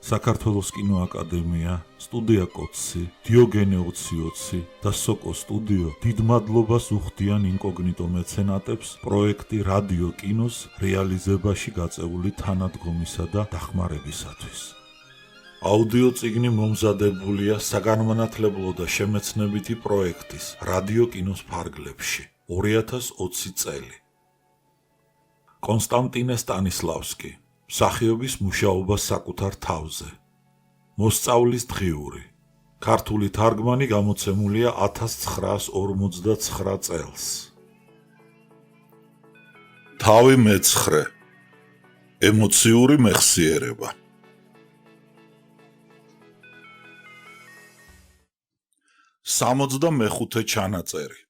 საქართველოს კინოაკადემია, სტუდია კოცი, დიოგენე 2020 და სოკო სტუდიო დიდ მადლობას უხდიან ინკოგნიტო მეცენატებს პროექტი რადიო კინოს რეალიზებაში გაწეული თანადგომისა და დახმარებისათვის. აუდიო წიგნი მომზადებულია საგანმანათლებლო და შემეცნებითი პროექტის რადიო კინოს ფარგლებში 2020 წელი. კონსტანტინე სტანისლავსკი მსახიობის მუშაობა საკუთარ თავზე. მოსწავლის დღიური. ქართული თარგმანი გამოცემულია 1959 წელს. თავი მეცხრე. ემოციური მეხსიერება. სამოცდამეხუთე ჩანაწერი.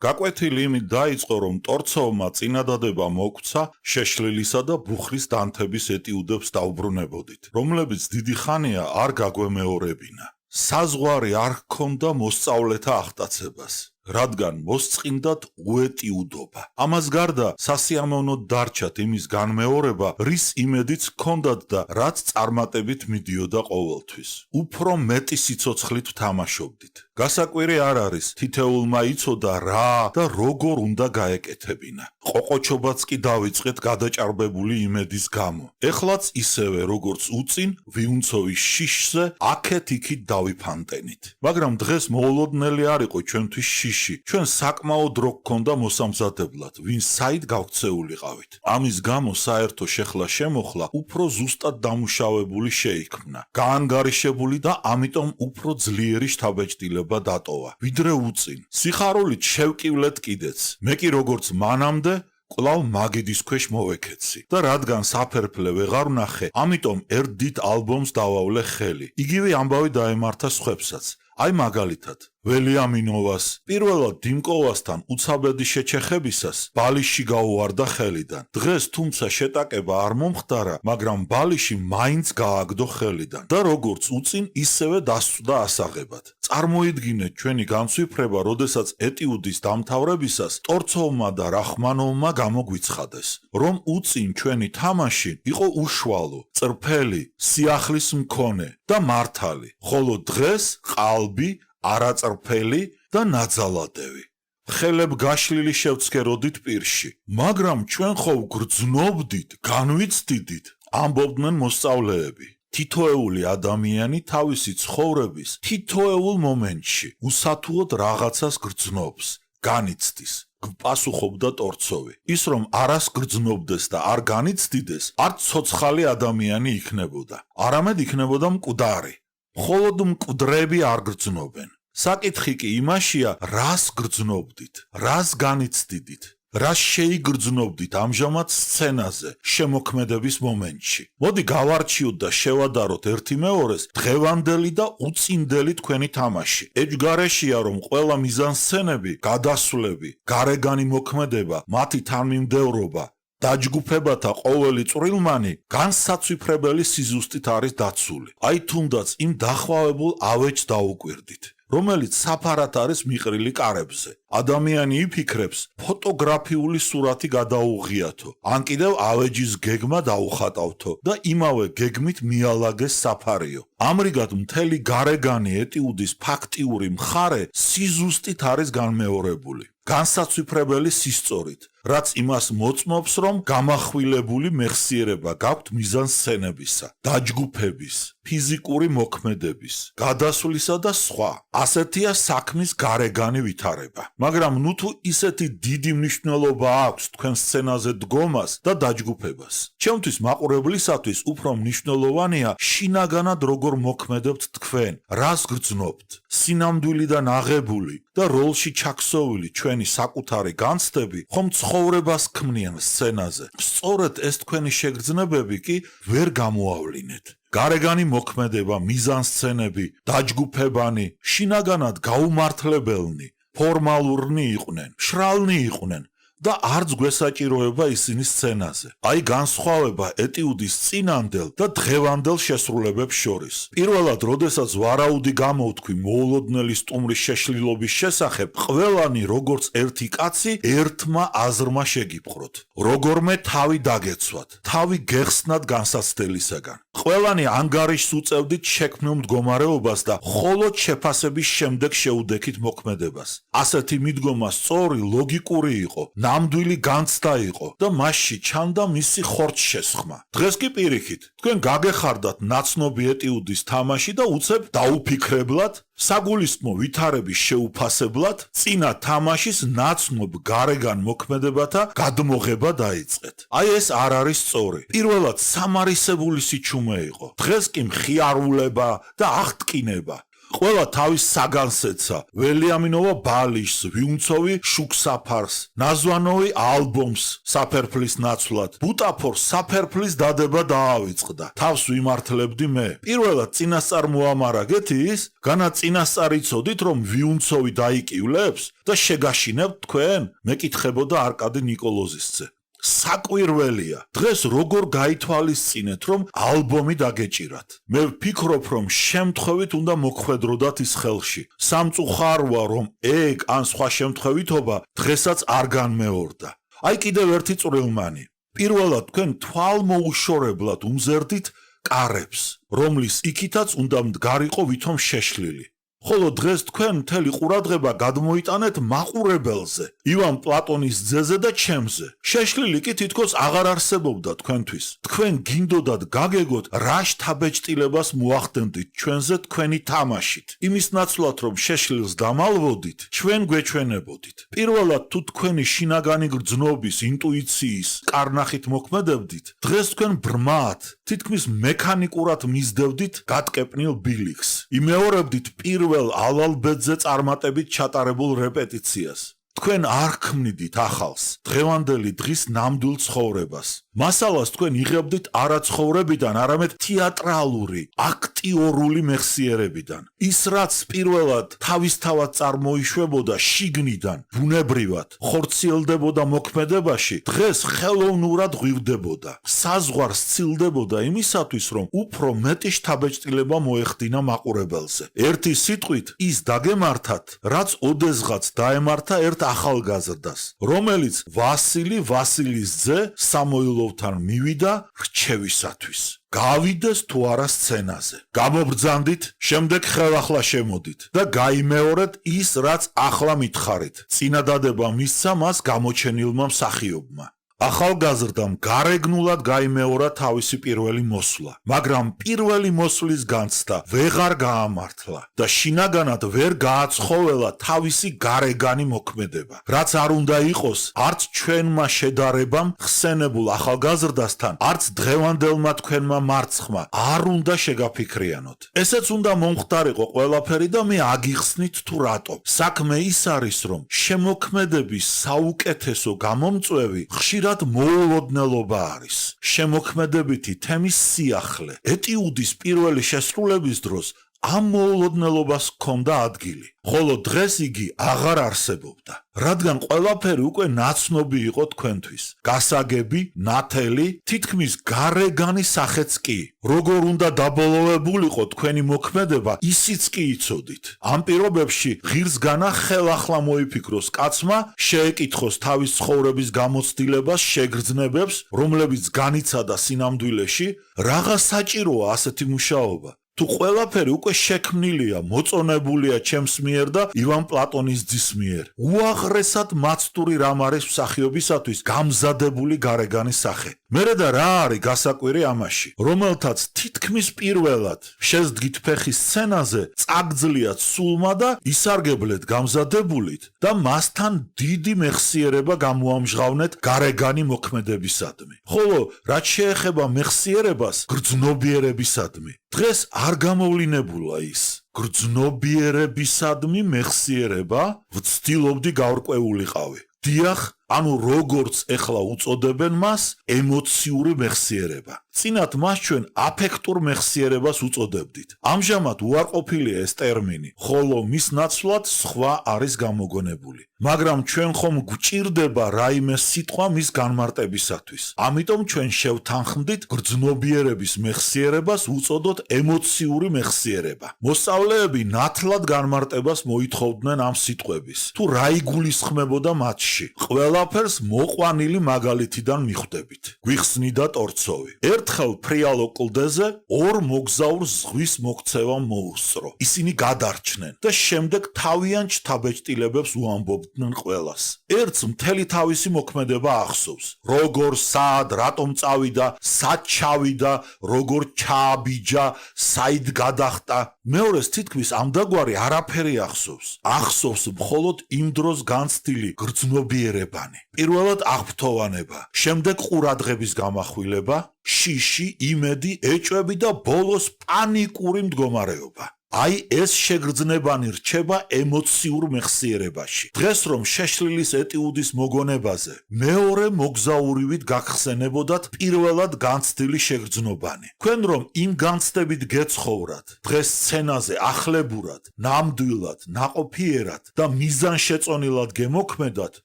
გაკვეთილი იმით დაიწყო, რომ ტორცოვმა წინადადება მოგვცა შეშლილისა და ბუხრის დანთების ეტიუდებს დაუბრუნებოდით, რომლებიც დიდი ხანია არ გაგვემეორებინა. საზღვარი არ ჰქონდა მოსწავლეთა აღტაცებას, რადგან მოსწყინდათ უეტიუდობა. ამას გარდა სასიამოვნოდ დარჩათ იმის განმეორება, რის იმედიც ჰქონდათ და რაც წარმატებით მიდიოდა ყოველთვის. უფრო მეტი სიცოცხლით ვთამაშობდით. გასაკვირი არ არის, თითეულმა იცოდა რა და როგორ უნდა გაეკეთებინა. ყოყოჩობაც კი დავიწყეთ გადაჭარბებული იმედის გამო. ეხლაც ისევე როგორც უწინ ვიუნცოვის შიშზე აქეთ-იქით დავიფანტენით. მაგრამ დღეს მოულოდნელი არ იყო ჩვენთვის შიში. ჩვენ საკმაოდ დრო გქონდა მოსამზადებლად, ვინ საით გავქცეულიყავით. ამის გამო საერთო შეხლა-შემოხლა უფრო ზუსტად დამუშავებული შეიქმნა, გაანგარიშებული და ამიტომ უფრო ძლიერი შთაბეჭდილება დატოვა, ვიდრე უწინ. სიხარულით შევკივლეთ კიდეც. მე კი როგორც მანამდე კვლავ მაგიდის ქვეშ მოვეკეცი და რადგან საფერფლე ვეღარ ვნახე, ამიტომ ერთ დიდ ალბომს დავავლე ხელი. იგივე ამბავი დაემართა სხვებსაც. აი მაგალითად, ველიამინოვას, პირველად დიმკოვასთან უცაბედი შეჩეხებისას ბალიში გაუვარდა ხელიდან. დღეს თუმცა შეტაკება არ მომხდარა, მაგრამ ბალიში მაინც გააგდო ხელიდან და როგორც უწინ ისევე დასწვდა ასაღებად. წარმოიდგინეთ ჩვენი განცვიფრება, როდესაც ეტიუდის დამთავრებისას ტორცოვმა და რახმანოვმა გამოგვიცხადეს, რომ უწინ ჩვენი თამაში იყო უშუალო, წრფელი, სიახლის მქონე და მართალი, ხოლო დღეს ყალბი, არაწრფელი და ნაძალადევი. ხელებ გაშლილი შევცქეროდით პირში, მაგრამ ჩვენ ხო ვგრძნობდით, განვიცდიდით, ამბობდნენ მოსწავლეები. თითოეული ადამიანი თავისი ცხოვრების თითოეულ მომენტში უსათუოდ რაღაცას გრძნობს, განიცდის. გპასუხობდა ტორცოვი. ის რომ არას გრძნობდეს და არ განიცდიდეს, არ ცოცხალი ადამიანი იქნებოდა, არამედ იქნებოდა მკვდარი. მხოლოდ მკვდრები არ გრძნობენ. საკითხი კი იმაშია, რას გრძნობდით, რას განიცდიდით, რას შეიგრძნობდით ამჟამად სცენაზე, შემოქმედების მომენტში. მოდი გავარჩიოთ და შევადაროთ ერთი მეორეს დღევანდელი და უწინდელი თქვენი თამაში. ეჯგარეშია, რომ ყველა მიზანსცენები, გადასვლები, გარეგანი მოქმედება, მათი თანმიმდევრობა, დაჯგუფებათა ყოველი წვრილმანი განსაცვიფრებელი სიზუსტით არის დაცული. აი თუნდაც იმ დახვავებულ ავეჯს დაუკვირდით, რომელიც საფარად არის მიყრილი კარებზე. ადამიანი იფიქრებს, ფოტოგრაფიული სურათი გადაუღიათო, ან კიდევ ავეჯის გეგმა დაუხატავთო და იმავე გეგმით მიალაგეს საფარიო. ამრიგად მთელი გარეგანი ეტიუდის ფაქტიური მხარე სიზუსტით არის განმეორებული, განსაცვიფრებელი სისწორით, რაც იმას მოწმობს, რომ გამახვილებული მეხსიერება გაქვთ მიზანსცენებისა, დაჯგუფების, ფიზიკური მოქმედების, გადასვლისა და სხვა. ასეთია საქმის გარეგანი ვითარება. მაგრამ ნუ თუ ისეთი დიდი მნიშვნელობა აქვს თქვენ სცენაზე დგომას და დაჯგუფებას. ჩემთვის მაყურებლისათვის უფრო მნიშვნელოვანია შინაგანად როგორ მოქმედებთ თქვენ, რას გრძნობთ. სინამდვილიდან აღებული და როლში ჩაქსოვილი ჩვენი საკუთარი განცდები ხომ ცხოვრებას ქმნიან სცენაზე. სწორედ ეს თქვენი შეგრძნებები კი ვერ გამოავლინეთ. გარეგანი მოქმედება, მიზანსცენები, დაჯგუფებანი, შინაგანად გაუმართლებელნი, ფორმალურნი იყვნენ, მშრალნი იყვნენ, და არც გვესაჭიროება ისინი სცენაზე. აი განსხვავება ეტიუდის წინანდელ და დღევანდელ შესრულებებს შორის. პირველად, როდესაც ვარაუდი გამოვთქვი მოულოდნელი სტუმრის შეშლილობის შესახებ, ყველანი როგორც ერთი კაცი ერთმა აზრმა შეგიპყროთ. როგორმე თავი დაგეცვათ, თავი გეხსნათ განსაცდელისაგან. ყველანი ანგარიშს უწევდით შექმნილ მდგომარეობას და მხოლოდ შეფასების შემდეგ შეუდექით მოქმედებას. ასეთი მიდგომა სწორი, ლოგიკური იყო, ნამდვილი განცდა იყო და მასში ჩანდა მისი ხორცშესხმა. დღეს კი პირიქით, თქვენ გაგეხარდათ ნაცნობი ეტიუდის თამაში და უცებ დაუფიქრებლად, საგულისხმო ვითარების შეუფასებლად, წინა თამაშის ნაცნობ გარეგან მოქმედებათა გადმოღება დაიწყეთ. აი ეს არ არის სწორი. პირველად სამარისებული სიჩუმე იყო. დღეს კი მხიარულება და აღტკინება. ყველა თავის საგანს ეცა, ველიამინოვა ბალიშს, ვიუნცოვი შუქსაფარს, ნაзвანოვი ალბომს საფერფლის ნაცვლად, ბუტაფორს საფერფლის დადება დაავიწყდა. თავს ვიმართლებდი მე. პირველად წინასწარ მოამარაგეთ ის, განა წინასწარ იცოდით რომ ვიუნცოვი დაიკივლებს და შეგაშინებთ თქვენ? მეკითხებოდა არკადი ნიკოლოზისძე. საკვირველია. დღეს როგორ გაითვალისწინეთ რომ ალბომი დაგეჭირათ. მე ვფიქრობ რომ შემთხვევით უნდა მოგხვედროდათ ის ხელში. სამწუხაროა რომ ეგ ან სხვა შემთხვევითობა დღესაც არ განმეორდა. აი კიდევ ერთი წვრილმანი. პირველად თქვენ თვალმოუშორებლად უმზერდით კარებს, რომლის იქითაც უნდა მდგარიყო ვითომ შეშლილი. ხოლო დღეს თქვენ მთელი ყურადღება გადმოიტანეთ მაყურებელზე, ივან პლატონის ძეზე და ჩემზე. შეშლილი კი თითქოს აღარ არსებობდა თქვენთვის. თქვენ გინდოდათ გაგეგოთ რა შთაბეჭდილებას მოახდენდით ჩვენზე თქვენი თამაშით. იმის ნაცვლად რომ შეშლილს დამალვოდით, ჩვენ გვეჩვენებოდით. პირველად თუ თქვენი შინაგანი გრძნობის, ინტუიციის კარნახით მოქმედებდით, დღეს თქვენ ბრმად, თითქმის მექანიკურად მისდევდით გატკეპნილ ბილიქს. იმეორებდით პირველ ალალბედზე წარმატებით ჩატარებულ რეპეტიციას. თქვენ არ ქმნიდით ახალს, დღევანდელი დღის ნამდვილ ცხოვრებას. მასალას თქვენ იღებდით არა ცხოვრებიდან, არამედ თეატრალური, აქტიორული მეხსიერებიდან. ის რაც პირველად თავისთავად წარმოიშვებოდა შიგნიდან, ბუნებრივად, ხორციელდებოდა მოქმედებაში, დღეს ხელოვნურად ღვივდებოდა. საზღვარს სცილდებოდა იმისათვის, რომ უფრო მეტი შთაბეჭდილება მოეხდინა მაყურებელზე. ერთი სიტყვით ის დაგემართათ, რაც ოდესღაც დაემართა ერთ ახალგაზრდას, რომელიც ვასილი ვასილის ძე სამოილოვთან მივიდა რჩევისათვის. გავიდეს თუ არა სცენაზე. გამობრძანდით, შემდეგ ხელახლა შემოდით და გაიმეორეთ ის, რაც ახლა მითხარით. წინადადება მისცა მას გამოჩენილმა მსახიობმა. ახალგაზრდამ გარეგნულად გაიმეორა თავისი პირველი მოსვლა, მაგრამ პირველი მოსვლის განცდა ვეღარ გაამართლა და შინაგანად ვერ გააცხოველა თავისი გარეგანი მოქმედება. რაც არ უნდა იყოს არც ჩვენმა შედარებამ ხსენებულ ახალგაზრდასთან, არც დღევანდელმა თქვენმა მარცხმა არ უნდა შეგაფიქრიანოთ. ესეც უნდა მომხდარიყო ყველაფერი და მე აგიხსნით თუ რატო. საქმე ის არის, რომ შემოქმედების საუკეთესო გამომწვევი ხშირად მოულოდნელობა არის. შემოქმედებითი თემის სიახლე. ეტიუდის პირველი შესრულების დროს ამ მოულოდნელობას ჰქონდა ადგილი. ხოლო დღეს იგი აღარ არსებობდა. რადგან ყველაფერი უკვე ნაცნობი იყო თქვენთვის. გასაგები, ნათელი, თითქმის გარეგანი სახეც კი. როგორ უნდა დაბოლოვებულიყო თქვენი მოქმედება, ისიც კი იცოდით. ამ პირობებში ღირსგანა ხელახლა მოიფიქროს კაცმა, შეეკითხოს თავის ცხოვრების გამოცდილებას, შეგრძნებებს, რომლებიც განიცადა სინამდვილეში, რაღა საჭიროა ასეთი მუშაობა. თუ ყველაფერი უკვე შექმნილია, მოწონებულია ჩემს მიერ და ივან პლატონის ძის მიერ. უაღრესად მაცტური რამ არის მსახიობისათვის გამზადებული გარეგანი სახე. მერე და რა არის გასაკვირი ამაში, რომელთაც თითქმის პირველად შეზდგით ფეხის სცენაზე, წაგძლიათ სულმა და ისარგებლეთ გამზადებულით და მასთან დიდი მეხსიერება გამოამჟღავნეთ გარეგანი მოქმედებისადმი. ხოლო რაც შეეხება მეხსიერებას გრძნობიერებისადმი, დღეს არ გამოვლინებულა ის. გრძნობიერებისადმი მეხსიერება ვცდილობდი გავრკვეულიყავი. დიახ, ანუ როგორც ეხლა უწოდებენ მას, ემოციური მეხსიერება. წინათ მას ჩვენ აფექტურ მეხსიერებას უწოდებდით. ამჟამად უარყოფილია ეს ტერმინი, ხოლო მის ნაცვლად სხვა არის გამოგონებული. მაგრამ ჩვენ ხომ გვჭირდება რაიმე სიტყვა მის განმარტებისათვის. ამიტომ ჩვენ შევთანხმდით გრძნობიერების მეხსიერებას უწოდოთ ემოციური მეხსიერება. მოსწავლეები ნათლად განმარტებას მოითხოვდნენ ამ სიტყვების. თუ რა იგულისხმებოდა მათში? ყველაფერს მოყვანილი მაგალითიდან მიხვდებით. გვიხსნიდა ტორცოვი. ერთხელ ფრიალო კლდეზე ორ მოგზაურს ზღვის მოქცევა მოუსწრო. ისინი გადარჩნენ და შემდეგ თავიანთ შთაბეჭდილებებს უამბობდნენ ყველას. ერთს მთელი თავისი მოქმედება ახსოვს. როგორ, სად, რატომ წავიდა, სად ჩავიდა, როგორ ჩააბიჯა, საით გადახტა. მეორეს თითქმის ამდაგვარი არაფერი ახსოვს. ახსოვს მხოლოდ იმ დროს განცდილი გრძნობიერებანი. პირველად აღფრთოვანება, შემდეგ ყურადღების გამახვილება, შიში, იმედი, ეჭვები და ბოლოს პანიკური მდგომარეობა. აი ეს შეგრძნებანი რჩება ემოციურ მეხსიერებაში. დღეს რომ შეშლილის ეტიუდის მოგონებაზე მეორე მოგზაურივით გახსენებოდათ პირველად განცდილი შეგრძნობანი. თქვენ რომ იმ განცდებით გეცხოვრათ, დღეს სცენაზე ახლებურად, ნამდვილად, ნაყოფიერად და მიზანშეწონილად გემოქმედათ,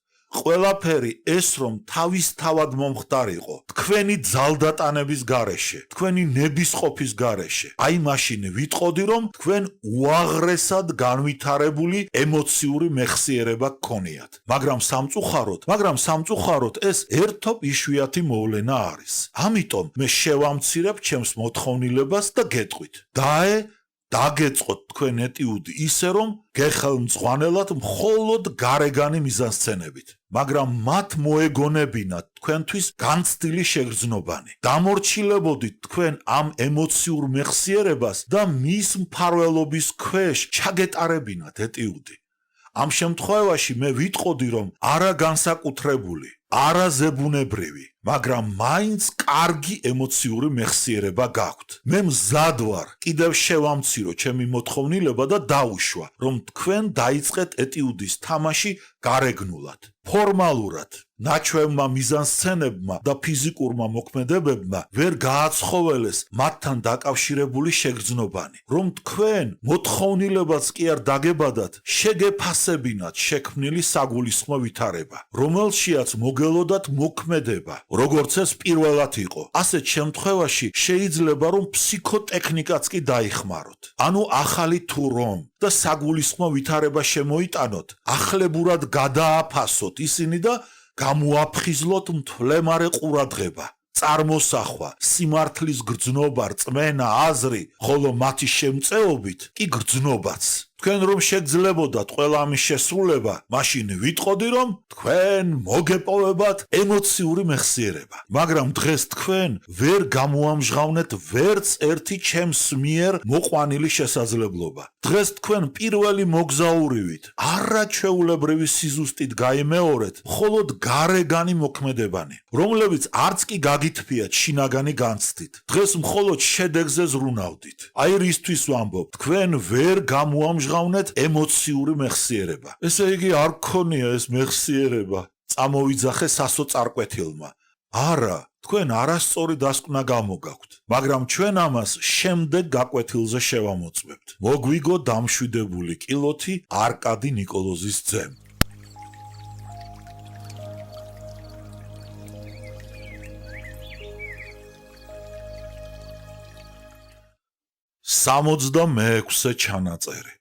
ყველაფერი ეს რომ თავისთავად მომხდარიყო თქვენი ძალდატანების გარეშე, თქვენი ნებისყოფის გარეშე. აი მაშინ ვიტყოდი რომ თქვენ უაღრესად განვითარებული ემოციური მეხსიერება გქონიათ. მაგრამ სამწუხაროდ ეს ერთობ იშვიათი მოვლენა არის. ამიტომ მე შევამცირებ ჩემს მოთხოვნილებას და გეტყვით. დაგეწყოთ თქვენ ეტიუდი ისე რომ გეხელმწყვანელად მხოლოდ გარეგანი მიზანსცენებით. მაგრამ მათ მოეგონებინათ თქვენთვის განცდილი შეგრძნობანი. დამორჩილებოდით თქვენ ამ ემოციურ მეხსიერებას და მის მფარველობის ქვეშ ჩაგეტარებინათ ეტიუდი. ამ შემთხვევაში მე ვიტყოდი რომ არა განსაკუთრებული, არა ზებუნებრივი, მაგრამ მაინც კარგი ემოციური მეხსიერება გაქვთ. მე მზად ვარ კიდევ შევამცირო ჩემი მოთხოვნილება და დავუშვა, რომ თქვენ დაიწყეთ ეტიუდის თამაში გარეგნულად. ფორმალურად ნაჩვევმა მიზანსცენებმა და ფიზიკურმა მოქმედებებმა ვერ გააცხოველეს მათთან დაკავშირებული შეგრძნობანი. რომ თქვენ მოთხოვნილებაც კი არ დაგებადათ, შეგეფასებინათ შექმნილი საგულისხმო ვითარება, რომელშიაც მოგელოდათ მოქმედება, როგორც ეს პირველად იყო. ასეთ შემთხვევაში შეიძლება რომ ფსიქოტექნიკაც კი დაიხმაროთ. ანუ ახალი თუ რომ და საგულისხმო ვითარება შემოიტანოთ, ახლებურად გადააფასოთ ისინი და გამოაფხიზლოთ მთლემარე ყურადღება, წარმოსახვა, სიმართლის გრძნობა, რწმენა, აზრი, ხოლო მათი შემწეობით კი გრძნობაც. თქვენ რომ შეგძლებოდათ ყველა ამის შესრულება, მაშინ ვიტყოდი რომ თქვენ მოგეპოვებათ ემოციური მეხსიერება. მაგრამ დღეს თქვენ ვერ გამოამჟღავნეთ ვერც ერთი ჩემს მიერ მოყვანილი შესაძლებლობა. დღეს თქვენ პირველი მოგზაურივით, არაჩვეულებრივი სიზუსტით გაიმეორეთ მხოლოდ გარეგანი მოქმედებანი, რომლებიც არც კი გაგითფიათ შინაგანი განცდით. დღეს მხოლოდ შედეგზე ზრუნავდით. აი რისთვის ვამბობ, თქვენ ვერ გამოამჟღავნეთ ემოციური მეხსიერება. ესე იგი არ გქონია ეს მეხსიერება, წამოვიძახე სასოწარკვეთილმა. არა, თქვენ არასწორი დასკვნა გამოგაქვთ, მაგრამ ჩვენ ამას შემდეგ გაკვეთილზე შევამოწმებთ. მოგვიგო დამშვიდებული კილოთი არკადი ნიკოლოზის ძემ. სამოცდამეექვსე ჩანაწერი.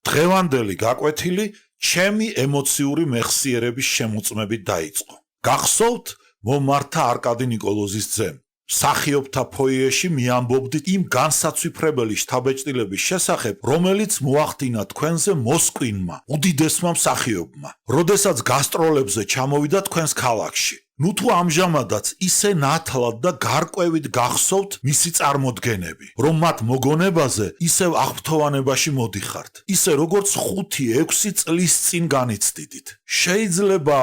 დღევანდელი გაკვეთილი ჩემი ემოციური მეხსიერების შემოწმებით დაიწყო. გახსოვთ, მომართა არკადი ნიკოლოზის ძემ. მსახიობთა ფოიეში მიამბობდით იმ განსაცვიფრებელი შთაბეჭდილების შესახებ, რომელიც მოახდინა თქვენზე მოსკვინმა, უდიდესმა მსახიობმა, როდესაც გასტროლებზე ჩამოვიდა თქვენს ქალაქში. ნუ თუ ამჟამადაც ისე ნათლად და გარკვევით გახსოვთ მისი წარმოდგენები, რომ მათ მოგონებაზე ისევ აღფრთოვანებაში მოდიხართ, ისე როგორც 5-6 წლის წინ განიცდიდით. შეიძლება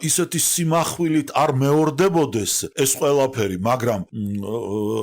ისეთი სიმახვილით არ მეორდებოდეს ეს ყველაფერი, მაგრამ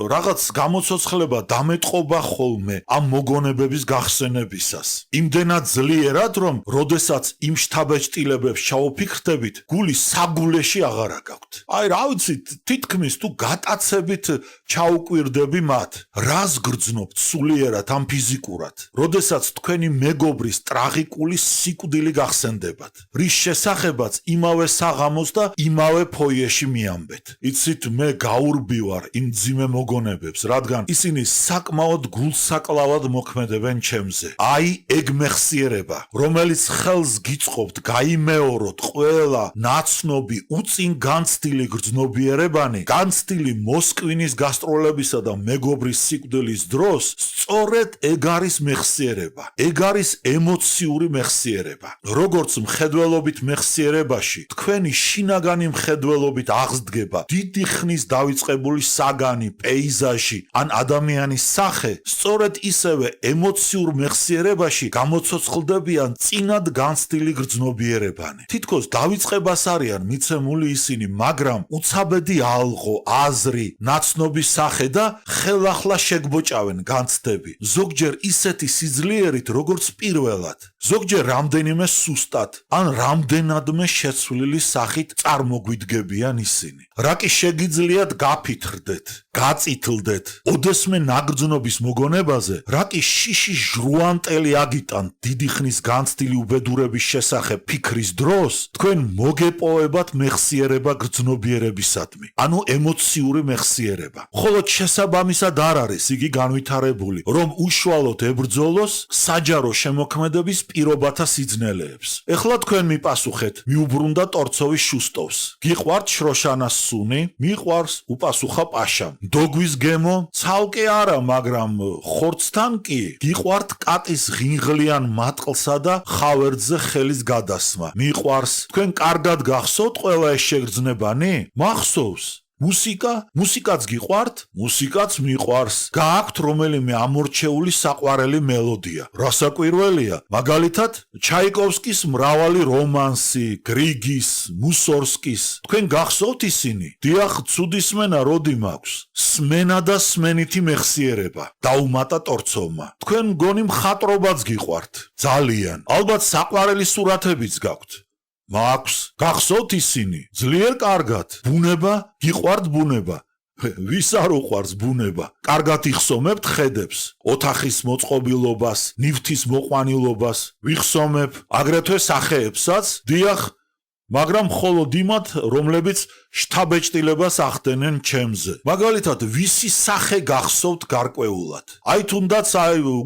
რაღაც გამოცოცხლება დამეტყობა ხოლმე ამ მოგონებების გახსენებისას. იმდენად ძლიერად, რომ როდესაც იმ შთაბეჭდილებებს ჩაუფიქრდებით, გული საგულე სულეში აღარა გაქვთ. აი რა ვიცი, თითქმის თუ გატაცებით ჩაუკვირდები მათ, რას გრძნობთ სულიერად ან ფიზიკურად, როდესაც თქვენი მეგობრის ტრაგიკული სიკვდილი გახსენდებათ, რის შესახებაც იმავე საღამოს და იმავე ფოიეში მიამბეთ. იცით, მე გაურბივარ იმ ძიმე მოგონებებს, რადგან ისინი საკმაოდ გულსაკლავად მოქმედებენ ჩემზე. აი ეგ მეხსიერება, რომელიც ხელს გიწყობთ გაიმეოროთ ყველა ნაცნობი უწინ განცდილი გრძნობიერებანი, განცდილი მოსკვინის გასტროლებისა და მეგობრის სიკვდილის დროს, სწორედ ეგ არის მეხსიერება. ეგ არის ემოციური მეხსიერება. როგორც მხედველობით მეხსიერებაში, თქვენი შინაგანი მხედველობით აღსდგება დიდი ხნის დავიწყებული საგანი, პეიზაჟი ან ადამიანის სახე, სწორედ ისევე ემოციურ მეხსიერებაში გამოცოცხლდებიან წინად განცდილი გრძნობიერებანი. თითქოს დავიწყებას არიან მიცემული ისინი, მაგრამ უცაბედი ალღო, აზრი, ნაცნობი სახე და ხელახლა შეგბოჭავენ განცდები. ზოგჯერ ისეთი სიძლიერით, როგორც პირველად, ზოგჯერ რამდენიმე სუსტად, ან რამდენადმე შეცვლილი სახით წარმოგვიდგებიან ისინი. რა კი შეგიძლიათ გაფიქრდეთ, გაწითლდეთ, ოდესმე ნაგრძნობის მოგონებაზე, რა კი შიში ჟრუანტელი აგიტანთ დიდი ხნის განცდილი უბედურების შესახებ ფიქრის დროს, თქვენ მოგეპოვებათ მეხსიერება გრძნობიერებისადმი, ანუ ემოციური მეხსიერება. ხოლო შესაბამისად არ არის იგი განვითარებული, რომ უშუალოდ ებრძოლოს საჯარო შემოქმედების პირობათა სიძნელეებს. ეხლა თქვენ მიპასუხეთ, მიუბრუნდა ტორცოვის შუსტოვს. გიყვართ შროშანას სუნი, მიყვარს, უპასუხა პაშამ. დოგვის გემო, ცალკე არა, მაგრამ ხორცთან კი. გიყვართ კატის ღინღლიან მატყლსა და ხავერდზე ხელის გადასმა. მიყვარს, თქვენ კარგად გახსოვთ ყველა ეს შეგრძნებანი? მახსოვს? მუსიკაც გიყვართ? მუსიკაც მიყვარს. გააქვთ რომელიმე ამორჩეული საყვარელი მელოდია. რასაკვირველია, მაგალითად, ჩაიკოვსკის მრავალი რომანსი, გრიგის, მუსორსკის. თქვენ გახსოვთ ისინი? დიახ, ცუდი სმენა როდი მაქვს? სმენა და სმენითი მეხსიერება. დაუმატა ტორცოვმა. თქვენ მგონი მხატვრობაც გიყვართ? ძალიან. ალბათ საყვარელი სურათებიც გაქვთ. მაქვს, გახსოვთ ისინი? ძლიერ კარგად. ბუნება, გიყვართ ბუნება? ვის არ უყვარს ბუნება? კარგად იხსომებთ ხედებს, ოთახის მოწყობილობას, ნივთის მოყვანილობას, ვიხსომებ, აგრეთვე სახეებსაც? დიახ, მაგრამ მხოლოდ იმათ, რომლებიც შთაბეჭდილებას ახდენენ ჩემზე. მაგალითად, ვისი სახე გახსოვთ გარკვეულად? აი თუნდაც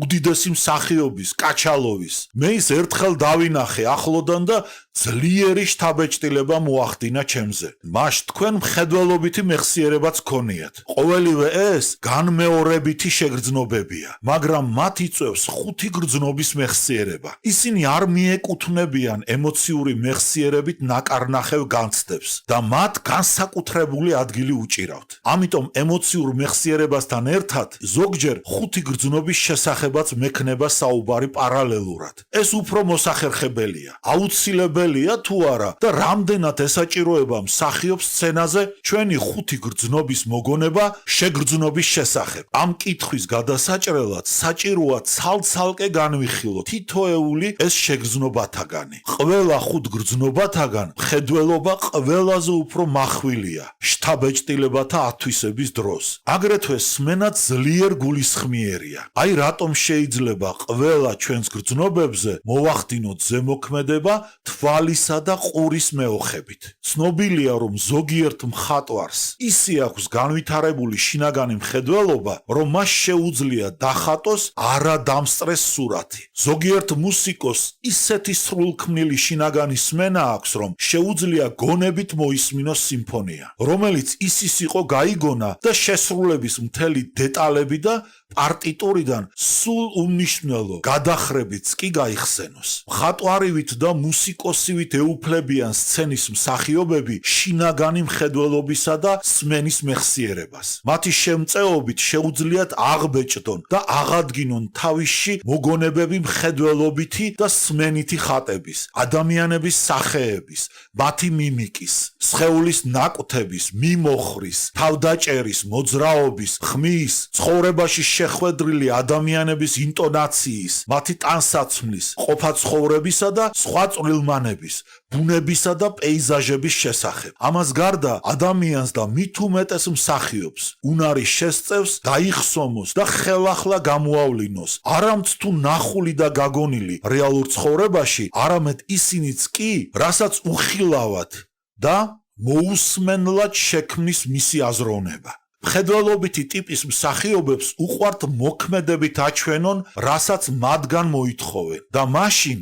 უდიდესი მსახიობის, კაჩალოვის. მე ის ერთხელ დავინახე ახლოდან და ძლიერი შთაბეჭდილება მოახდინა ჩემზე. მას თქვენ მხედველობითი მეხსიერებაც გქონიათ. ყოველივე ეს განმეორებითი შეგრძნობებია, მაგრამ მათ იწვევს ხუთი გრძნობის მეხსიერება. ისინი არ მიეკუთვნებიან ემოციური მეხსიერებით ნაკარნახევ განცდებს და მათ განსაკუთრებული ადგილი უჭირავთ. ამიტომ ემოციურ მეხსიერებასთან ერთად ზოგჯერ ხუთი გრძნობის შესახებაც მექნება საუბარი პარალელურად. ეს უფრო მოსახერხებელია, აუცილებელია თუ არა და რამდენად ესაჭიროება მსახიობს სცენაზე ჩვენი ხუთი გრძნობის მოგონება შეგრძნობის შესახებ. ამ კითხვის გადასაჭრელად საჭიროა ცალ-ცალკე განვიხილოთ თითოეული ეს შეგრძნობათაგანი. ყველა ხუთ გრძნობათაგან მხედველობა ყველაზე უფრო მახვილია შთაბეჭდილებათა ათვისების დროს. აგრეთვე სმენა ძლიერ გულისხმიერია. აი რატომ შეიძლება ყველა ჩვენს გრძნობებზე მოვახდინოთ ზემოქმედება თვალისა და ყურის მეოხებით. ცნობილია, რომ ზოგიერთ მხატვარს ისე აქვს განვითარებული შინაგანი მხედველობა, რომ მას შეუძლია დახატოს არადამსწრეს სურათი. ზოგიერთ მუსიკოს ისეთი სრულქმნილი შინაგანი სმენა აქვს, რომ შეუძლია გონებით მოისმინოს სიმფონია, რომელიც ისის იყო გაიგონა და შესრულების მთელი დეტალები და პარტიტურიდან სულ უმნიშვნელო გადახრებიც კი გაიხსენოს. მხატვარივით და მუსიკოსივით ეუფლებიან სცენის მსახიობები შინაგანი მხედველობისა და სმენის მეხსიერებას. მათი შემწეობით შეუძლიათ აღბეჭდონ და აღადგინონ თავისში მოგონებები მხედველობითი და სმენითი ხატების, ადამიანების სახეების, მათი მიმიკის, სხეულის ნაკვთების, მიმოხრის, თავდაჭერის, მოძრაობის, ხმის, ცხოვრებაში შეხვედრილი ადამიანების ინტონაციის, მათი ტანსაცმლის, ყოფაცხოვრებისა და სხვა წვრილმანების, ბუნებისა და პეიზაჟების შესახებ. ამას გარდა ადამიანს და მით უმეტეს მსახიობს უნარი შესწევს დაიხსომოს და ხელახლა გამოავლინოს არამც თუ ნახული და გაგონილი რეალურ ცხოვრებაში, არამედ ისინიც კი, რასაც უხილავად და მოусმენლად შექმნის მისი აზროვნება. მხედველობითი ტიპის მსახიობებს უყვართ მოქმედებით აჩვენონ, რასაც მათგან მოითხოვენ და მაშინ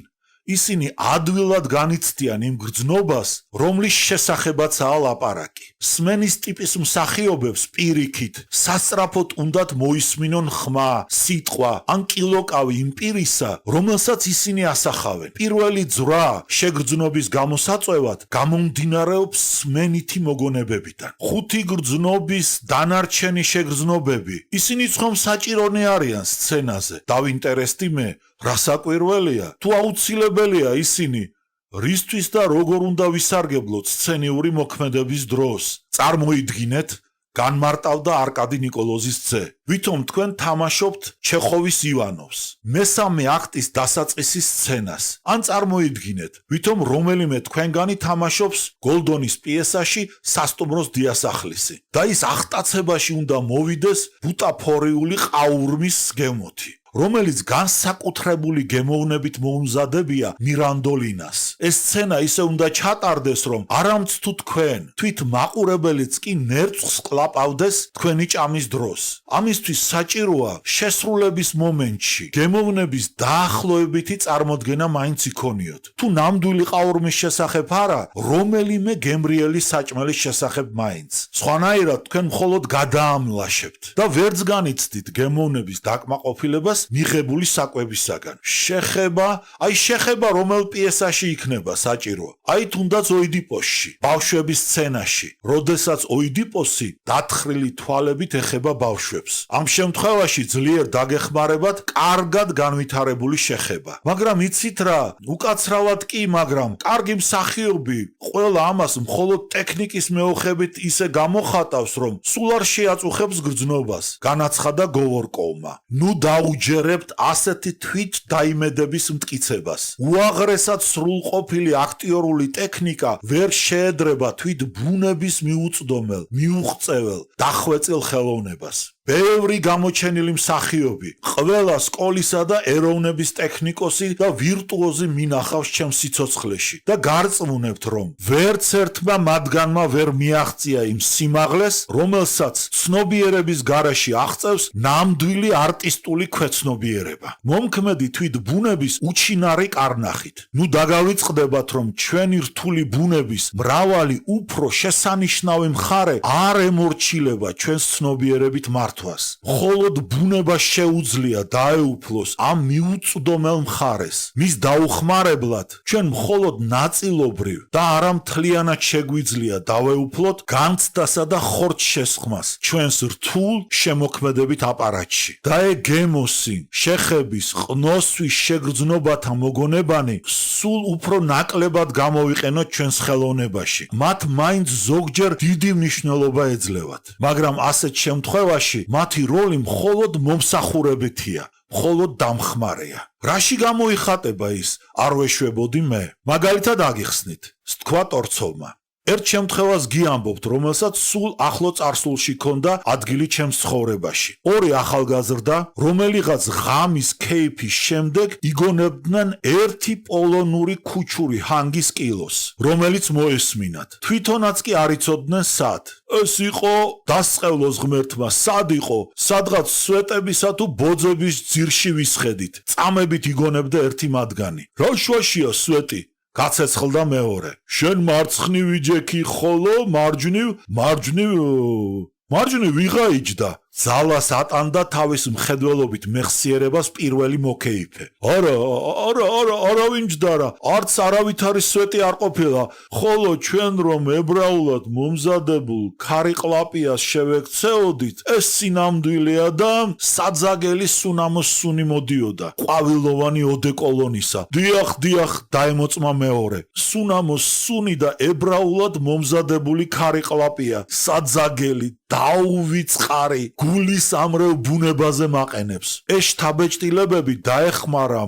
ისინი ადვილად განიცდიან იმ გრძნობას, რომლის შესახებაცაა ლაპარაკი. სმენის ტიპის მსახიობებს პირიქით, სასწრაფოდ უნდათ მოისმინონ ხმა, სიტყვა ან კილოკავი იმ პირისა, რომელსაც ისინი ასახავენ. პირველი ძვრა შეგრძნობის გამოსაწვევად გამომდინარეობს სმენითი მოგონებებიდან. ხუთი გრძნობის დანარჩენი შეგრძნობები, ისინი ხომ საჭირონი არიან სცენაზე. დავინტერესდი მე, რა საკვირველია, თუ აუცილებელია ისინი, რისთვის და როგორ უნდა ვისარგებლოთ სცენიური მოქმედების დროს. წარმოიდგინეთ, განმარტავდა არკადი ნიკოლოზის ძე. ვითომ თქვენ თამაშობთ ჩეხოვის ივანოვს, მესამე აქტის დასაწყისის სცენას. ან წარმოიდგინეთ, ვითომ რომელიმე თქვენგანი თამაშობს გოლდონის პიესაში სასტუმროს დიასახლისი და ის აღტაცებაში უნდა მოვიდეს ბუტაფორიული ყაურმის გემოთი, რომელიც განსაკუთრებული გემოვნებით მოუმზადებია მირანდოლინას. ეს სცენა ისე უნდა ჩატარდეს, რომ არამც თუ თქვენ თვით მაყურებელიც კი ნერწს კლაპავდეს თქვენი ჭამის დროს. ამისთვის საჭიროა შესრულების მომენტში გემოვნების დაახლოებითი წარმოდგენა მაინც იქონიოთ. თუ ნამდვილი ყაურმის შესახებ არა, რომელიმე გემრიელი საჭმელის შესახებ მაინც. სხვანაირად თქვენ მხოლოდ გადაამლაშებთ და ვერც განიცდით გემოვნების დაკმაყოფილებას მიღებული საკვებისაგან. შეხება რომელ პიესაში იქნება საჭირო. აი თუნდაც ოიდიპოსში, ბავშვების სცენაში, როდესაც ოიდიპოსი დათხრილი თვალებით ეხება ბავშვებს. ამ შემთხვევაში ძლიერ დაგეხმარებათ კარგად განვითარებული შეხება. მაგრამ იცით რა, უკაცრავად კი, მაგრამ კარგი მსახიობი ყველა ამას მხოლოდ ტექნიკის მეოხებით ისე გამოხატავს, რომ სულ არ შეაწუხებს გრძნობას, განაცხადა გოვორკოვმა. ნუ დაუჯერებთ ასეთი თვით დაიმედების მტკიცებას. უაღრესად სრულყოფილი აქტიორული ტექნიკა ვერ შეედრება თვით ბუნების მიუწვდომელ, მიუღწეվել, დახვეწილ ხელოვნებას. ბევრი გამოჩენილი მსახიობი, ყველა სკოლისა და ეროვნების ტექნიკოსი და ვირტუოზი მინახავს ჩემს სიცოცხლეში და გარწმუნებთ, რომ ვერც ერთმა მათგანმა ვერ მიაღწია იმ სიმაღლეს, რომელსაც ცნობიერების გარეშე აღწევს ნამდვილი არტისტული ქვეცნობიერება. მომქმედი თვით ბუნების უჩინარი კარნახით. ნუ დაგავიწყდებათ, რომ ჩვენი რთული ბუნების მრავალი უფრო შესანიშნავი მხარე არ ემორჩილება ჩვენს ცნობიერებით მართვას. მხოლოდ ბუნება შეუძლია დაეუფლოს ამ მიუწვდომელ მხარეს. მის დაუხმარებლად ჩვენ მხოლოდ ნაწილობრივ და არა მთლიანად შეგვიძლია დავეუფლოთ განცდასა და ხორცშესხმას ჩვენს რთულ შემოქმედებით აპარატში. და გემოსი, შეხების, ყნოსვის შეგრძნობათა მოგონებანი სულ უფრო ნაკლებად გამოვიყენოთ ჩვენს ხელოვნებაში. მათ მაინც ზოგჯერ დიდი მნიშვნელობა ეძლევათ. მაგრამ ასეთ შემთხვევაში მათი როლი მხოლოდ მომსახურებითია, მხოლოდ დამხმარეა. რაში გამოიხატება ის, არ ვეშვებოდი მე. მაგალითად აგიხსნით, თქვა ტორცოვმა. ერთ შემთხვევას გიამბობთ, რომელსაც სულ ახლო წარსულში ქონდა ადგილი ჩემს ცხოვრებაში. ორი ახალგაზრდა, რომელიღაც ღამის ქეიფის შემდეგ იგონებდნენ ერთი პოლონური ქუჩური ჰანგის კილოს, რომელიც მოესმინათ. თვითონაც კი არ იცოდნენ სად. ეს იყო დასწყევლოს ღმერთმა, სად იყო, სადღაც სვეტებისა თუ ბოძების ძირში ვისხედით. წამებით იგონებდა ერთი მათგანი. რა შვაშია სვეტი? გაცეცხლდა მეორე. შენ მარცხნივი ჯექი ხოლო მარჯვნივ ვიღაიჯდა. ძალას ატანდა თავის მხედველობით მეხსიერებას პირველი მოკეიფე. არა ვინჯდარა, არც არავითარი სვეტი არ ყოფილა, ხოლო ჩვენ რომ ებრაულად მომზადებულ ქარიყლაპიას შევექცეოდით, ეს სინამდვილეა და საძაგელი სუნამოს სუნი მოდიოდა, ყვავილოვანი ოდეკოლონისა. დიახ, დაემოწმა მეორე. სუნამოს სუნი და ებრაულად მომზადებული ქარიყლაპია, საძაგელი, დაუვიწყარი, გულის ამრევ ბუნებაზე მაყენებს. ეს შთაბეჭდილებები დაეხმარა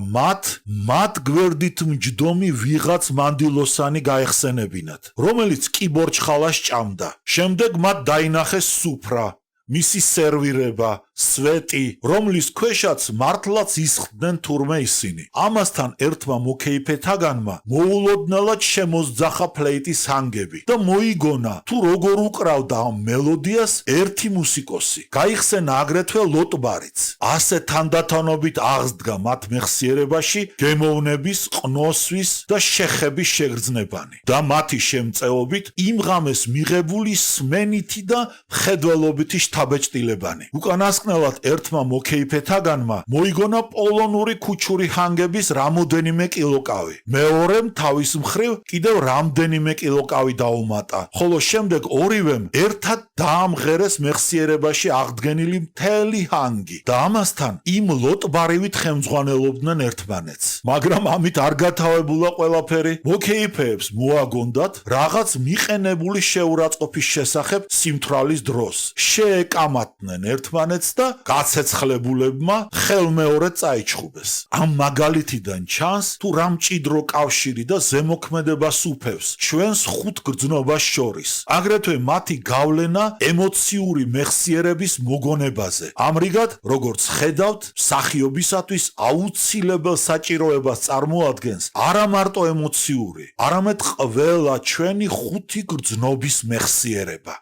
მათ გვერდით მჯდომი ვიღაც მანდილოსანი გაეხსენებინათ, რომელიც კიბორჩხალას ჭამდა. შემდეგ მათ დაინახეს სუფრა, მისი სერვირება, სვეტი, რომლის ქვეშაც მართლაც ისხდნენ თურმე ისინი. ამასთან ერთმა მოკეიფეთაგანმა მოულოდნელად შემოსძახა ფლეიტის ჰანგები და მოიგონა თუ როგორ უკრავდა ამ მელოდიას ერთი მუსიკოსი. გაიხსენა აგრეთვე ლოტბარიც. ასე თანდათანობით აღსდგა მათ მეხსიერებაში გემოვნების, ყნოსვის და შეხების შეგრძნებანი და მათი შემწეობით იმღამეს მიღებული სმენითი და მხედველობითი შთაბეჭდილებანი. უკანასკნელად ერთმა მოკეიფეთაგანმა მოიგონა პოლონური ქუჩური ჰანგების რამოდენიმე კილოკავი. მეორემ თავის მხრივ კიდევ რამდენიმე კილოკავი დაუმატა, ხოლო შემდეგ ორივემ ერთად დაამღერეს მეხსიერებაში აღდგენილი მთელი ჰანგი და ამასთან იმ ლოტბარივით ხელმძღვანელობდნენ ერთმანეთს. მაგრამ ამით არ გათავებულა ყველაფერი. მოკეიფეებს მოაგონდათ რაღაც მიყენებული შეურაცხყოფის შესახებ სიმთვრალის დროს. შეეკამათნენ ერთმანეთს და გაცეცხლებულებმა ხელმეორედ წაიჩხუბეს. ამ მაგალითიდან ჩანს თუ რა მჭიდრო კავშირი და ზემოქმედება სუფევს ჩვენს ხუთ გრძნობას შორის. აგრეთვე მათი გავლენა ემოციური მეხსიერების მოგონებაზე. ამრიგად, როგორც ხედავთ, მსახიობისათვის აუცილებელ საჭიროებას წარმოადგენს არა მარტო ემოციური, არამედ ყველა ჩვენი ხუთი გრძნობის მეხსიერება.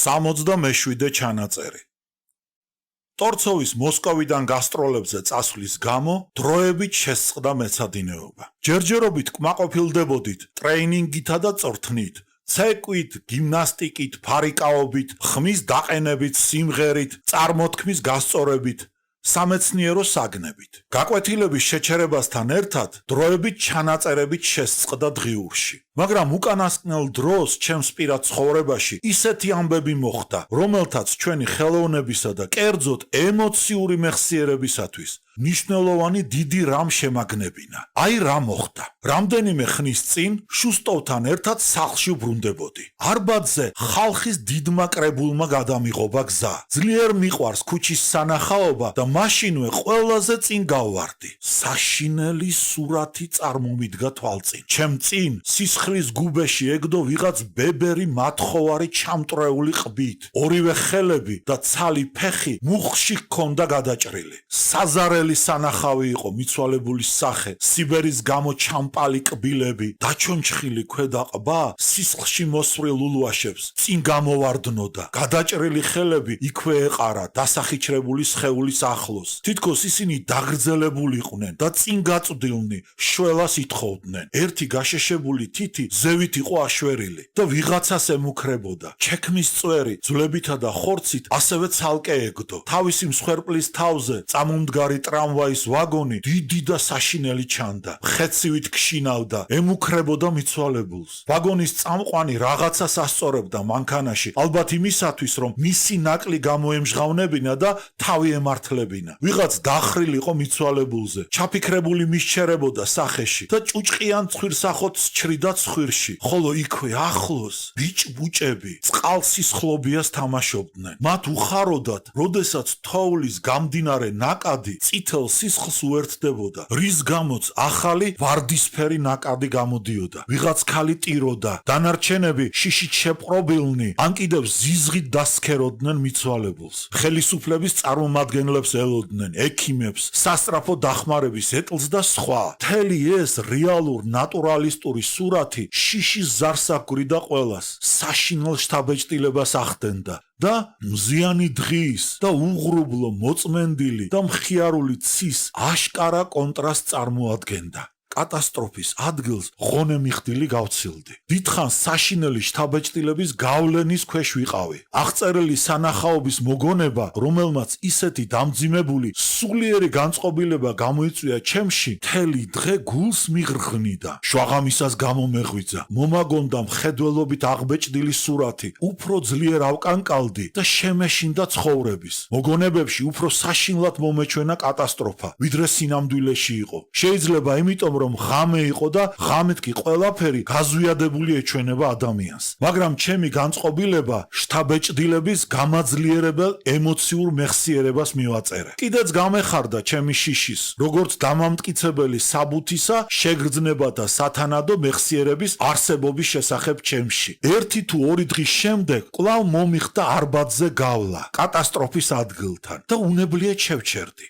სამოცდამეშვიდე ჩანაწერი. ტორცოვის მოსკოვიდან გასტროლებზე წასვლის გამო დროებით შესწყდა მეცადინეობა. ჯერჯერობით კმაყოფილდებოდით ტრეინინგითა და წვრთნით, ცეკვით, გიმნასტიკით, ფარიკაობით, ხმის დაყენებით, სიმღერით, წარმოთქმის გასწორებით, სამეცნიერო საგნებით. გაკვეთილების შეჩერებასთან ერთად დროებით ჩანაწერებით შესწყდა დღიურში. მაგრამ უკანასკნელ დროს ჩემს პირად ცხოვრებაში ისეთი ამბები მოხდა, რომელთაც ჩვენი ხელოვნებისა და კერძოდ ემოციური მეხსიერებისათვის მნიშვნელოვანი დიდი რამ შემაგნებინა. აი რა მოხდა. რამდენიმე ხნის წინ შუსტოვთან ერთად სახლში ვბრუნდებოდი. არბატზე ხალხის დიდმა კრებულმა გადამიღობა გზა. ძლიერ მიყვარს ქუჩის სანახაობა და მაშინვე ყველაზე წინ გავვარდი. საშინელი სურათი წარმომიდგა თვალწინ. ჩემ წინ სისხლის გუბეში ეგდო ვიღაც ბებერი მათხოვარი ჩამტრეული ყბით. ორივე ხელები და ცალი ფეხი მუხში ჰქონდა გადაჭრილი. საზარელი სანახავი იყო მიცვალებულის სახე, სიბერის გამო ჩამპალი კბილები, დაჩონჩხილი ქვედა ყბა სისხლში მოსვრილ ულვაშებს წინ გამოვარდნოდა. გადაჭრილი ხელები იქვე ეყარა დასახიჩრებული სხეულის ახლოს. თითქოს ისინი დაგრძელებულიყვნენ და წინ გაწვდილნი შველას ითხოვდნენ. ერთი გაშეშებული თითი ზევით იყო აშვერილი და ვიღაცას ემუქრებოდა. ჩექმის წვერი ძვლებითა და ხორცით ასევე ცალკე ეგდო. თავისი მსხვერპლის თავზე წამომდგარი ტრამვაის ვაგონი დიდი და საშინელი ჩანდა. ხეცივით ქშინავდა, ემუქრებოდა მიცვალებულს. ვაგონის წამყვანი რაღაცას ასწორებდა მანქანაში, ალბათ იმისათვის, რომ მისი ნაკლი გამოემჟღავნებინა და თავი ემართლებინა. ვიღაც დახრილიყო მიცვალებულზე, ჩაფიქრებული მისჩერებოდა სახეში და ჭუჭყიან ცხვირსახოთ სჩრიდა ცხვირში, ხოლო იქვე ახლოს ბიჭბუჭები წყალსისხლობიას თამაშობდნენ. მათ უხაროდათ, როდესაც თოვლის გამდინარე ნაკადი წითელ სისხლს უერთდებოდა, რის გამოც ახალი ვარდისფერი ნაკადი გამოდიოდა. ვიღაც ქალი ტიროდა, დანარჩენები შიშით შეპყრობილნი ან კიდევ ზიზღით დასქეროდნენ მიცვალებულს. ხელისუფლების წარმომადგენლებს ელოდნენ, ექიმებს, სასწრაფო დახმარების ეტლს და სხვა. მთელი ეს რეალურ ნატურალისტური სურათი შიშის ზარს აგვირდა ყველას, საშინელ შთაბეჭდილებას ახდენდა და მზიანი დღის და უღრუბლო მოწმენდილი და მხიარული ცის აშკარა კონტრასტს წარმოადგენდა. კატასტროფის ადგილს ღონე მიხდილი გავცილდი. დიდხანს საშინელი შთაბეჭდილების გავლენის ქვეშ ვიყავი. აღწერილი სანახაობის მოგონება, რომელმაც ისეთი დამძიმებული, სულიერი განწყობილება გამოიწვია ჩემში, მთელი დღე გულს მიღრღნიდა. შვაღამისას გამომეღვიძა. მომაგონდა მხედველობით აღბეჭდილი სურათი, უფრო ძლიერ ავკანკალდი და შემეშინდა ცხოვრების. მოგონებებში უფრო საშინლად მომეჩვენა კატასტროფა, ვიდრე სინამდვილეში იყო. შეიძლება იმიტომ, რომ ღამე იყო და ღამით კი ყველაფერი გაზვიადებული ეჩვენება ადამიანს. მაგრამ ჩემი განწყობილება შთაბეჭდილების გამაძლიერებელ ემოციურ მეხსიერებას მივაწერე. კიდეც გამეხარდა ჩემი შიშის, როგორც დამამტკიცებელი საბუთისა შეგრძნება და სათანადო მეხსიერების არსებობის შესახებ ჩემში. ერთი თუ ორი დღის შემდეგ კვლავ მომიხდა არბათზე გავლა კატასტროფის ადგილთან და უნებლიეთ შევჩერდი.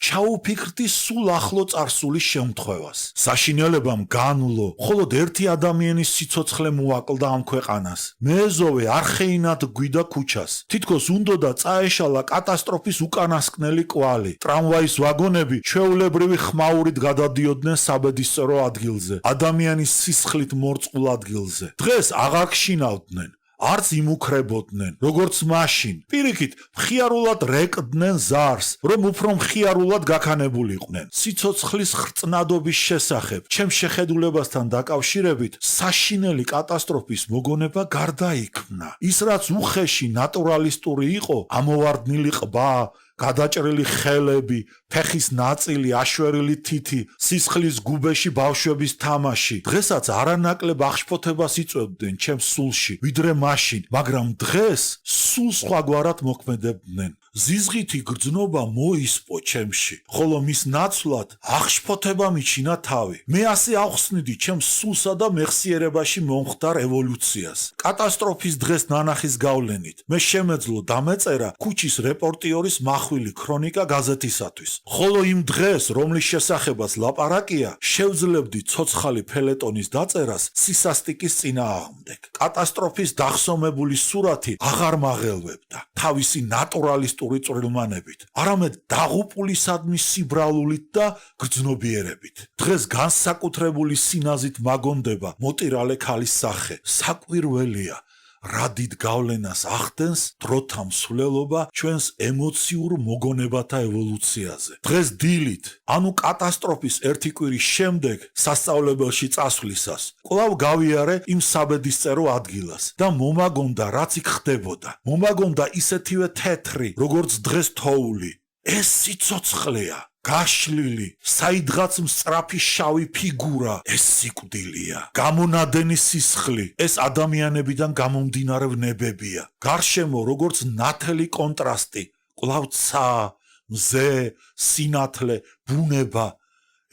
ჩაუფიქრდი სულ ახლო წარსულის შემთხვევას. საშინელებამ განვლო, მხოლოდ ერთი ადამიანის სიცოცხლე მოაკლდა ამ ქვეყანას. მეეზოვე არხეინად გვიდა ქუჩას. თითქოს უნდოდა წაეშალა კატასტროფის უკანასკნელი კვალი. ტრამვაის ვაგონები ჩვეულებრივი ხმაურით გადადიოდნენ საბედისწერო ადგილზე, ადამიანის სისხლით მორწყულ ადგილზე. დღეს აღარ გშინავდნენ. არც იმუქრებოდნენ, როგორც მაშინ. პირიქით, მხიარულად რეკდნენ ზარს, რომ უფრო მხიარულად გაქანებულიყვნენ. სიცოცხლის ხრწნადობის შესახებ, ჩემ შეხედულებასთან დაკავშირებით, საშინელი კატასტროფის მოგონება გარდაიქმნა. ის რაც უხეში ნატურალისტური იყო, ამოვარდნილი ყბა, გადაჭრილი ხელები, ფეხის ნაწილი, აშვერილი თითი, სისხლის გუბეში ბავშვების თამაში. დღესაც არანაკლებ აღშფოთებას იწვევდნენ ჩემს სულში, ვიდრე მაშინ, მაგრამ დღეს სულ სხვაგვარად მოქმედებდნენ. ზიზღითი გრძნობა მოისპო ჩემში, ხოლო მის ნაცვლად აღშფოთება მიჩინა თავი. მე ასე ავხსნიდი ჩემს სულსა და მეხსიერებაში მომხდარ ევოლუციას. კატასტროფის დღეს ნანახის გავლენით მე შემეძლო დამეწერა ქუჩის რეპორტიორის მახვილი ქრონიკა გაზეთისათვის. ხოლო იმ დღეს, რომლის შესახებაც ლაპარაკია, შევძლებდი ცოცხალი ფელეტონის დაწერას სისასტიკის წინააღმდეგ. კატასტროფის დახსომებული სურათი აღარ მაღელვებდა თავისი ნატურალისტური წვრილმანებით, არამედ დაღუპულისადმი სიბრალულით და გრძნობიერებით. დღეს განსაკუთრებული სინაზით მაგონდება მოტირალე ქალის სახე. საკვირველია, რა დიდ გავლენას ახდენს დროთა მსვლელობა ჩვენს ემოციურ მოგონებათა ევოლუციაზე. დღეს დილით, ანუ კატასტროფის ერთი კვირის შემდეგ, სასწავლებელში წასვლისას, კვლავ გავიარე იმ საბედისწერო ადგილას და მომაგონდა, რაც იქ ხდებოდა. მომაგონდა ისეთივე თეთრი, როგორც დღეს თოული. ეს სიცოცხლეა. გაშლილი, საიდღაც მსწრაფი შავი ფიგურა, ეს სიკვდილია. გამონადენი სისხლი, ეს ადამიანებიდან გამომდინარე ვნებებია. გარშემო როგორც ნათელი კონტრასტი, კვლავ ცა, მზე, სინათლე, ბუნება.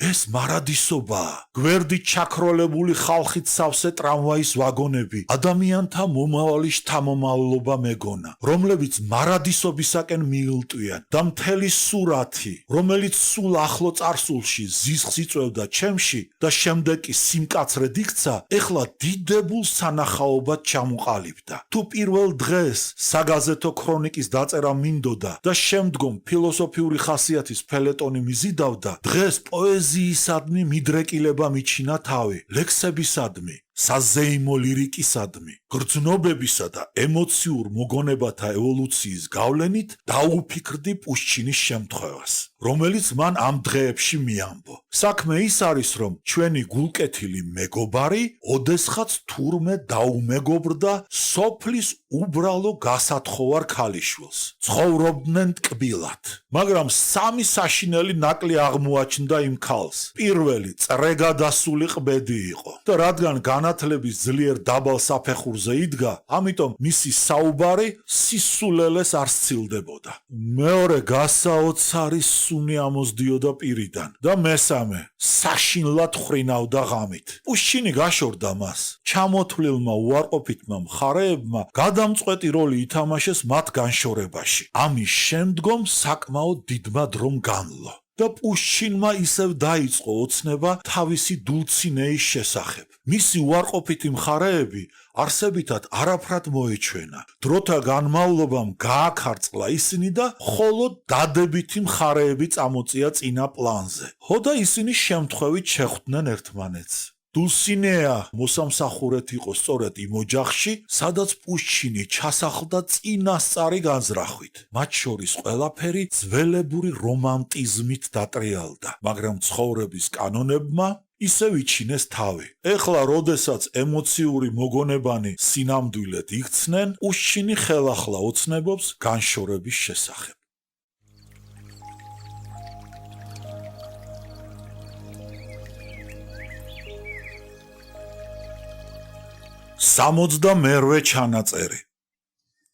ეს მარადისობაა. გვერდით ჩაქროლებული ხალხით სავსე ტრამვაის ვაგონები, ადამიანთა მომავალი შთამომავლობა მეგონა, რომლებიც მარადისობისაკენ მიილტვიან და მთელი სურათი, რომელიც სულ ახლო წარსულში ზიზღს იწვევდა ჩემში და შემდეგ კი სიმკაცრედ იქცა, ეხლა დიდებულ სანახაობად ჩამოყალიბდა. თუ პირველ დღეს საგაზეთო ქრონიკის დაწერა მინდოდა და შემდგომ ფილოსოფიური ხასიათის ფელეტონი მიზიდავდა, დღეს პოეზიისადმი მიდრეკილება მიჩინა თავი, ლექსებისადმი, საზეიმო ლირიკისადმი, გრძნობებისა და ემოციურ მოგონებათა ევოლუციის გავლენით დაუფიქრდი პუშჩინის შემთხვევას, რომელიც მან ამ დღეებში მიამბო. საქმე ის არის, რომ ჩვენი გულკეთილი მეგობარი ოდესღაც თურმე დაუმეგობრდა სოფლის უბრალო გასათხოვარ ქალიშვილს. ცხოვრობდნენ ტკბილად, მაგრამ სამი საშინელი ნაკლი აღმოაჩნდა იმ ქალს. პირველი წრეგადასული ყბედი იყო და რადგან განათლების ძლიერ დაბალ საფეხურზე იდგა, ამიტომ მისი საუბარი სისულელეს არ სცილდებოდა. მეორე გასაოცარი სუნი ამოსდიოდა პირიდან და მესამე საშინლად ხრინავდა ღამით. პუშჩინი გაშორდა მას. ჩამოთვლილმა უარყოფითმა მხარეებმა გადამწყვეტი როლი ითამაშეს მათ განშორებაში. ამის შემდგომ საკმაოდ დიდმა დრომ განვლო და პუშჩინმა ისევ დაიწყო ოცნება თავისი დულცინეის შესახებ. მისი უარყოფითი მხარეები არსებითად არაფრად მოეჩვენა. დროთა განმავლობამ გააქარწყლა ისინი და მხოლოდ დადებითი მხარეები წამოწია წინა პლანზე. ხოდა ისინი შემთხვევით შეხვდნენ ერთმანეთს. დულსინეა მოსამსახურეთ იყო სწორედ იმ ოჯახში, სადაც პუშჩინი ჩასახლდა წინასწარი განზრახვით. მათ შორის ყველაფერი ძველებური რომანტიზმით დატრიალდა, მაგრამ ცხოვრების კანონებმა ისევ იჩინეს თავი. ეხლა, როდესაც ემოციური მოგონებანი სინამდვილედ იქცნენ, პუშჩინი ხელახლა ოცნებობს განშორების შესახებ. სამოცდამერვე ჩანაწერი.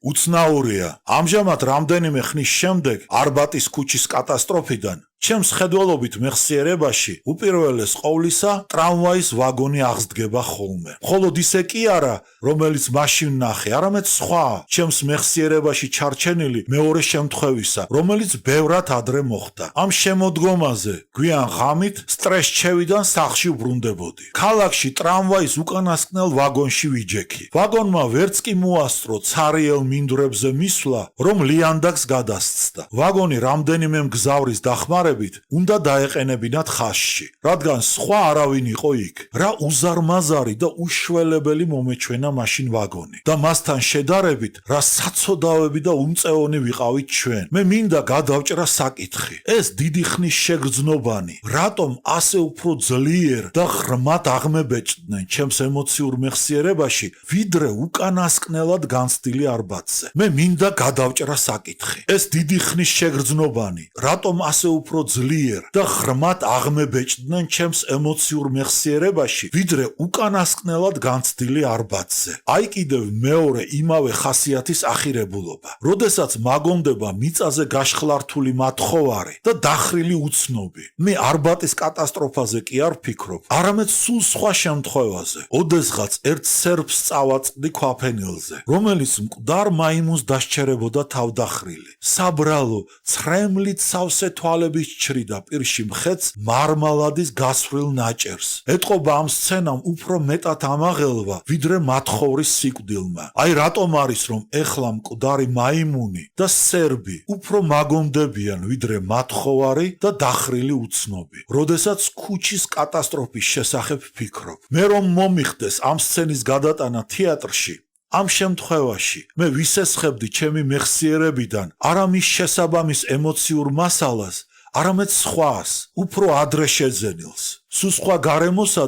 უცნაურია, ამჟამად რამდენიმე ხნის შემდეგ არბატის ქუჩის კატასტროფიდან ჩემს ხედველობით მეხსიერებაში უპირველეს ყოვლისა ტრამვაის ვაგონი აღსდგება ხოლმე. მხოლოდ ისე კი არა, რომელიც მაშინ ნახე, არამედ სხვა, ჩემს მეხსიერებაში ჩარჩენილი მეორე შემთხვევისა, რომელიც ბევრად ადრე მოხდა. ამ შემოდგომაზე გვიან ღამით სტრესჩევიდან სახლში ვბრუნდებოდი. ქალაქში ტრამვაის უკანასკნელ ვაგონში ვიჯექი. ვაგონმა ვერც კი მოასწრო ცარიელ მინდვრებზე მისვლა, რომ ლიანდაგს გადასცდა. ვაგონი რამდენიმე მგზავრის დახმარებით უნდა დაეყენებინათ ხაზში, რადგან სხვა არავინ იყო იქ. რა უზარმაზარი და უშველებელი მომეჩვენა მაშინ ვაგონი და მასთან შედარებით რა საცოდავები და უმწეონი ვიყავით ჩვენ. მე მინდა გადავჭრა საკითხი. ეს დიდი ხნის შეგრძნობანი რატომ ასე უფრო ძლიერ და ღრმად აღმებეჭდნენ ჩემს ემოციურ მეხსიერებაში, ვიდრე უკანასკნელად განცდილი არბატზე. მე მინდა გადავჭრა საკითხი. ეს დიდი ხნის შეგრძნობანი რატომ ასე უფრო ძლიერ და ღრმად აღმებეჭდნენ ჩემს ემოციურ მეხსიერებაში, ვიდრე უკანასკნელად განცდილი არბატზე. აი კიდევ მეორე იმავე ხასიათის ახირებულობა. როდესაც მაგონდება მიწაზე გაშხლართული მათხოვარი და დახრილი უცნობი. მე არბატის კატასტროფაზე კი არ ვფიქრობ, არამედ სულ სხვა შემთხვევაზე. ოდესღაც ერთ სერბს წავაწყდი ქვაფენილზე, რომელიც მკვდარ მაიმუნს დასჩერებოდა თავდახრილი. საბრალო, ცრემლით სავსე თვალების ჩრიდა პირში მხეც მარმალადის გასვრილ ნაჭერს. ეტყობა ამ სცენამ უფრო მეტად ამაღელვა, ვიდრე მათხოვრის სიკვდილმა. აი რატომ არის, რომ ეხლა მკვდარი მაიმუნი და სერბი უფრო მაგონდებიან, ვიდრე მათხოვარი და დახრილი უცნობი. როდესაც ქუჩის კატასტროფის შესახებ ვფიქრობ. მე რომ მომიხდეს ამ სცენის გადატანა თეატრში, ამ შემთხვევაში მე ვისესხებდი ჩემი მეხსიერებიდან არა მის შესაბამის ემოციურ მასალას, არამედ სხვას, უფრო ადრე შეძენილს, სხვა გარემოსა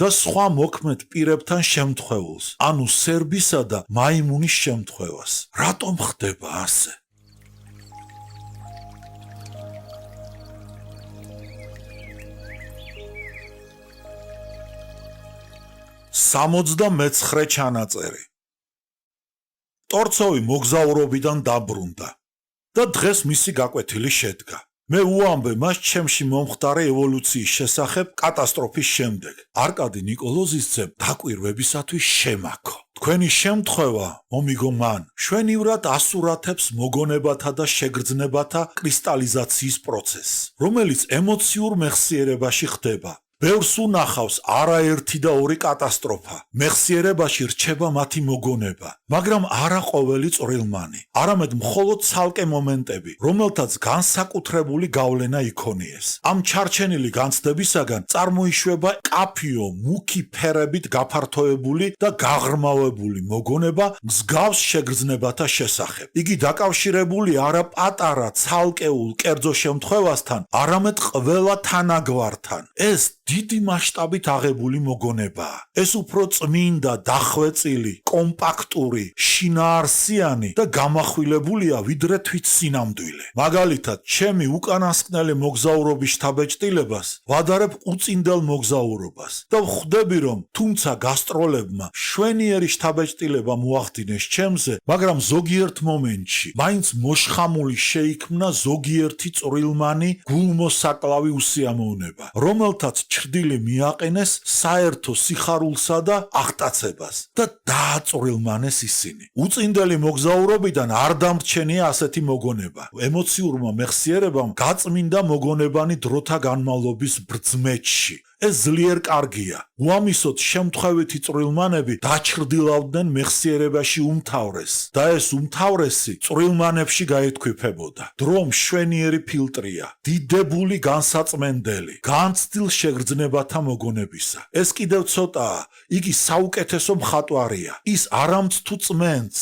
და სხვა მოქმედ პირებთან შემთხვეულს, ანუ სერბისა და მაიმუნის შემთხვევას. რატომ ხდება ასე? სამოცდამეცხრე ჩანაწერი. ტორცოვი მოგზაურობიდან დაბრუნდა და დღეს მისი გაკვეთილი შედგა. მე უამბე მას ჩემში მომხდარე ევოლუციის შესახებ კატასტროფის შემდეგ. არკადი ნიკოლოზისძემ დაკვირვებისათვის შემაქო. თქვენი შემთხვევა, მომიგო მან, შვენივრად ასურათებს მოგონებათა და შეგრძნებათა კრისტალიზაციის პროცესს, რომელიც ემოციურ მეხსიერებაში ხდება. ბევრს უნახავს არაერთი და ორი კატასტროფა. მეხსიერებაში რჩება მათი მოგონება, მაგრამ არა ყოველი წვრილმანი, არამედ მხოლოდ ცალკე მომენტები, რომელთაც განსაკუთრებული გავლენა იქონიეს. ამ ჩარჩენილი განცდებისაგან წარმოიშვება კაფიო, მუქი ფერებით გაფართოებული და გაღრმავებული მოგონება მსგავს შეგრძნებათა შესახებ. იგი დაკავშირებული არა პატარა ცალკეულ კერძო შემთხვევასთან, არამედ ყველა თანაგვართან. ეს დიდი მასშტაბით აღებული მოგონებაა. ეს უფრო წმინდა, დახვეწილი, კომპაქტური, შინაარსიანი და გამახვილებულია ვიდრე თვით სინამდვილე. მაგალითად, ჩემი უკანასკნელი მოგზაურობის შთაბეჭდილებას ვადარებ უწინდელ მოგზაურობას და ვხვდები, რომ თუმცა გასტროლებმა შვენიერი შთაბეჭდილება მოახდინეს ჩემზე, მაგრამ ზოგიერთ მომენტში მაინც მოშხამული შეიქმნა ზოგიერთი წვრილმანი გულმოსაკლავი უსიამოვნება, რომელთაც ჩრდილი მიაყენეს საერთო სიხარულსა და აღტაცებას და დააწვრილმანეს ისინი. უწინდელი მოგზაურობიდან არ დამრჩენია ასეთი მოგონება. ემოციურმა მეხსიერებამ გაწმინდა მოგონებანი დროთა განმავლობის ბრძმეთში. ეს ძლიერ კარგია. უამისოდ შემთხვევითი წვრილმანები დაჩრდილავდნენ მეხსიერებაში უმთავრეს და ეს უმთავრესი წვრილმანებში გაეთქვიფებოდა. დრო მშვენიერი ფილტრია, დიდებული განსაწმენდელი, განცდილ შეგრძნებათა მოგონებისა. ეს კიდევ ცოტაა, იგი საუკეთესო მხატვარია. ის არამც თუ წმენდს,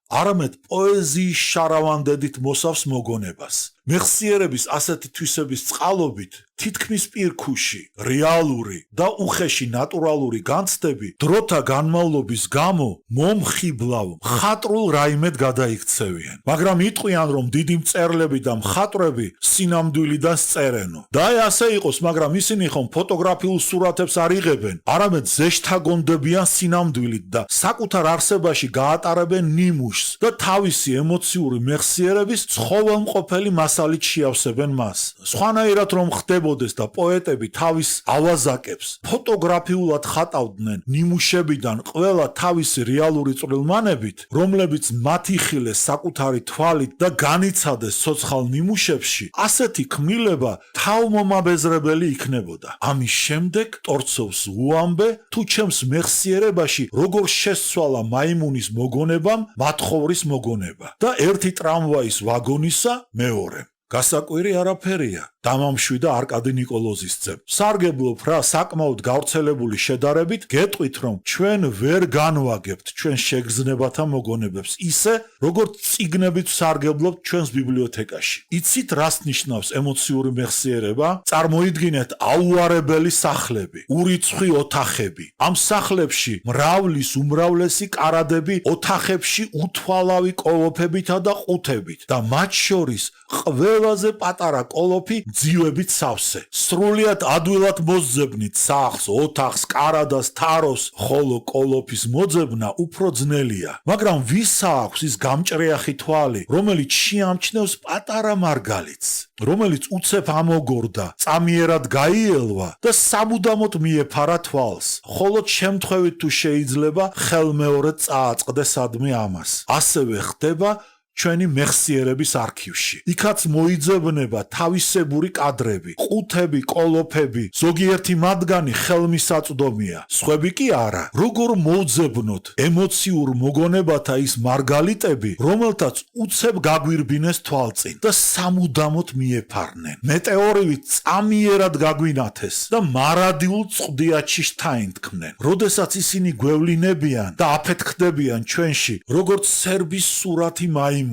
არამედ პოეზიის შარავანდედით მოსავს მოგონებას. მეხსიერების ასეთი თვისების წყალობით თითქმის პირქუში, რეალური და უხეში ნატურალური განცდები დროთა განმავლობის გამო მომხიბლავ მხატვრულ რაიმედ გადაიქცევიან. მაგრამ იტყვიან, რომ დიდი მწერლები და მხატვრები სინამდვილიდან სწერენო. და ასე იყოს, მაგრამ ისინი ხომ ფოტოგრაფიულ სურათებს არ იღებენ, არამედ ზეშთაგონდებიან სინამდვილით და საკუთარ არსებაში გაატარებენ ნიმუშს და თავისი ემოციური მეხსიერების ცხოველმყოფელი მასალით შეავსებენ მას. სხვანაირად რომ ხდებოდეს და პოეტები თავის ავაზაკებს ფოტოგრაფიულად ხატავდნენ ნიმუშებიდან ყველა თავისი რეალური წვრილმანებით, რომლებიც მათი ხილეს საკუთარი თვალით და განიცადეს ცოცხალ ნიმუშებში, ასეთი ქმნილება თავმომაბეზრებელი იქნებოდა. ამის შემდეგ ტორცოვს უამბე, თუ ჩემს მეხსიერებაში როგორ შესცვალა მაიმუნის მოგონებამ მათხოვრის მოგონება და ერთი ტრამვაის ვაგონისა მეორე. გასაკვირი არაფერია, დამამშვიდა არკადი ნიკოლოზისძემ. სარგებლობ რა საკმაოდ გავრცელებული შედარებით გეტყვით, რომ ჩვენ ვერ განვაგებთ ჩვენ შეგრძნებათა მოგონებებს ისე, როგორც წიგნებით სარგებლობთ ჩვენს ბიბლიოთეკაში. იცით რას ნიშნავს ემოციური მეხსიერება? წარმოიდგინეთ აუარებელი სახლები, ურიცხვი ოთახები. ამ სახლებში მრავლის უმრავლესი კარადები ოთახებში უთვალავი კოლოფებითა და ყუთებით და მათ შორის ყველაზე პატარა კოლოფი ძივებით სავსე. სრულიად ადვილად მოსძებნით სახლს, ოთახს, კარადას, თაროს, ხოლო კოლოფის მოძებნა უფრო ძნელია. მაგრამ ვის აქვს ის გამჭრიახი თვალი, რომელიც შეამჩნევს პატარა მარგალიტს, რომელიც უცებ ამოგორდა, წამიერად გაიელვა და სამუდამოდ მიეფარა თვალს, ხოლო შემთხვევით თუ შეიძლება ხელმეორედ წააწყდე სადმე ამას. ასევე ხდება ჩვენი მეხსიერების არქივში. იქაც მოიძებნება თავისებური კადრები, ყუთები, კოლოფები, ზოგიერთი მათგანი ხელმისაწვდომია, სხვები კი არა. როგორ მოვძებნოთ ემოციურ მოგონებათა ის მარგალიტები, რომელთაც უცებ გაგვირბინეს თვალწინ და სამუდამოდ მიეფარნენ. მეტეორივით წამიერად გაგვინათეს და მარადიულ წყდიაჩი შთაინთქმნენ. როდესაც ისინი გვევლინებიან და აფეთქდებიან ჩვენში, როგორც სერბის სურათი მაიმუნით.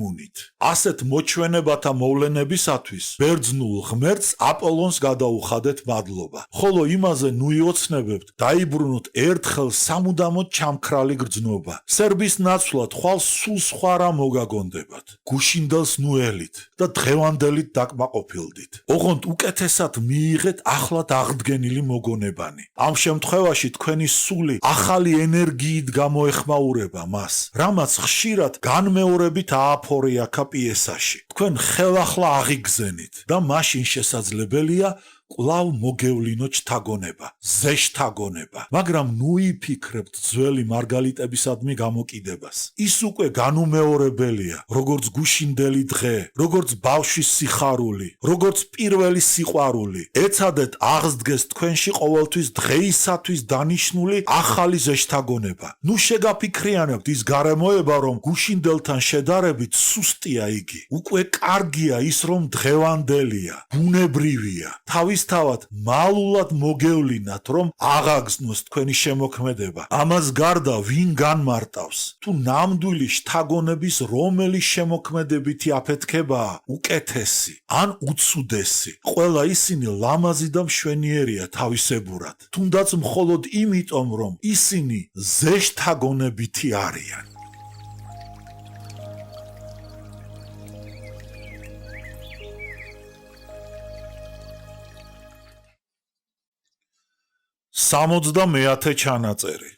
ასეთ მოჩვენებათა მოვლენებისათვის ბერძნულ ღმერთს აპოლონს გადაუხადეთ მადლობა. ხოლო იმაზე ნუ იოცნებებთ, დაიბრუნოთ ერთხელ სამუდამოდ ჩამქრალი გრძნობა. სერბის ნაცვლად ხვალ სულ სხვა რა მოგაგონდებათ. გუშინდელს ნუელით და დღევანდელით დაკმაყოფილდით. ოღონდ უკეთესად მიიღეთ ახლად აღდგენილი მოგონებანი. ამ შემთხვევაში თქვენი სული ახალი ენერგიით გამოეხმაურება მას, რამაც ხშირად განმეორებით ააფორიაქა პიესაში. თქვენ ხელახლა აღიგზენით და მაშინ შესაძლებელია კვლავ მოგევლინოთ შთაგონება, ზეშთაგონება, მაგრამ ნუ იფიქრებთ ძველი მარგალიტებისადმი გამოკიდებას. ის უკვე განუმეორებელია, როგორც გუშინდელი დღე, როგორც ბავშვის სიხარული, როგორც პირველი სიყვარული. ეცადეთ აღსდგეს თქვენში ყოველთვის დღეისათვის დანიშნული ახალი ზეშთაგონება. ნუ შეგაფიქრიანებთ ის გარემოება, რომ გუშინდელთან შედარებით სუსტია იგი. უკვე კარგია ის, რომ დღევანდელია, ბუნებრივია. თავისთავად მალულად მოგევლინათ, რომ აღაგზნოს თქვენი შემოქმედება. ამას გარდა ვინ განმარტავს, თუ ნამდვილი შთაგონების რომელი შემოქმედებითი აფეთქებაა უკეთესი ან უცუდესი. ყველა ისინი ლამაზი და მშვენიერია თავისებურად, თუნდაც მხოლოდ იმიტომ, რომ ისინი ზეშთაგონებითი არიან. სამოცდამეათე ჩანაწერი.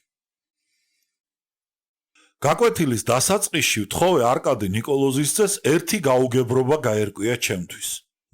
გაკვეთილის დასაწყისში ვთხოვე არკადი ნიკოლოზისძეს ერთი გაუგებრობა გაერკვია ჩემთვის.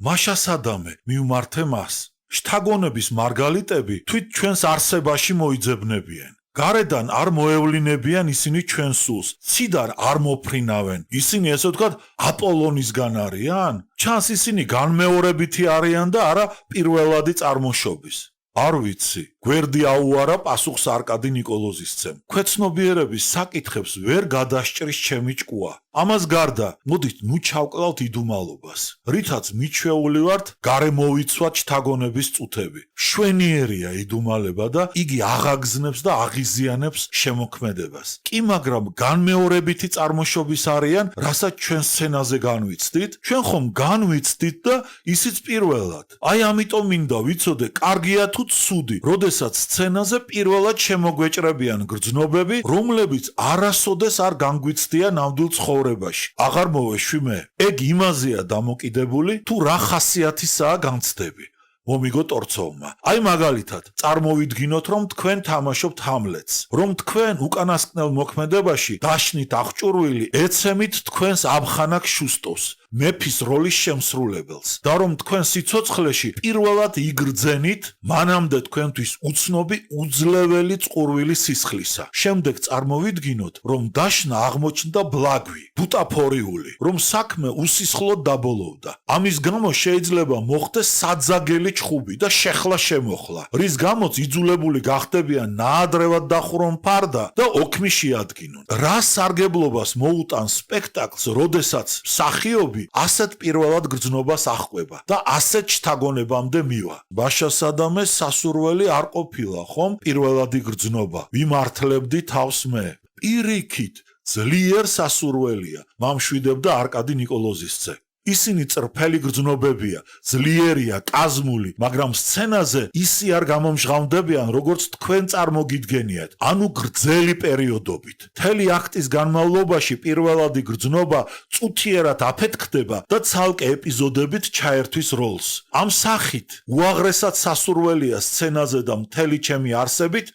მაშა სადამე მივმართე მას. შთაგონების მარგალიტები თვით ჩვენს არსებაში მოიძებნებიან. გარედან არ მოევლინებიან ისინი ჩვენ სულს, ციდან არ მოფრინავენ. ისინი ესე ვთქვათ აპოლონისგან არიან? ჩანს ისინი განმეორებითი არიან და არა პირველადი წარმოშობის. არ ვიცი, გვერდი აუარა პასუხს არკადი ნიკოლოზისცემ. ქვეცნობიერების საკითხებს ვერ გადასჭრის ჩემი ჭკუა. ამას გარდა, მოდით ნუ ჩავკლავთ იდუმალობას, რითაც მიჩვეული ვართ გარემოვიცვათ შთაგონების წუთები. შვენიერია იდუმალება და იგი აღაგზნებს და აღიზიანებს შემოქმედებას. კი, მაგრამ განმეორებითი წარმოშობის არიან, რასაც ჩვენ სცენაზე განვიცდით, ჩვენ ხომ განვიცდით და ისიც პირველად. აი ამიტომ მინდა ვიცოდე, კარგია თუ ცუდი, როდესაც სცენაზე პირველად შემოგვეჭრებიან გრძნობები, რომლებიც არასოდეს არ განგვიცდიან ნამდვილ ცხოვრებაში. აღარ მოვეშვი მე. ეგ იმაზეა დამოკიდებული, თუ რა ხასიათისაა განცდები. მომიგო ტორცოვმა. აი მაგალითად, წარმოვიდგინოთ, რომ თქვენ თამაშობთ ჰამლეტს, რომ თქვენ უკანასკნელ მოქმედებაში დაშნით აღჭურვილი ეცემით თქვენს აბხანაკ შუსტოვს, მეფის როლის შემსრულებელს და რომ თქვენ სიცოცხლეში პირველად იგრძენით მანამდე თქვენთვის უცნობი უძლეველი წყურვილი სისხლისა. შემდეგ წარმოვიდგინოთ, რომ დაშნა აღმოჩნდა ბლაგვი, ბუტაფორიული, რომ საქმე უსისხლოდ დაბოლოვდა. ამის გამო შეიძლება მოხდეს საძაგელი ჩხუბი და შეხლა შემოხლა, რის გამოც იძულებული გახდებიან ნაადრევად დახურონ ფარდა და ოქმი შეადგინონ. რა სარგებლობას მოუტანს სპექტაკლს, როდესაც მსახიობი ასეთ პირველად გრძნობას აღყვება და ასეთ შთაგონებამდე მივა. ბაშა სადამეს სასურველი არ ყოფილა, ხომ? პირველადი გრძნობა. ვიმართლებდი თავს მე. პირიქით, ძლიერ სასურველია, მამშვიდებდა არკადი ნიკოლოზისძე. ისინი წრფელი გრძნობებია, ძლიერია, კაზმული, მაგრამ სცენაზე ისი არ გამომჟღავნდებიან, როგორც თქვენ წარმოგიდგენიათ, ანუ გრძელი პერიოდობით. მთელი აქტის განმავლობაში პირველადი გრძნობა წუთიერად აფეთქდება და ცალკე ეპიზოდებით ჩაერთვის როლს. ამ სახით უაღრესად სასურველია სცენაზე და მთელი ჩემი არსებით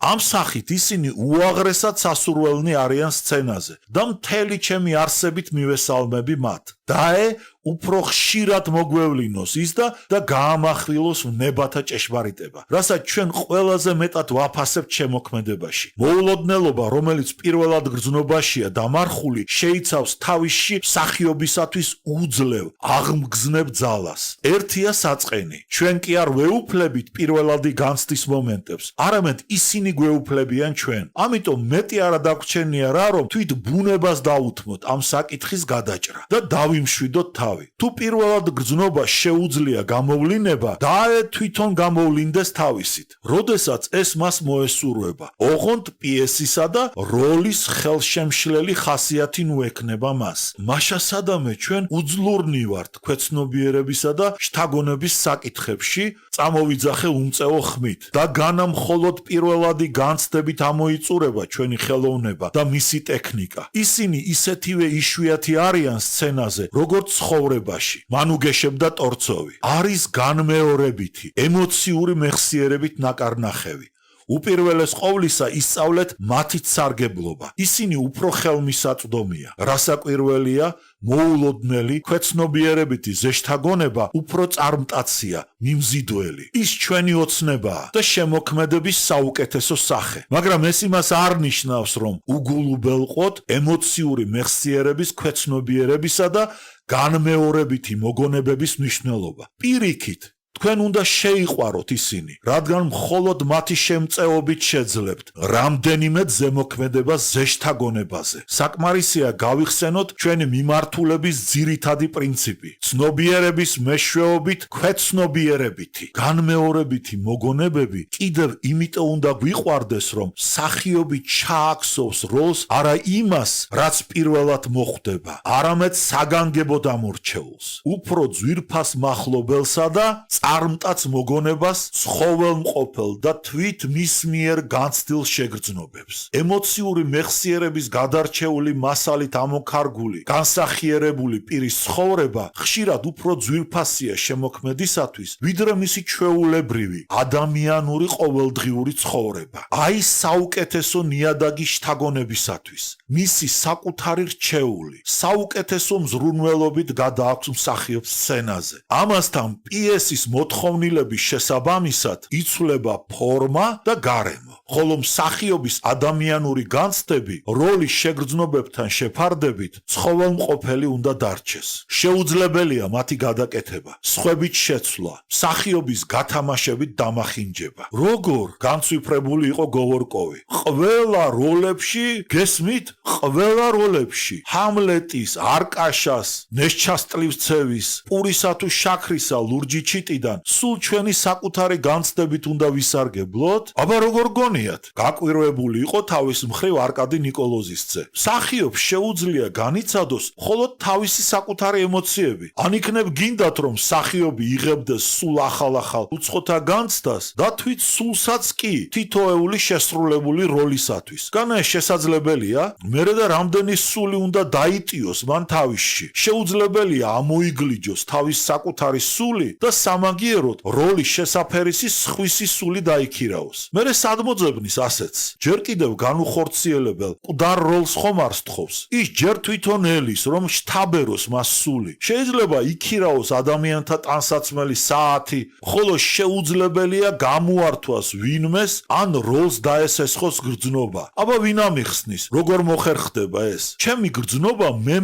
ამ სახით ისინი უაღრესად სასურველნი არიან სცენაზე და მთელი ჩემი არსებით მივესალმები მათ. დაე უფრო ხშირად მოგვევლინოს ის და გაამახვილოს ნებათა ჭეშმარიტება, რასაც ჩვენ ყველაზე მეტად ვაფასებთ შემოქმედებაში. მოულოდნელობა, რომელიც პირველად გრძნობაშია დამარხული, შეიცავს თავისში მსახიობისათვის უძლევ, აღმგზნებ ძალას. ერთია საწყენი. ჩვენ კი არ ვეუფლებით პირველადი განცდის მომენტებს, არამედ ისინი გვეუფლებიან ჩვენ. ამიტომ მეტი არა დაგვრჩენია რა, რომ თვით ბუნებას დაუთმოთ ამ საკითხის გადაჭრა და დავიმშვიდოთ თავი. თუ პირველად გრძნობა შეუძლია გამოვლინება, დაე თვითონ გამოვლინდეს თავისით, როდესაც ეს მას მოესურვება. ოღონდ პიესისა და როლის ხელშემშლელი ხასიათი ნუ ექნება მას. მაშა სადამე ჩვენ უძლურნი ვართ ქვეცნობიერებისა და შთაგონების საკითხებში, წამოვიძახე უმწეო ხმით და განა მხოლოდ პირველადი განცდებით ამოიწურება ჩვენი ხელოვნება და მისი ტექნიკა. ისინი ისეთივე იშვიათი არიან სცენაზე, როგორც ცხოვრებაში. მანუგეშებდა ტორცოვი. არის განმეორებითი, ემოციური მეხსიერებით ნაკარნახევი. უპირველეს ყოვლისა ისწავლეთ მათით სარგებლობა. ისინი უფრო ხელმისაწვდომია. რასაკვირველია, მოულოდნელი, ქვეცნობიერებითი ზეშთაგონება უფრო წარმტაცია, მიმზიდველი. ის ჩვენი ოცნებაა და შემოქმედების საუკეთესო სახე. მაგრამ ეს იმას არ ნიშნავს, რომ უგულუბელყოთ ემოციური მეხსიერების ქვეცნობიერებისა და განმეორებითი მოგონებების მნიშვნელობა. პირიქით, თქვენ უნდა შეიყვაროთ ისინი, რადგან მხოლოდ მათი შემწეობით შეძლებთ რამდენიმე ზემოქმედებას ზეშთაგონებაზე. საკმარისია გავიხსენოთ ჩვენი მიმართულების ძირითადი პრინციპი. ცნობიერების მეშვეობით ქვეცნობიერებითი. განმეორებითი მოგონებები კიდევ იმიტომ უნდა გვიყვარდეს, რომ მსახიობი ჩააქსოვს როლს არა იმას, რაც პირველად მოხვდება, არამედ საგანგებოდ ამორჩეულს. უფრო ძვირფას მახლობელსა და წარმტაც მოგონებას ცხოველმყოფელ და თვით მის მიერ განცდილ შეგრძნობებს. ემოციური მეხსიერების გადარჩეული მასალით ამოქარგული, განსახიერებული პირის ცხოვრება ხშირად უფრო ძვირფასია შემოქმედისათვის, ვიდრე მისი ჩვეულებრივი, ადამიანური ყოველდღიური ცხოვრება. აი საუკეთესო ნიადაგი შთაგონებისათვის. მისი საკუთარი რჩეული, საუკეთესო მზრუნველობით გადააქვს მსახიობს სცენაზე. ამასთან პიესის მოთხოვნილების შესაბამისად იცვლება ფორმა და გარემო. ხოლო მსახიობის ადამიანური განცდები როლის შეგრძნობებთან შეფარდებით ცხოველმყოფელი უნდა დარჩეს. შეუძლებელია მათი გადაკეთება, სხვებით შეცვლა, მსახიობის გათამაშებით დამახინჯება. როგორ განცვიფრებული იყო გოვორკოვი? ყველა როლებში, გესმით? ყველა როლებში ჰამლეტის, არკაშას, ნესჩასტლივცევის, პურისა თუ შაქრისა ლურჯი ჩიტიდან სულ ჩვენი საკუთარი განცდებით უნდა ვისარგებლოთ? აბა როგორ გონიათ? გაკვირვებული იყო თავის მხრივ არკადი ნიკოლოზისძე. მსახიობს შეუძლია განიცადოს მხოლოდ თავისი საკუთარი ემოციები. ან იქნებ გინდათ რომ მსახიობი იღებდეს სულ ახალ უცხოთა განცდას და თვით სულსაც კი თითოეული შესრულებული როლისათვის. განა ეს შესაძლებელია? მერე და რამდენი სული უნდა დაიტიოს მან თავისში. შეუძლებელია ამოიგლიჯოს თავის საკუთარი სული და სამაგიეროდ როლის შესაფერისი სხვისი სული დაიქირაოს. მერე სად მოძებნის ასეც? ჯერ კიდევ განუხორციელებელ მკვდარ როლს ხომ არ სთხოვს? ის ჯერ თვითონ ელის რომ შთაბეროს მას სული. შეიძლება იქირაოს ადამიანთა ტანსაცმელი საათი, ხოლო შეუძლებელია გამოართვას ვინმეს ან როლს დაესესხოს გრძნობა. აბა ვინ ამიხსნის? როგორ მოხერხდება ეს? ჩემი გრძნობა მე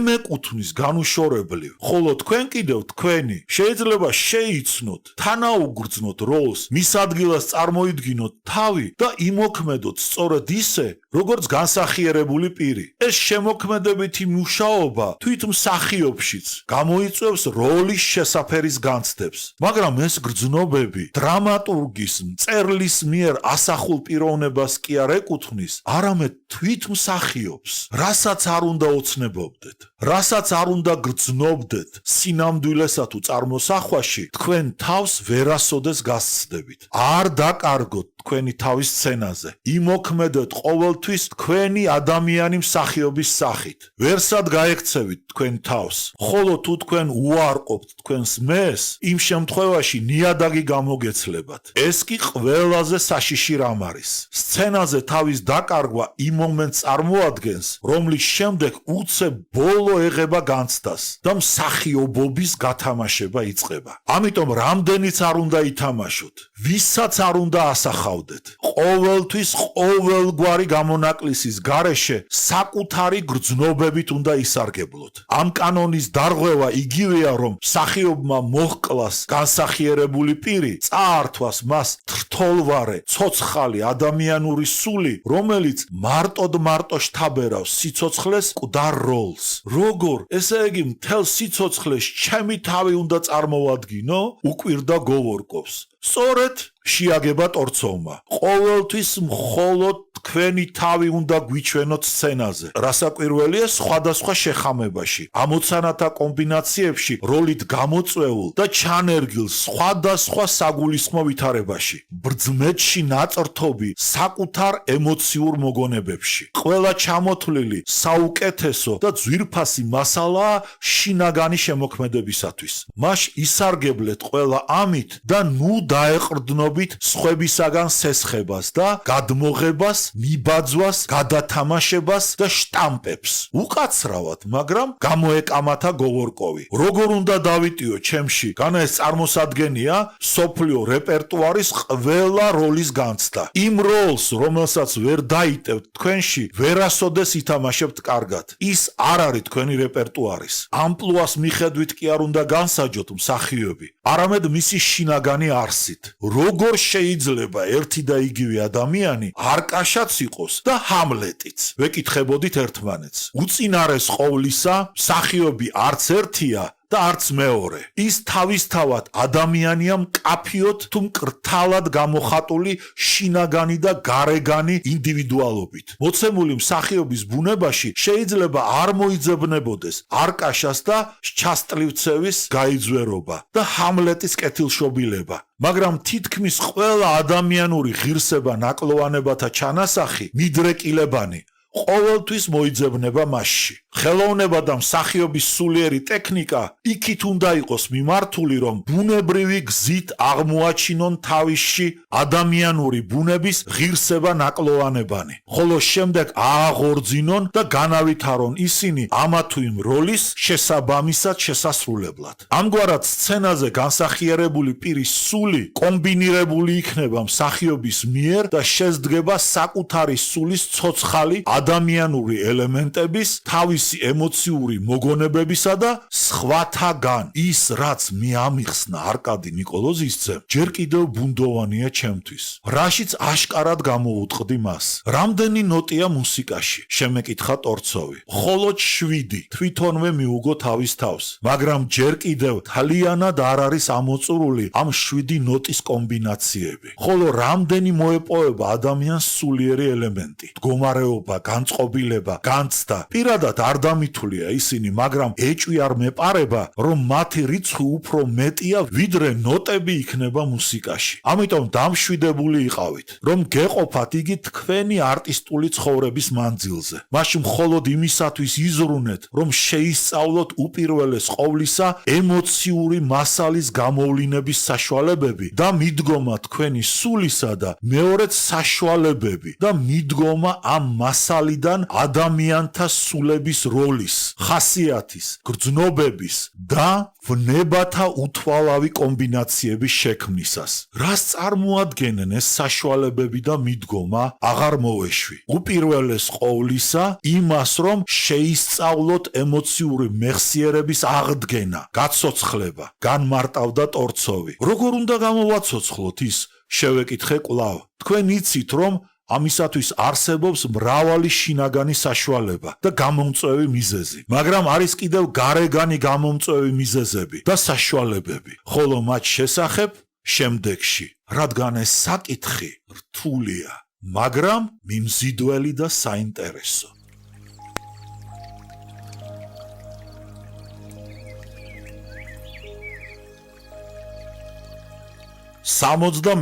მეკუთვნის განუშორებლივ, ხოლო თქვენ კიდევ თქვენი შეიძლება შეიცნოთ, თანაუგრძნოთ როლს, მის ადგილას წარმოიდგინოთ თავი და იმოქმედოთ სწორედ ისე, როგორც განსახიერებული პირი. ეს შემოქმედებითი მუშაობა თვით მსახიობშიც გამოიწვევს როლის შესაფერის განცდებს, მაგრამ ეს გრძნობები დრამატურგის მწერლის მიერ ასახულ პიროვნებას კი არ ეკუთვნის, არამედ თვით მსახიობს. რასაც არ უნდა ოცნებობდეთ, რასაც არ უნდა გრძნობდეთ სინამდვილესა თუ წარმოსახვაში, თქვენ თავს ვერასოდეს გასცდებით. არ დაკარგოთ თქვენი თავის სცენაზე. იმოქმედეთ ყოველთვის თქვენი ადამიანი მსახიობის სახით. ვერსად გაექცევით თქვენ თავს, ხოლო თუ თქვენ უარყოფთ თქვენს მეს, იმ შემთხვევაში ნიადაგი გამოგეცლებათ. ეს კი ყველაზე საშიში რამ არის. სცენაზე თავის დაკარგვა იმ მომენტს წარმოადგენს, რომლის შემდეგ უცებ ბოლო ეღება განცდას და მსახიობობის გათამაშება იწყება. ამიტომ რამდენიც არ უნდა ითამაშოთ, ვისაც არ უნდა ასახავდეთ. ყოველთვის ყოველგვარი გამონაკლისის გარეშე საკუთარი გრძნობებით უნდა ისარგებლოთ. ამ კანონის დარღვევა იგივეა, რომ მსახიობმა მოჰკლას განსახიერებული პირი, წაართვას მას თრთოლვარე, ცოცხალი ადამიანური სული, რომელიც მარტო შთაბერავს სიცოცხლეს მკვდარ როლს. როგორ? ესე იგი მთელ სიცოცხლეს ჩემი თავი უნდა წარმოვადგინო? უკვირდა გოვორკოვს. სწორედ შეაგება ტორცოვმა. ყოველთვის მხოლოდ თქვენი თავი უნდა გვიჩვენოთ სცენაზე. რასაკვირველია სხვადასხვა შეხამებაში, ამოცანათა კომბინაციებში, როლით გამოწვეულ და ჩანერგილ სხვადასხვა საგულისხმო ვითარებაში. ბრძმეთში ნაწრთობი საკუთარ ემოციურ მოგონებებში. ყველა ჩამოთვლილი საუკეთესო და ძვირფასი მასალაა შინაგანი შემოქმედებისათვის. მას ისარგებლეთ ყველა ამით და ნუ დაეყრდნობით სხვებისაგან სესხებას და გადმოღებას, მიბაძვას, გადათამაშებას და შტამპებს. უკაცრავად, მაგრამ გამოეკამათა გოვორკოვი. როგორ უნდა დავიტიო ჩემში? განა ეს წარმოსადგენია სოფლიო რეპერტუარის ყველა როლის განცდა. იმ როლს, რომელსაც ვერ დაიტევთ თქვენში, ვერასოდეს ითამაშებთ კარგად. ის არ არის თქვენი რეპერტუარის. ამპლუას მიხედვით კი არ უნდა განსაჯოთ მსახიობი, არამედ მისი შინაგანი არსით. როგორ შეიძლება ერთი და იგივე ადამიანი არკაშაც იყოს და ჰამლეტიც? ვეკითხებოდით ერთმანეთს. უწინარეს ყოვლისა, მსახიობი არც ერთია და არც მეორე. ის თავისთავად ადამიანია მკაფიოდ თუ მკრთალად გამოხატული შინაგანი და გარეგანი ინდივიდუალობით. მოცემული მსახიობის ბუნებაში შეიძლება არ მოიძებნებოდეს არკაშას და ჩასტლივცევის გაიძვერობა და ჰამლეტის კეთილშობილება. მაგრამ თითქმის ყველა ადამიანური ღირსება, ნაკლოვანებათა ჩანასახი მიდრეკილებანი, ყოველთვის მოიძებნება მასში. ხელოვნება და მსახიობის სულიერი ტექნიკა იქით უნდა იყოს მიმართული, რომ ბუნებრივი გზით აღმოაჩინონ თავისში ადამიანური ბუნების ღირსება ნაკლოვანებანი, ხოლო შემდეგ ააღორძინონ და განავითარონ ისინი ამა თუ იმ როლის შესაბამისად შესასრულებლად. ამგვარად სცენაზე განსახიერებული პირის სული კომბინირებული იქნება მსახიობის მიერ და შესდგება საკუთარი სულის ცოცხალი ადამიანური ელემენტების, თავისი ემოციური მოგონებებისა და სხვათაგან. ის რაც მე ამიხსნა არკადი ნიკოლოზისძემ ჯერ კიდევ ბუნდოვანია ჩემთვის, რაშიც აშკარად გამოუტყდი მას. რამდენი ნოტია მუსიკაში? შემეკითხა ტორცოვი. მხოლოდ 7 თვითონვე მიუგო თავის თავს, მაგრამ ჯერ კიდევ თლიანად არ არის ამოწურული ამ 7 ნოტის კომბინაციები. ხოლო რამდენი მოეპოვება ადამიანს სულიერი ელემენტი, მდგომარეობა, განწყობილება, განცდა. პირადად არ დამითვლია ისინი, მაგრამ ეჭვი არ მეპარება, რომ მათი რიცხვი უფრო მეტია, ვიდრე ნოტები იქნება მუსიკაში. ამიტომ დამშვიდებული იყავით, რომ გეყოფათ იგი თქვენი არტისტული ცხოვრების მანძილზე. მაშინ მხოლოდ იმისათვის იზრუნეთ, რომ შეისწავლოთ უპირველეს ყოვლისა ემოციური მასალის გამოვლინების საშუალებები და მიდგომა თქვენი სულისა და მეორედ საშუალებები და მიდგომა ამ მასალიდან ადამიანთა სულების როლის, ხასიათის, გრძნობების და ვნებათა უთვალავი კომბინაციების შექმნისას. რას წარმოადგენენ ეს საშუალებები და მიდგომა, აღარ მოვეშვი. უპირველეს ყოვლისა იმას, რომ შეისწავლოთ ემოციური მეხსიერების აღდგენა, გაცოცხლება, განმარტავდა ტორცოვი. როგორ უნდა გამოვაცოცხლოთ ის? შევეკითხე კვლავ. თქვენ იცით, რომ ამისათვის არსებობს მრავალი შინაგანი საშუალება და გამომწვევი მიზეზი, მაგრამ არის კიდევ გარეგანი გამომწვევი მიზეზები და საშუალებები, ხოლო მათ შესახებ შემდეგში, რადგან ეს საკითხი რთულია, მაგრამ მიმზიდველი და საინტერესო.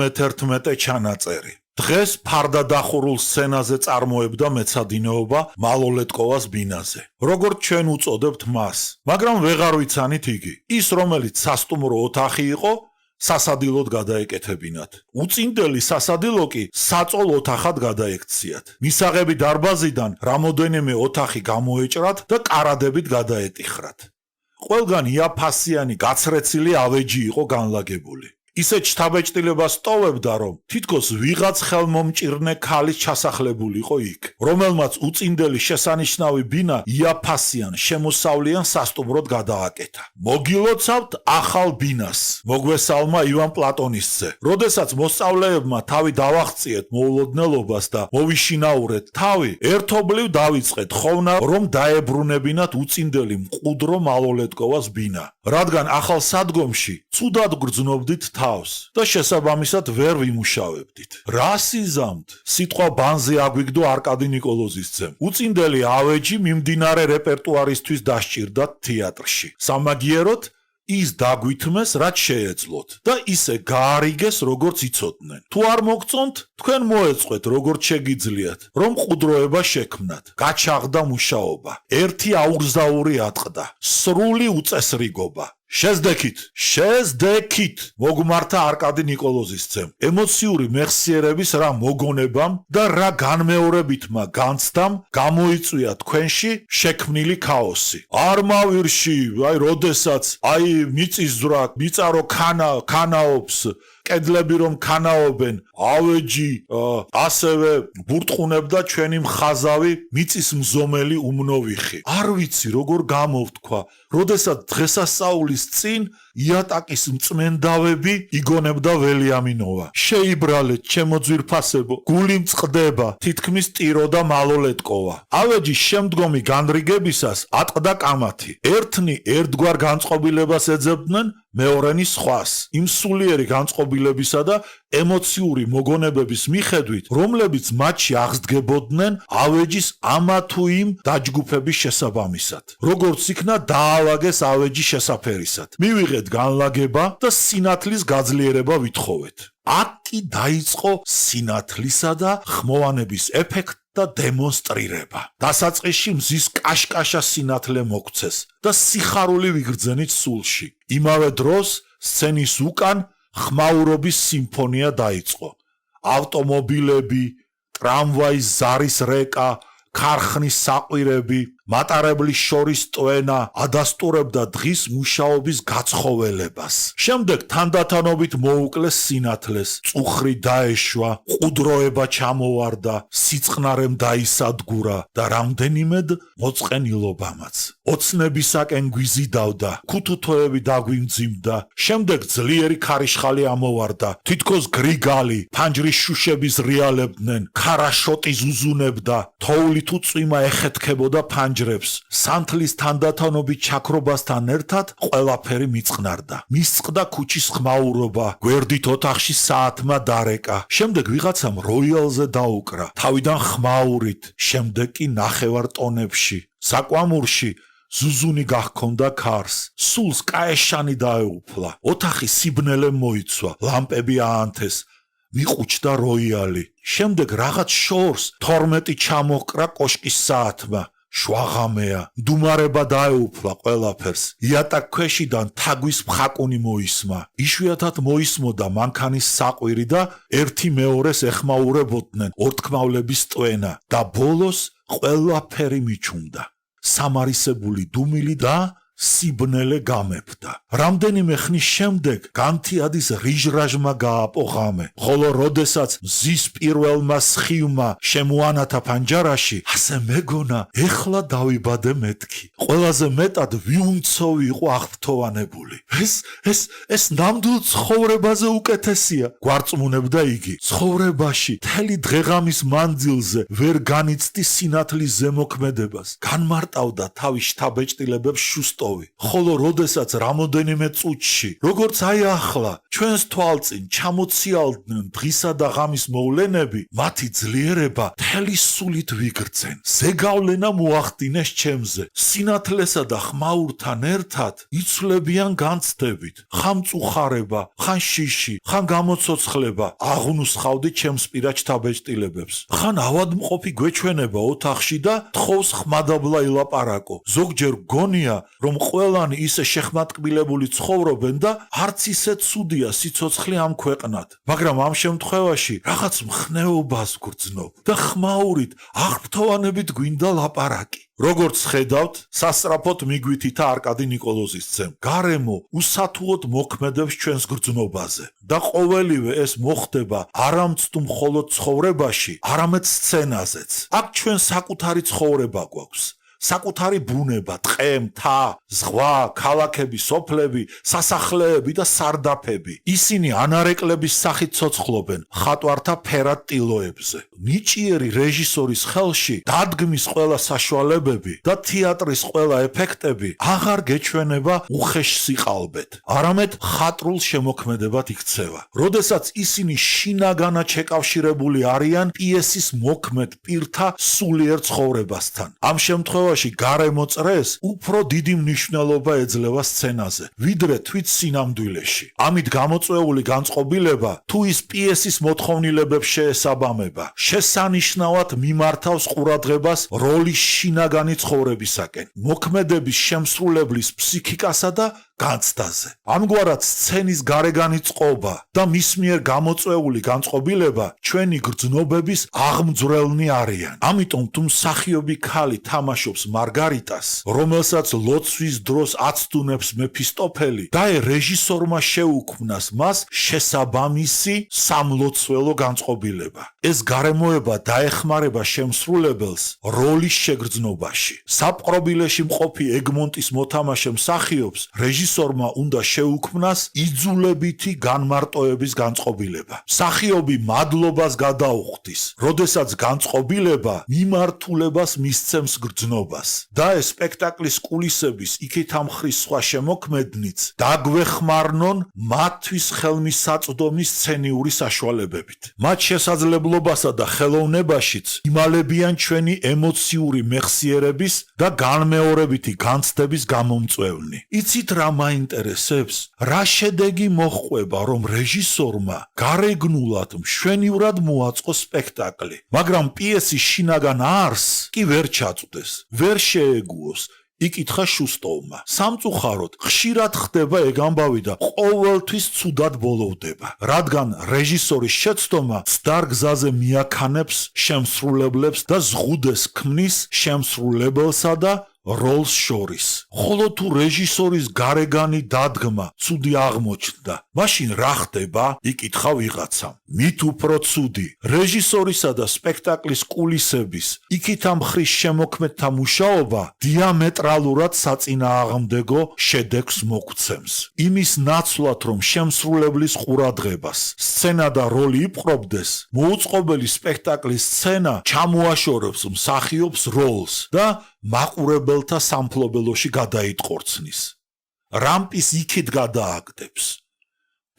მე-11 ჩანაწერი. დღეს ფარდადახურულ სცენაზე წარმოებდა მეცადინეობა მალოლეტკოვას ბინაზე. როგორც ჩვენ უწოდებთ მას, მაგრამ ვეღარ ვიცანით იგი. ის, რომელიც სასტუმრო ოთახი იყო, სასადილოდ გადაეკეთებინათ. უწინდელი სასადილო კი საწოლ ოთახად გადაექციათ. მისაღები დარბაზიდან რამოდენიმე ოთახი გამოეჭრათ და კარადებით გადაეტიხრათ. ყველგან იაფასიანი გაცრეცილი ავეჯი იყო განლაგებული. ისეთ შთაბეჭდილებას ტოვებდა, რომ თითქოს ვიღაც ხელმომჭირნე ქალის ჩასახლებულიყო იქ, რომელმაც უწინდელი შესანიშნავი ბინა იაფასიან შემოსავლიან სასტუმროდ გადააკეთა. მოგილოცავთ ახალ ბინას, მოგვესალმა ივან პლატონისძე. როდესაც მოსწავლეებმა თავი დავაღწიეთ მოულოდნელობას და მოვიშინაურეთ თავი, ერთობლივ დავიწყეთ ხოვნა, რომ დაებრუნებინათ უწინდელი მყუდრო მალოლეტკოვას ბინა, რადგან ახალ სადგომში ცუდად გრძნობდით თავს და შესაბამისად ვერ ვიმუშავებდით. რა სიზამთ? სიტყვა ბანზე აგვიგდო არკადი ნიკოლოზისძემ. უწინდელი ავეჯი მიმდინარე რეპერტუარისთვის დასჭირდათ თეატრში. სამაგიეროდ ის დაგვითმეს, რაც შეეძლოთ და ისე გაარიგეს, როგორც იცოდნენ. თუ არ მოგწონთ, თქვენ მოეწყვეთ, როგორც შეგიძლიათ, რომ ყუდროება შექმნათ. გაჩაღდა მუშაობა. ერთი აურზაური ატყდა. სრული უწესრიგობა. შეძდექით, მოგმართა არკადი ნიკოლოზისძემ. ემოციური მეხსიერების რა მოგონებამ და რა განმეორებითმა განცდამ გამოიწვია თქვენში შექმნილი ქაოსი. არ მავირში, როდესაც მიწისძვრა, მიწარო ქანაობს, კედლები რომ ქანაობენ, ავეჯი ასევე ბურტყუნებდა ჩვენი მხაზავი მიწის მზომელი უმნოვიხი. არ ვიცი როგორ გამოვთქვა, როდესაც დღესასწაულის წინ იატაკის მწმენდავები იგონებდა ველიამინოვა. შეიბრალეთ ჩემო ძვირფასებო, გული მწყდება, თითქმის ტირო და მალოლეტკოვა. ავეჯის შემდგომი განრიგებისას ატყდა კამათი. ერთნი ერთგვარ განწყობილებას ეძებდნენ, მეორენი სხვას. იმ სულიერი განწყობილებისა და ემოციური მოგონებების მიხედვით, რომლებიც მათში აღსდგებოდნენ ავეჯის ამა თუ იმ დაჯგუფების შესაბამისად. როგორც იქნა დაალაგეს ავეჯი შესაფერისად. მივიღეთ განლაგება და სინათლის გაძლიერება ვითხოვეთ. აქ კი დაიწყო სინათლისა და ხმოვანების ეფექტ და დემონსტრირება. დასაწყისში მზის კაშკაშა სინათლე მოგვცეს და სიხარული ვიგრძენით სულში. იმავე დროს სცენის უკან ხმაურობის სიმფონია დაიწყო. ავტომობილები, ტრამვაის ზარის რეკა, ქარხნის საყვირები, მატარებლის შორის ტვენა ადასტურებდა დღის მუშაობის გაცხოველებას. შემდეგ თანდათანობით მოუკლეს სინათლეს, წუხრი დაეშვა, ყუდროება ჩამოვარდა, სიწყნარემ დაისადგურა და რამდენიმედ მოწყენილობამაც. ოცნებისაკენ გვიზიდავდა, ქუთუთოები დაგვიმძიმდა, შემდეგ ძლიერი ქარიშხალი ამოვარდა, თითქოს გრიგალი, ფანჯრის შუშების რეალებდნენ, ქარაშოტი ზუზუნებდა, თოვლით უწვიმა ეხეთქებოდა ფანჯრებს, სანთლის თანდათანობით ჩაქრობასთან ერთად ყველაფერი მიწყნარდა. მისწყდა ქუჩის ხმაურობა, გვერდით ოთახში საათმა დარეკა, შემდეგ ვიღაცამ როიალზე დაუკრა, თავიდან ხმაურით, შემდეგ კი ნახევარ ტონებში. საკვამურში ზუზუნი გახქონდა ქარს, სულს კაეშანი დაეუფლა, ოთახი სიბნელე მოიცვა, ლამპები აანთეს, მიყუჩდა როიალი. შემდეგ რაღაც შორს 12 ჩამოჰკრა კოშკის საათმა. შვაღამეა, მდუმარება დაეუფლა ყველაფერს. იატაკ ქვეშიდან თაგვის მხაკუნი მოისმა. იშვიათად მოისმოდა მანქანის საყვირი და ერთი მეორეს ეხმაურებოდნენ ორთქმავლების ტვენა და ბოლოს ყველაფერი მიჩუმდა. სამარისებული დუმილი და სიბნელე გამეფდა. რამდენიმე ხნის შემდეგ განთიადის რიჟრაჟმა გააპო ღამე, ხოლო როდესაც მზის პირველმა სხივმა შემოანათა ფანჯარაში, ასე მეგონა, ეხლა დავიბადე მეთქი. ყველაზე მეტად ვიუნცოვი იყო აღფრთოვანებული. ეს ნამდვილ ცხოვრებაზე უკეთესია, გვარწმუნებდა იგი. ცხოვრებაში მთელი დღეღამის მანძილზე ვერ განიცდი სინათლის ზემოქმედებას. განმარტავდა თავის შთაბეჭდილებებს შუსტოვი. ხოლო როდესაც რამოდენიმე წუთში, როგორც აი ახლა, ჩვენს თვალწინ ჩამოციალდნენ დღისა და ღამის მოვლენები, მათი ძლიერება მთელი სულით ვიგრძენ. ზეგავლენა მოახდინეს ჩემზე. სინათლესა და ხმაურთან ერთად იცვლებიან განცდებით. ხან მწუხარება, ხან შიში, ხან გამოცოცხლება აღუნუსხავდი ჩემს პირად შთაბეჭდილებებს. ხან ავადმყოფი გვეჩვენება ოთახში და თხოვს ხმადაბლა ილაპარაკო. ზოგჯერ გონია, რომ ყველანი ისე შეხმატკბილებული ცხოვრობენ და არც ისე ცუდია სიცოცხლე ამ ქვეყნად, მაგრამ ამ შემთხვევაში რაღაც მხნეობას ვგრძნობ და ხმაურით აღფრთოვანებით გვინდა ლაპარაკი. როგორც ხედავთ, სასწრაფოდ მიგვითითა არკადი ნიკოლოზისძემ. გარემო უსათუოდ მოქმედებს ჩვენს გრძნობაზე და ყოველივე ეს მოხდება არა მცდუ მხოლოდ ცხოვრებაში, არამედ სცენაზეც. აქ ჩვენ საკუთარი ცხოვრება გვაქვს. საკუთარი ბუნება, ტყე, მთა, ზღვა, ქალაქები, სოფლები, სასახლეები და სარდაფები. ისინი ანარეკლების სახით ცოცხლობენ ხატვართა ფერად ტილოებზე. ნიჭიერი რეჟისორის ხელში დადგმის ყველა საშუალებები და თეატრის ყველა ეფექტები აღარ გეჩვენება უხეშ სიყალბეთ, არამედ ხატრულ შემოქმედებად იქცევა. როდესაც ისინი შინაგანად შეკავშირებული არიან პიესის მოქმედ პირთა სულიერ ცხოვრებასთან. ამ შემთხვევაში გარემო წრეს უფრო დიდი მნიშვნელობა ეძლევა სცენაზე, ვიდრე თვით სინამდვილეში. ამით გამოწვეული განწყობილება თუ ის პიესის მოთხოვნილებებს შეესაბამება, შესანიშნავად მიმართავს ყურადღებას როლის შინაგანი ცხოვრებისაკენ, მოქმედების შემსრულებლის ფსიქიკასა და განცდაზე. ამგვარად სცენის გარეგანი წყობა და მის მიერ გამოწვეული განწყობილება ჩვენი გრძნობების აღმძვრელნი არიან. ამიტომ თუ მსახიობი ქალი თამაშობს მარგარიტას, რომელსაც ლოცვის დროს აცდუნებს მეფისტოფელი და რეჟისორმა შეუქმნას მას შესაბამისი სამლოცველო განწყობილება. ეს გარემოება დაეხმარება შემსრულებელს როლის შეგრძნობაში. საპყრობილეში მყოფი ეგმონტის მოთამაშე მსახიობს რეჟისორმა უნდა შეუქმნას იძულებითი განმარტოების განწყობილება. მსახიობი მადლობას გადაუხდის, როდესაც განწყობილება მიმართულებას მისცემს გრძნობას. და ეს სპექტაკლის კულისების იქით ამხრის სხვა შემოქმედნიც დაგვეხმარნონ მათთვის ხელმისაწვდომი სცენიური საშუალებებით. მათ შესაძლებლობასა და ხელოვნებაშიც იმალებიან ჩვენი ემოციური მეხსიერების და განმეორებითი განცდების გამომწვევლნი. იცით რა მაინტერესებს, რა შედეგი მოჰყვება, რომ რეჟისორმა გარეგნულად მშვენივრად მოაწყო სპექტაკლი, მაგრამ პიესის შინაგან არსს კი ვერ ჩაწვდეს, ვერ შეეგუოს. იკითხა შუსტოვმა. სამწუხაროდ, ხშირად ხდება ეგ ამბავი და ყოველთვის ცუდად ბოლოვდება, რადგან რეჟისორის შეცდომა ცდარ გზაზე მიაქანებს შემსრულებლებს და ზღუდეს ქმნის შემსრულებელსა და როლს შორის. ხოლო თუ რეჟისორის გარეგანი დადგმა ცუდი აღმოჩნდა, მაშინ რა ხდება? იკითხა ვიღაცამ. მით უფრო ცუდი, რეჟისორისა და სპექტაკლის კულისების იქით ამხრის შემოქმედთა მუშაობა დიამეტრალურად საწინააღმდეგო შედეგს მოგცემს. იმის ნაცვლად, რომ შემსრულებლის ყურადღებას სცენა და როლი იპყრობდეს, მოუწყობელი სპექტაკლის სცენა ჩამოაშორებს მსახიობს როლს და მაყურებელთა სამფლობელოში გადაიტყორცნის. რამპის იქით გადააგდებს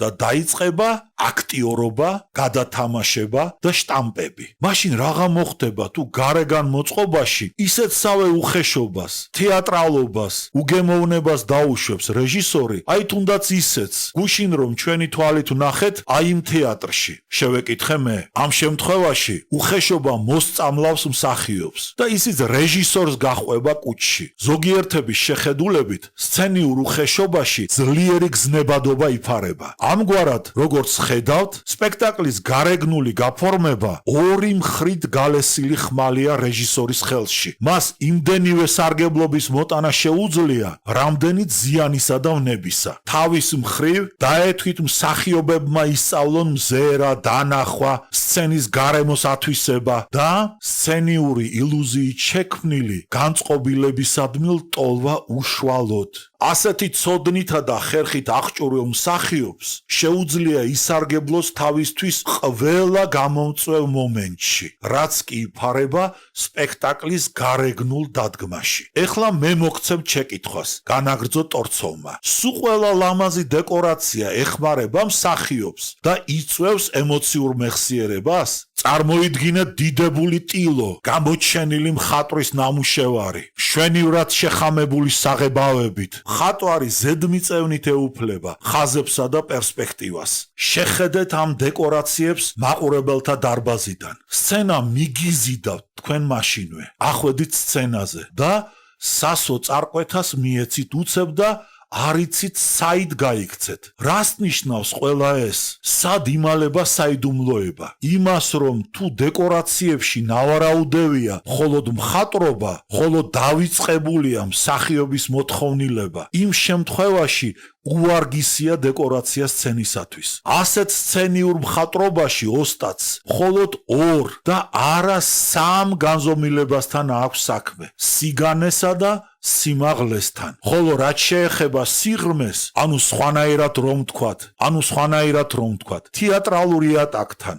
და დაიწყება აქტიორობა, გადათამაშება და შტამპები. მაშინ რაღა მოხდება თუ გარეგან მოწყობაში ისეთსავე უხეშობას, თეატრალობას, უგემოვნებას დაუშვებს რეჟისორი, აი თუნდაც ისეთს, გუშინ რომ ჩვენი თვალით ვნახეთ აი იმ თეატრში. შევეკითხე მე, ამ შემთხვევაში უხეშობა მოსწამლავს მსახიობს და ისიც რეჟისორს გაჰყვება კუჭში. ზოგიერთების შეხედულებით სცენიურ უხეშობაში ძლიერი გზნებადობა იფარება. ამგვარად, როგორც ხედავთ, სპექტაკლის გარეგნული გაფორმება ორი მხრით გალესილი ხმალია რეჟისორის ხელში. მას იმდენივე სარგებლობის მოტანა შეუძლია, რამდენიც ზიანისა და ვნებისა. თავის მხრივ დაეთქვით მსახიობებმა ისწავლონ მზერა, დანახვა, სცენის გარემოს ათვისება და სცენიური ილუზიით შექმნილი განწყობილებისადმი ლტოლვა უშუალოდ. ასეთი ცოდნითა და ხერხით აღჭურვილ მსახიობს შეუძლია ისარგებლოს თავისთვის ყველა გამომწვევ მომენტში, რაც კი იფარება სპექტაკლის გარეგნულ დადგმაში. ეხლა მე მოგცემ შეკითხვას, განაგრძო ტორცოვმა. სულ ყველა ლამაზი დეკორაცია ეხმარება მსახიობს და იწვევს ემოციურ მეხსიერებას? წარმოიდგინეთ დიდებული ტილო, გამოჩენილი მხატვრის ნამუშევარი, მშვენივრად შეხამებული საღებავებით, მხატვარი ზედმიწევნით ეუფლება ხაზებსა და პერსპექტივას. შეხედეთ ამ დეკორაციებს მაყურებელთა დარბაზიდან. სცენა მიგიზიდავთ თქვენ მაშინვე. ახვედით სცენაზე და სასო წარკვეთას მიეცით უცებ და არიცით საით გაიქცეთ. რას ნიშნავს ყველა ეს? სად იმალება საიდუმლოება? იმას, რომ თუ დეკორაციებში ნავარაუდევია მხოლოდ მხატვრობა, მხოლოდ დავიწყებულია მსახიობის მოთხოვნილება, იმ შემთხვევაში უვარგისია დეკორაცია სცენისათვის. ასეთ სცენიურ მხატვრობაში ოსტატს მხოლოდ 2 და არა 3 განზომილებასთან აქვს საქმე: სიგანესა და სიმაღლესთან. ხოლო რაც შეეხება სიღრმეს, ანუ სხვანაირად რომ ვთქვათ, თეატრალურ იატაკთან,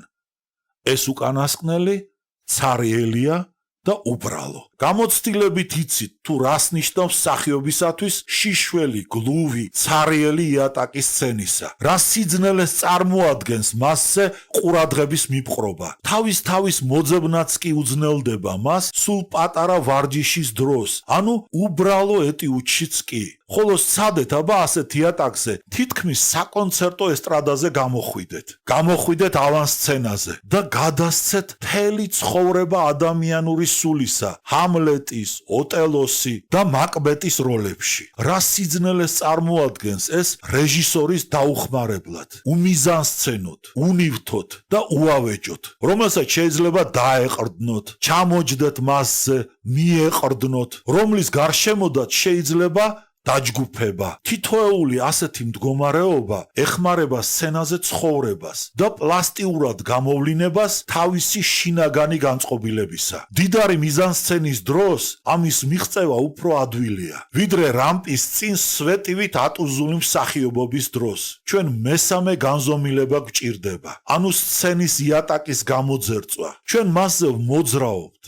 ეს უკანასკნელი ცარიელია და უბრალო. გამოცდილებით იცით თუ რას ნიშნავს მსახიობისათვის შიშველი, გლუვი, ცარიელი იატაკის სცენისა. რა სიძნელეს წარმოადგენს მასზე ყურადღების მიპყრობა. თავის მოძებნაც კი უძნელდება მას სულ პატარა ვარჯიშის დროს, ანუ უბრალო ეტიუდშიც კი. ხოლო სცადეთ აბა ასეთ იატაკზე თითქმის საკონცერტო ესტრადაზე გამოხვიდეთ ავანსცენაზე და გადასცეთ მთელი ცხოვრება ადამიანური სულისა, ჰამლეტის, ოტელოსი და მაკბეტის როლებში. რა სიძნელეს წარმოადგენს ეს რეჟისორის დაუხმარებლად, უმიზანსცენოთ, უნივთოთ და უავეჯოთ, რომელსაც შეიძლება დაეყრდნოთ, ჩამოჯდეთ მასზე, მიეყრდნოთ, რომლის გარშემოდაც შეიძლება დაჯგუფება. თითოეული ასეთი მდგომარეობა ეხმარება სცენაზე ცხოვრებას და პლასტიურად გამოვლინებას თავისი შინაგანი განწყობილებისა. დიდარი მიზანსცენის დროს ამის მიღწევა უფრო ადვილია, ვიდრე რამპის წინ სვეტივით ატუზული მსახიობობის დროს. ჩვენ მესამე განზომილება გვჭირდება, ანუ სცენის იატაკის გამოძერწვა. ჩვენ მასზე მოძრაობთ,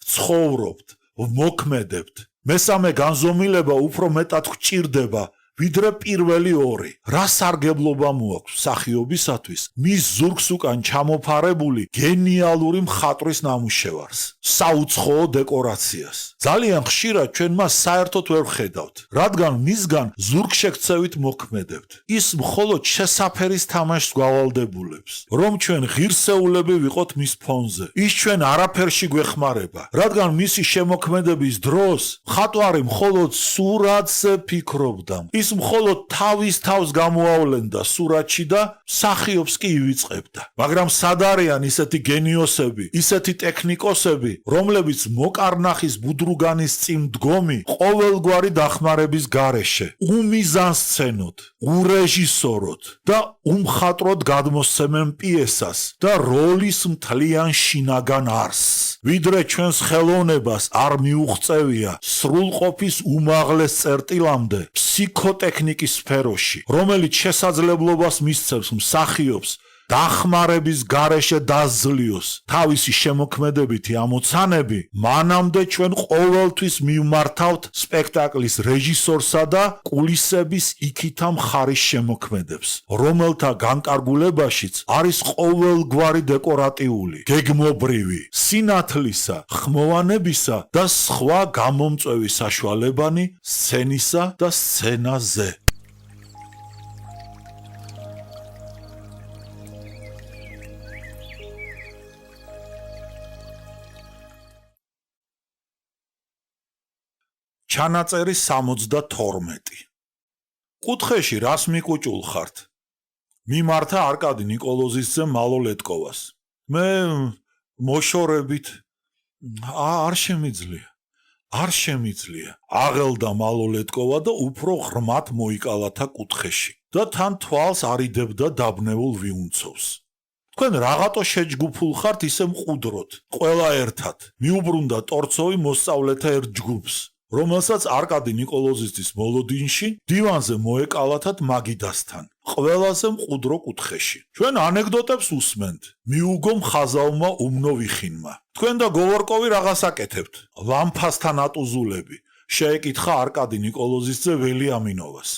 ცხოვრობთ, ვმოქმედებთ. მესამე განზომილება უფრო მეტად გვჭირდება, ვიდრე პირველი ორი. რა სარგებლობა მოაქვს მსახიობისათვის მის ზურგს უკან ჩამოფარებული გენიალური მხატვრის ნამუშევარს, საუცხოო დეკორაციას. ძალიან ხშირად ჩვენ მას საერთოდ ვერ ვხედავთ, რადგან მისგან ზურგშექცევით მოქმედებთ. ის მხოლოდ შესაფერის თამაშს გვავალდებულებს, რომ ჩვენ ღირსეულები ვიყოთ მის ფონზე. ის ჩვენ არაფერში გვეხმარება, რადგან მისი შემოქმედების დროს მხატვარი მხოლოდ სურათზე ფიქრობდა. ის მხოლოდ თავის თავს გამოავლენდა სურათში და მსახიობს კი ივიწყებდა. მაგრამ სად არიან ისეთი გენიოსები, ისეთი ტექნიკოსები, რომლებიც მოკარნახის ბუდრუგანის წინ მდგომი ყოველგვარი დახმარების გარეშე უმიზანსცენოდ, ურეჟისოროდ და უმხატვროდ გადმოსცემენ პიესას და როლის მთლიან შინაგან არსს. ვიდრე ჩვენს ხელოვნებას არ მიუღწევია სრულყოფის უმაღლეს წერტილამდე ფსიქოტექნიკის სფეროში, რომელიც შესაძლებლობას მისცემს მსახიობს დახმარების გარეშე დაზლიოს თავისი შემოქმედებითი ამოცანები, მანამდე ჩვენ ყოველთვის მივმართავთ სპექტაკლის რეჟისორსა და კულისების იქითა მხარის შემოქმედებს, რომელთა განკარგულებაშიც არის ყოველგვარი დეკორატიული, გეგმობრივი, სინათლისა, ხმოვანებისა და სხვა გამომწვევი საშუალებანი სცენისა და სცენაზე. ჩანაწერი 72. კუთხეში რას მიკუჭულ ხართ? მიმართა არკადი ნიკოლოზისძე მალოლეტკოვას. მე მოშორებით არ შემიძლია. აღელდა მალოლეტკოვა და უფრო ღრმად მოიკალათა კუთხეში და თან თვალს არიდებდა დაბნეულ ვიუნცოვს. თქვენ რაღაცო შეჯგუფულ ხართ ისე მყუდროთ, ყველა ერთად. მიუბრუნდა ტორცოვი მოსწავლეთა ერთ ჯგუფს, რომელსაც არკადი ნიკოლოზისძის მოლოდინში დივანზე მოეკალათათ მაგიდასთან, ყველაზე მყუდრო კუთხეში. ჩვენ ანეკდოტებს უსმენთ, მიუგო მხაზავმა უმნო ვიხინმა. თქვენ და გოვორკოვი რაღაც აკეთებთ, ლამფასთან ატუზულები, შეეკითხა არკადი ნიკოლოზისძე ველიამინოვას.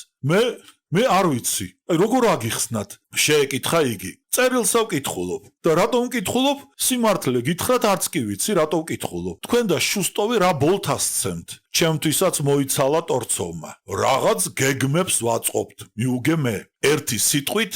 მე არ ვიცი, როგორ აგიხსნათ? შეეკითხა იგი. წერილს ვკითხულობ და რატომ ვკითხულობ? სიმართლე გითხრათ, არც კი ვიცი, რატო ვკითხულობ. თქვენ და შუსტოვი რა ბოლთას სცემთ? ჩემთვისაც მოიცალა ტორცოვმა. რაღაც გეგმებს ვაწყობთ, მიუგე მე. ერთი სიტყვით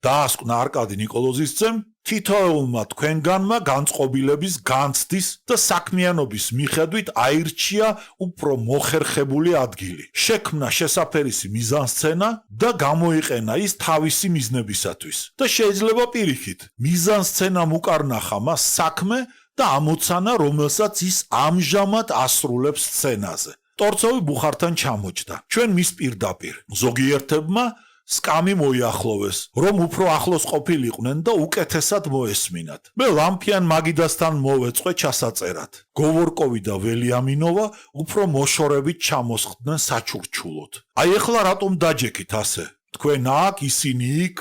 დაასკვნა არკადი ნიკოლოზისძემ, თითოეულმა თქვენგანმა განწყობილების განცდის და საქმიანობის მიხედვით აირჩია უფრო მოხერხებული ადგილი. შექმნა შესაფერისი მიზანსცენა და გამოიყენა ის თავისი მიზნებისათვის. და შეიძლება პირიქით, მიზანსცენამ უკარნახა მას საქმე და ამოცანა, რომელსაც ის ამჟამად ასრულებს სცენაზე. ტორცოვი ბუხართან ჩამოჯდა. ჩვენ მის პირდაპირ. ზოგიერთებმა სკამი მოიახლოვეს, რომ უფრო ახლოს ყოფილიყვნენ და უკეთესად მოესმინათ. მე ლამფიან მაგიდასთან მოვეწყვე ჩასაწერად. გოვორკოვი და ველიამინოვა უფრო მოშორებით ჩამოსხდნენ საჩურჩულოდ. აი ეხლა რატომ დაჯექით ასე? თქვენ აქ, ისინი იქ,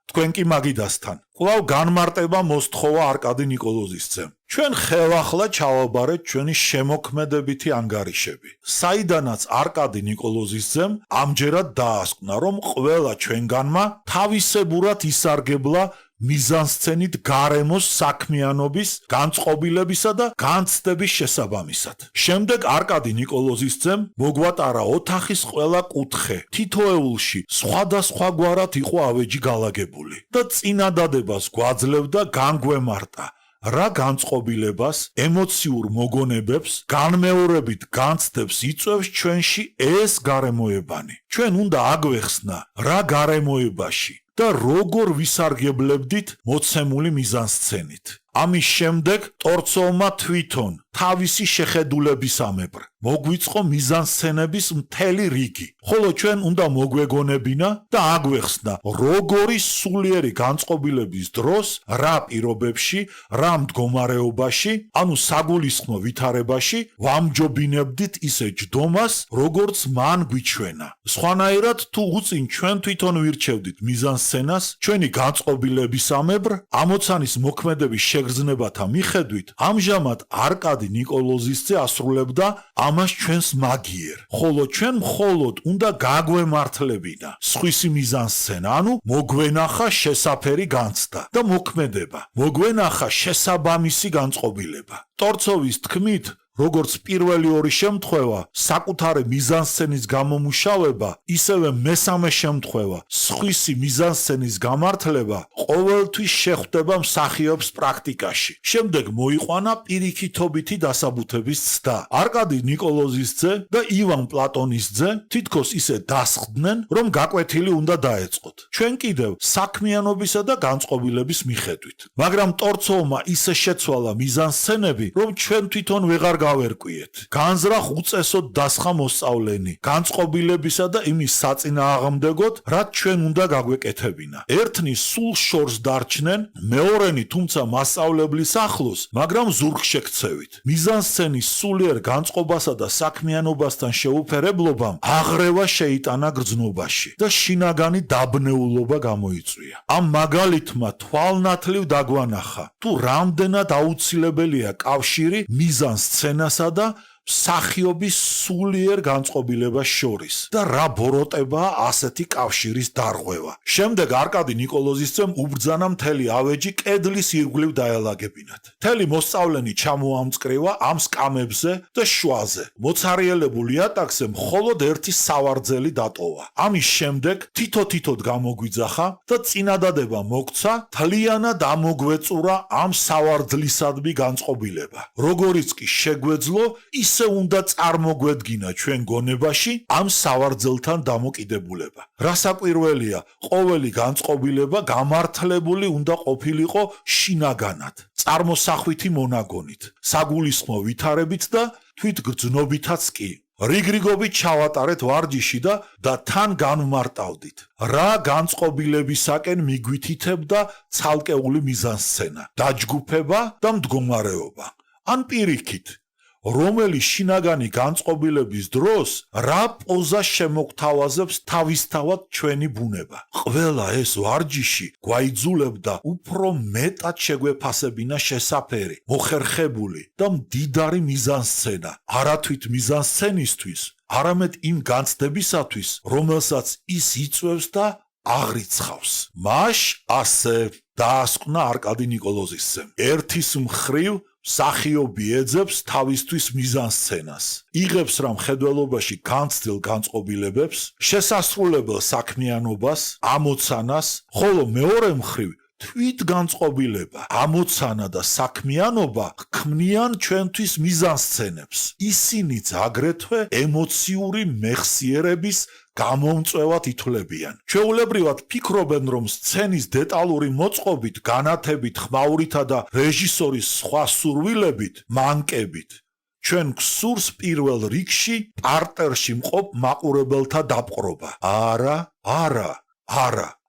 თქვენ კი მაგიდასთან. კვლავ განმარტება მოსთხოვა არკადი ნიკოლოზისძემ. ჩვენ ხელახლა ჩავაბარეთ ჩვენი შემოქმედებითი ანგარიშები. საიდანაც არკადი ნიკოლოზისძემ ამჯერად დაასკვნა, რომ ყველა ჩვენგანმა თავისებურად ისარგებლა მიზანსცენით გარემოს საქმიანობის, განწყობილებისა და განცდების შესაბამისად. შემდეგ არკადი ნიკოლოზისძემ მოგვატარა ოთახის ყველა კუთხე. თითოეულში სხვადასხვაგვარად იყო ავეჯი galagებული და წინადადებას გვაძლევდა განგვემარტა რა განწყობილებას, ემოციურ მოგონებებს, განმეორებით განცდებს იწვევს ჩვენში ეს გარემოებანი. ჩვენ უნდა აგვეხსნა რა გარემოებაში და როგორ ვისარგებლებდით მოცემული მიზანსცენით. ამის შემდეგ ტორცოვმა თვითონ თავისი შეხედულებისამებრ მოგვიწყო მიზანსცენების მთელი რიგი, ხოლო ჩვენ უნდა მოგვეგონებინა და აგვეხსნა როგორი სულიერი განწყობილების დროს, რა პირობებში, რა მდგომარეობაში, ანუ საგულისხმო ვითარებაში ვამჯობინებდით ისე ჯდომას, როგორც მან გვიჩვენა. სხვანაირად თუ უწინ ჩვენ თვითონ ვირჩევდით მიზანსცენას, ჩვენი განწყობილებისამებრ ამოცანის მოქმედების შეგრძნებათა მიხედვით, ამჟამად არკადი ნიკოლოზისძე ასრულებდა ამას ჩვენს მაგიერ, ხოლო ჩვენ მხოლოდ უნდა გაგვემართლებინა სხვისი მიზანსცენა, ანუ მოგვენახა შესაფერი განცდა და მოქმედება, მოგვენახა შესაბამისი განწყობილება. ტორცოვის თქმით, როგორც პირველი ორი შემთხვევა, საკუთარი მიზანსცენის გამომუშავება, ისევე მესამე შემთხვევა, სხვისი მიზანსცენის გამართლება ყოველთვის შეხვდება მსახიობს პრაქტიკაში. შემდეგ მოიყვანა პირიქითობითი დასაბუთების ცდა. არკადი ნიკოლოზისძე და ივან პლატონისძე თითქოს ისე დასხდნენ, რომ გაკვეთილი უნდა დაეწყოთ. ჩვენ კიდევ საქმიანობისა და განწყობილების მიხედვით. მაგრამ ტორცოვმა ისე შეცვალა მიზანსცენები, რომ ჩვენ თვითონ ვეღარ გავერკვიეთ. განზრახ უწესოდ დასხა მოსწავლენი, განწყობილებისა და იმის საწინააღმდეგოდ, რაც ჩვენ უნდა გაგვეკეთებინა. ერთნი სულ შორს დარჩნენ, მეორენი თუმცა მასწავლებლის ახლოს, მაგრამ ზურგშექცევით. მიზანსცენის სულიერ განწყობასა და საქმიანობასთან შეუფერებლობამ აღრევა შეიტანა გრძნობაში და შინაგანი დაბნეულობა გამოიწვია. ამ მაგალითმა თვალნათლივ დაგვანახა, თუ რამდენად აუცილებელია კავშირი მიზანსცენასა და მსახიობის სულიერ განწყობილებას შორის და რა ბოროტებაა ასეთი კავშირის დარღვევა. შემდეგ არკადი ნიკოლოზისძემ უბრძანა მთელი ავეჯი კედლის ირგვლივ დაელაგებინათ. მთელი მოსწავლენი ჩამოამწყრივა ამ სკამებზე და შვაზე. მოცარიელებულ იატაკზე მხოლოდ ერთი სავარძელი დატოვა. ამის შემდეგ თითო-თითოდ გამოგვიძახა და წინადადება მოგცა თლიანად ამოგვეწურა ამ სავარძლისადმი განწყობილება. როგორიც კი შეგვეძლო, ისე უნდა წარმოგვედგინა ჩვენ გონებაში ამ სავარძელთან დამოკიდებულება. რასაკვირველია, ყოველი განწყობილება გამართლებული უნდა ყოფილიყო შინაგანად, წარმოსახვითი მონაგონით, საგულისხმო ვითარებით და თვითგრძნობითაც კი. რიგრიგობით ჩავატარეთ ვარჯიში და თან განვმარტავდით, რა განწყობილებისაკენ მიგვითითებდა ცალკეული მიზანსცენა, დაჯგუფება და მდგომარეობა. ან პირიქით, რომელი შინაგანი განწყობილების დროს რა პოზა შემოგთავაზებს თავისთავად ჩვენი ბუნება. ყველა ეს ვარჯიში გვაიძულებდა უფრო მეტად შეგვეფასებინა შესაფერი, მოხერხებული და მდიდარი მიზანსცენა, არათვით მიზანსცენისთვის, არამედ იმ განცდებისათვის, რომელსაც ის იწვევს და აღრიცხავს. მაშ ასე დაასკვნა არკადი ნიკოლოზისძემ. ერთის მხრივ მსახიობი ეძებს თავისთვის მიზანსცენას, იღებს რა მხედველობაში განცდილ განწყობილებებს, შესასრულებელ საქმიანობას, ამოცანას, ხოლო მეორე მხრივ თვით განწყობილება, ამოცანა და საქმიანობა ქმნიან ჩვენთვის მიზანსცენებს. ისინიც აგრეთვე ემოციური მეხსიერების გამომწვევად ითვლებიან. ჩვეულებრივად ფიქრობენ, რომ სცენის დეტალური მოწყობით, განათებით, ხმაურითა და რეჟისორის სხვა სურვილებით, მანკებით, ჩვენ გსურს პირველ რიგში პარტერში მყოფ მაყურებელთა დაპყრობა. არა.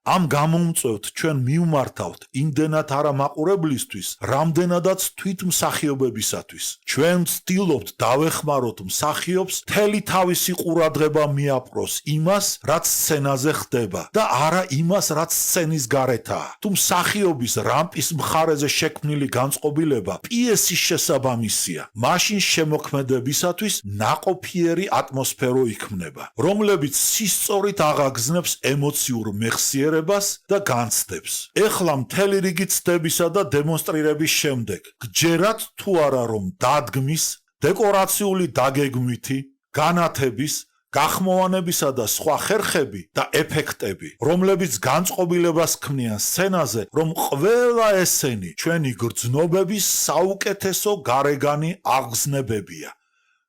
ამ გამომწვევთ ჩვენ მივმართავთ იმდენად არა მაყურებლისთვის, რამდენადაც თვით მსახიობებისათვის. ჩვენ ვცდილობთ დავეხმაროთ მსახიობს მთელი თავისი ყურადღება მიაპყროს იმას, რაც სცენაზე ხდება და არა იმას, რაც სცენის გარეთაა. თუ მსახიობის რამპის მხარეზე შექმნილი განწყობილება პიესის შესაბამისია, მაშინ შემოქმედებისათვის ნაყოფიერი ატმოსფერო იქმნება, რომლებიც სისწორით აღაგზნებს ემოციურ მეხსიერებას და განცდებს. ეხლა მთელი რიგი ცდებისა და დემონსტრირების შემდეგ გჯერათ თუ არა, რომ დადგმის, დეკორაციული დაგეგმვითი, განათების, გახმოვანებისა და სხვა ხერხები და ეფექტები, რომლებიც განწყობილებას ქმნიან სცენაზე, რომ ყველა ესენი ჩვენი გრძნობების საუკეთესო გარეგანი აღგზნებებია.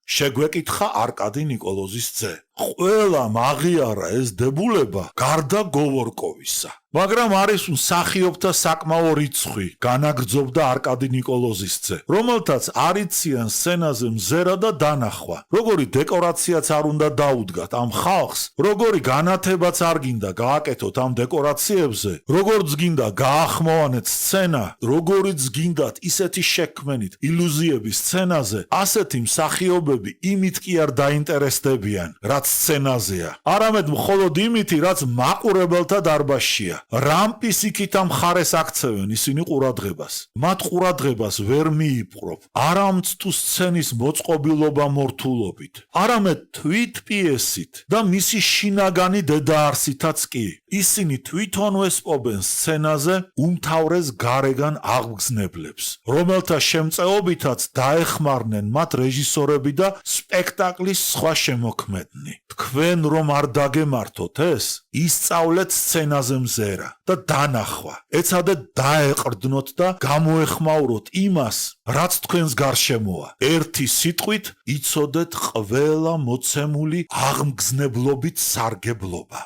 შეგვეკითხა არკადი ნიკოლოზისძე. ყველა მაღიარა ეს დებულება გარდა გოვორკოვისა. მაგრამ არის მსახიობთა საკმაო რიცხვი, განაგრძობდა არკადი ნიკოლოზისძე, რომელთაც არიციან სცენაზე მზერა და დანახვა. როგორი დეკორაციაც არ უნდა დაუდგათ ამ ხალხს, როგორი განათებაც არ გინდა გააკეთოთ ამ დეკორაციებზე, როგორც გინდა გაახმოვანეთ სცენა, როგორიც გინდათ ისეთი შექმენით ილუზიების სცენაზე, ასეთი მსახიობები იმით კი არ დაინტერესდებიან, რაც რაც სცენაზეა, არამედ მხოლოდ იმითი, რაც მაყურებელთა დარბაზშია. რამპის იქით ამ მხარეს აქცევენ ისინი ყურადღებას. მათ ყურადღებას ვერ მიიპყრობ, არამც თუ სცენის მოწყობილობა მორთულობით, არამედ თვით პიესით და მისი შინაგანი დედაარსითაც კი. ისინი თვითონ ვესპობენ სცენაზე უმთავრეს გარეგან აღმგზნებლებს, რომელთა შემწეობითაც დაეხმარნენ მათ რეჟისორები და სპექტაკლის სხვა შემოქმედნი. თქვენ რომ არ დაგემართოთ ეს, ისწავლეთ სცენაზე მზერა და დანახვა. ეცადეთ დაეყრდნოთ და გამოეხმაუროთ იმას, რაც თქვენს გარშემოა. ერთი სიტყვით იცოდეთ ყველა მოცემული აღმგზნებლობით სარგებლობა.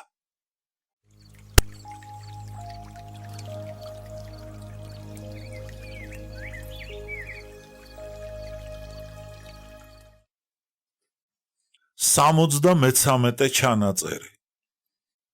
სამოცდამეცამეტე ჩანაწერი.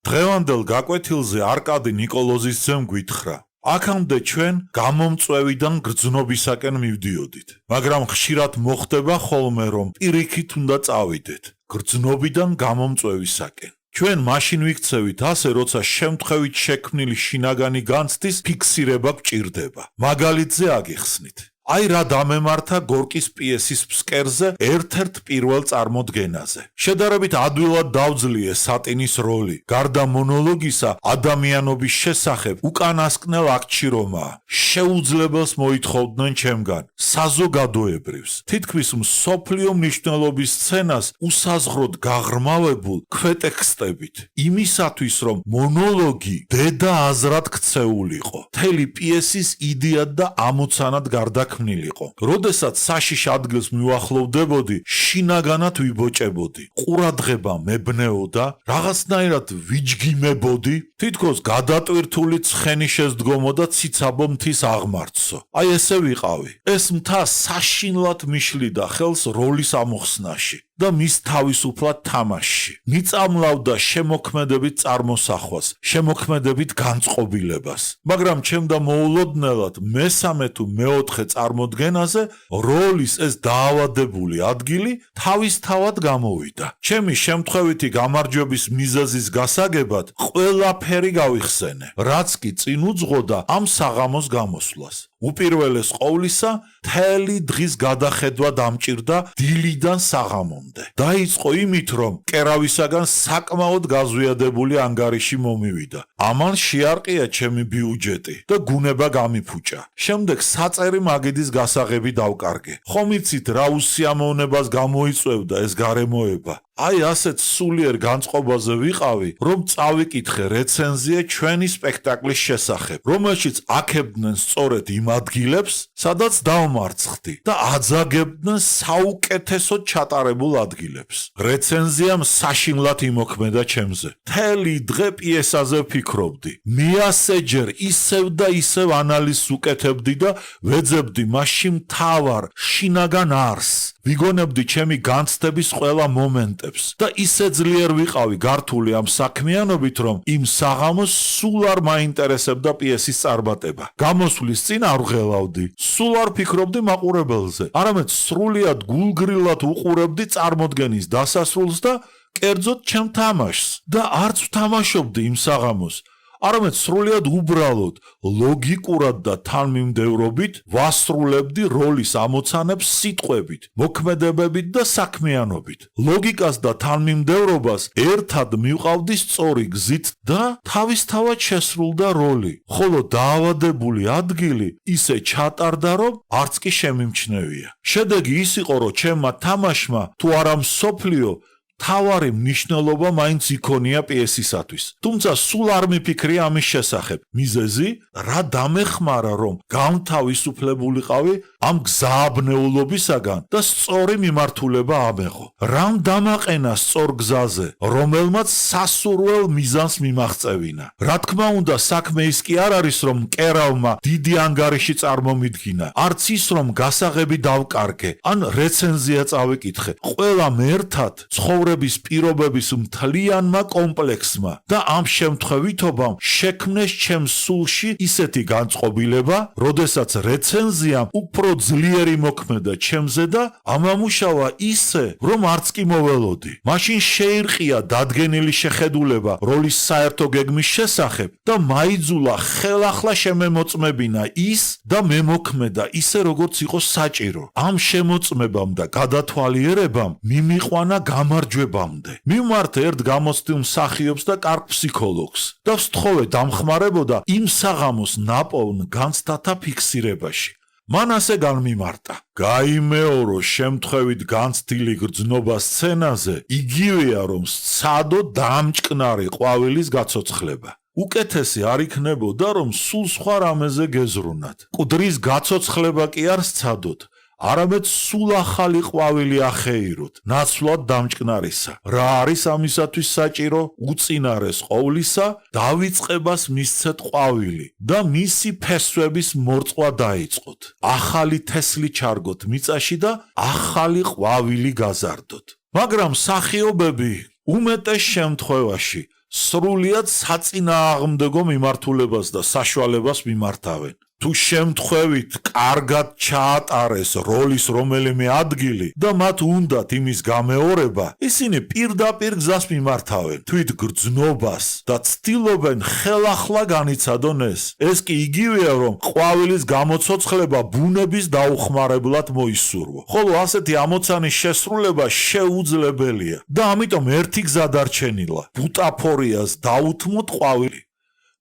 დღევანდელ გაკვეთილზე არკადი ნიკოლოზისძემ გვითხრა. აქამდე ჩვენ გამომწვევიდან გრძნობისაკენ მივდიოდით, მაგრამ ხშირად მოხდება ხოლმე, რომ პირიქით უნდა წავიდეთ, გრძნობიდან გამომწვევისაკენ. ჩვენ მაშინ ვიქცევით ასე, როცა შემთხვევით შექმნილი შინაგანი განცდის ფიქსირება გვჭირდება. მაგალითზე აგიხსნით. აი რა დამემართა გორკის პიესის ფსკერზე ერთ-ერთ პირველ წარმოდგენაზე. შედარებით ადვილად დავძლიე სატინის როლი. გარდა მონოლოგისა, ადამიანობის შესახებ უკანასკნელ აქტში რომაა. შეუძლებელს მოითხოვდნენ ჩემგან, საზოგადოებრივს, თითქმის მსოფლიო მნიშვნელობის სცენას უსაზღროდ გაღრმავებულ ქვეტექსტებით. იმისათვის, რომ მონოლოგი დედა აზრად ქცეულიყო. მთელი პიესის იდეად და ამოცანად გარდაქმნილიყო. როდესაც საშიშ ადგილს მივახლოვდებოდი, შინაგანად ვიბოჭებოდი. ყურადღება მებნეოდა, რაღაცნაირად ვიჯგიმებოდი, თითქოს გადატვირთული ცხენი შესდგომოდა ციცაბო მთის აღმართსო. აი ესე ვიყავი. ეს მთა საშინლად მიშლიდა ხელს როლის ამოხსნაში და მის თავისუფლად თამაშში. მიწამლავდა შემოქმედებით წარმოსახვას, შემოქმედებით განწყობილებას. მაგრამ ჩემდა მოულოდნელად მესამე თუ მეოთხე წარმოდგენაზე როლის ეს დაავადებული ადგილი თავისთავად გამოვიდა. ჩემი შემთხვევითი გამარჯვების მიზეზის გასაგებად ყველაფერი გავიხსენე, რაც კი წინ უძღოდა ამ საღამოს გამოსვლას. უპირველეს ყოვლისა, მთელი დღის გადახედვა დამჭირდა დილიდან საღამომდე. დაიწყო იმით, რომ კერავისაგან საკმაოდ გაზვიადებული ანგარიში მომივიდა. ამან შეარყია ჩემი ბიუჯეტი და გუნება გამიფუჭა. შემდეგ საწერი მაგიდის გასაღები დავკარგე. ხომ იცით რა უსიამოვნებას გამოიწვევდა ეს გარემოება? აი ასეთ სულიერ განწყობაზე ვიყავი, რომ წავიკითხე რეცენზია ჩვენი სპექტაკლის შესახებ, რომელშიც აქებდნენ სწორედ იმ ადგილებს, სადაც დავმარცხდი და აძაგებდნენ საუკეთესოდ ჩატარებულ ადგილებს. რეცენზიამ საშინლად იმოქმედა ჩემზე. მთელი დღე პიესაზე ვფიქრობდი. მიასეჯერ ისევ და ისევ ანალიზს უკეთებდი და ვეძებდი მასში მთავარ შინაგან არსს. ვიგონებდი ჩემი განცდების ყველა მომენტებს და ისე ძლიერ ვიყავი გართული ამ საქმიანობით, რომ იმ საღამოს სულ არ მაინტერესებდა პიესის წარმატება. გამოსვლის წინ არ ვღელავდი, სულ არ ფიქრობდი მაყურებელზე, არამედ სრულიად გულგრილად უყურებდი წარმოდგენის დასასრულს და კერძოდ ჩემ თამაშს და არც ვთამაშობდი იმ საღამოს, არამედ სრულიად უბრალოდ, ლოგიკურად და თანმიმდევრობით ვასრულებდი როლის ამოცანებს სიტყვებით, მოქმედებებით და საქმიანობით. ლოგიკას და თანმიმდევრობას ერთად მივყავდი სწორი გზით და თავისთავად შესრულდა როლი, ხოლო დაავადებული ადგილი ისე ჩატარდა, რომ არც კი შემიმჩნევია. შედეგი ის იყო, რომ ჩემმა თამაშმა თუ არა მსოფლიო თავარი მნიშვნელობა მაინც იქონია პიესისათვის. თუმცა სულ არ მიფიქრია ამის შესახებ. მიზეზი რა დამეხმარა, რომ გამთავისუფლებულიყავი ამ გზააბნეულობისაგან და სწორი მიმართულება ამეღო. რამ დამაყენა სწორ გზაზე, რომელმაც სასურველ მიზანს მიმაღწევინა. რა თქმა უნდა, საქმე ის კი არ არის, რომ კერავმა დიდი ანგარიში წარმომიდგინა, არც ის, რომ გასაღები დავკარგე, ან რეცენზია წავიკითხე. ყველამ ერთად ცხოვრების პირობების მთლიანმა კომპლექსმა და ამ შემთხვევითობამ შექმნეს ჩემს სულში ისეთი განწყობილება, როდესაც რეცენზიამ უფრო ძლიერი მოქმედა ჩემზე და ამამუშავა ისე, რომ არც კი მოველოდი. მაშინ შეირყია დადგენილი შეხედულება როლის საერთო გეგმის შესახებ და მაიძულა ხელახლა შემემოწმებინა ის და მემოქმედა ისე, როგორც იყო საჭირო. ამ შემოწმებამ და გადათვალიერებამ მიმიყვანა გამარჯვებამდე. მივმართ ერთ გამოცდილ მსახიობს და კარგ ფსიქოლოგს და ვსთხოვე დამხმარებოდა იმ საღამოს ნაპოვნ განცდათა ფიქსირებაში. მან ასე განმიმარტა. გაიმეორო შემთხვევით განცდილი გრძნობა სცენაზე, იგივეა რომ სცადო დამჭკნარი ყვავილის გაცოცხლება. უკეთესი არ იქნებოდა რომ სულ სხვა რამეზე გეზრუნათ. მკვდრის გაცოცხლება კი არ სცადოთ, არამედ სულ ახალი ყვავილი ახეიროთ, ნაცვლად დამჭკნარისა. რა არის ამისათვის საჭირო? უწინარეს ყოვლისა, დავიწყებას მისცეთ ყვავილი და მისი ფესვების მორწვა დაიწყოთ. ახალი თესლი ჩარგოთ მიწაში და ახალი ყვავილი გაზარდოთ. მაგრამ მსახიობები უმეტეს შემთხვევაში სრულიად საწინააღმდეგო მიმართულებას და საშუალებას მიმართავენ. თუ შემთხვევით კარგად ჩაატარეს როლის რომელიმე ადგილი და მათ უნდათ იმის გამეორება, ისინი პირდაპირ გზას მიმართავენ თვით გრძნობას და ცდილობენ ხელახლა განიცადონ ეს. ეს კი იგივეა რომ ყვავილის გამოცოცხლება ბუნების დაუხმარებლად მოისურვო. ხოლო ასეთი ამოცანის შესრულება შეუძლებელია და ამიტომ ერთი გზა დარჩენილა: ბუტაფორიას დაუთმოთ ყვავილი.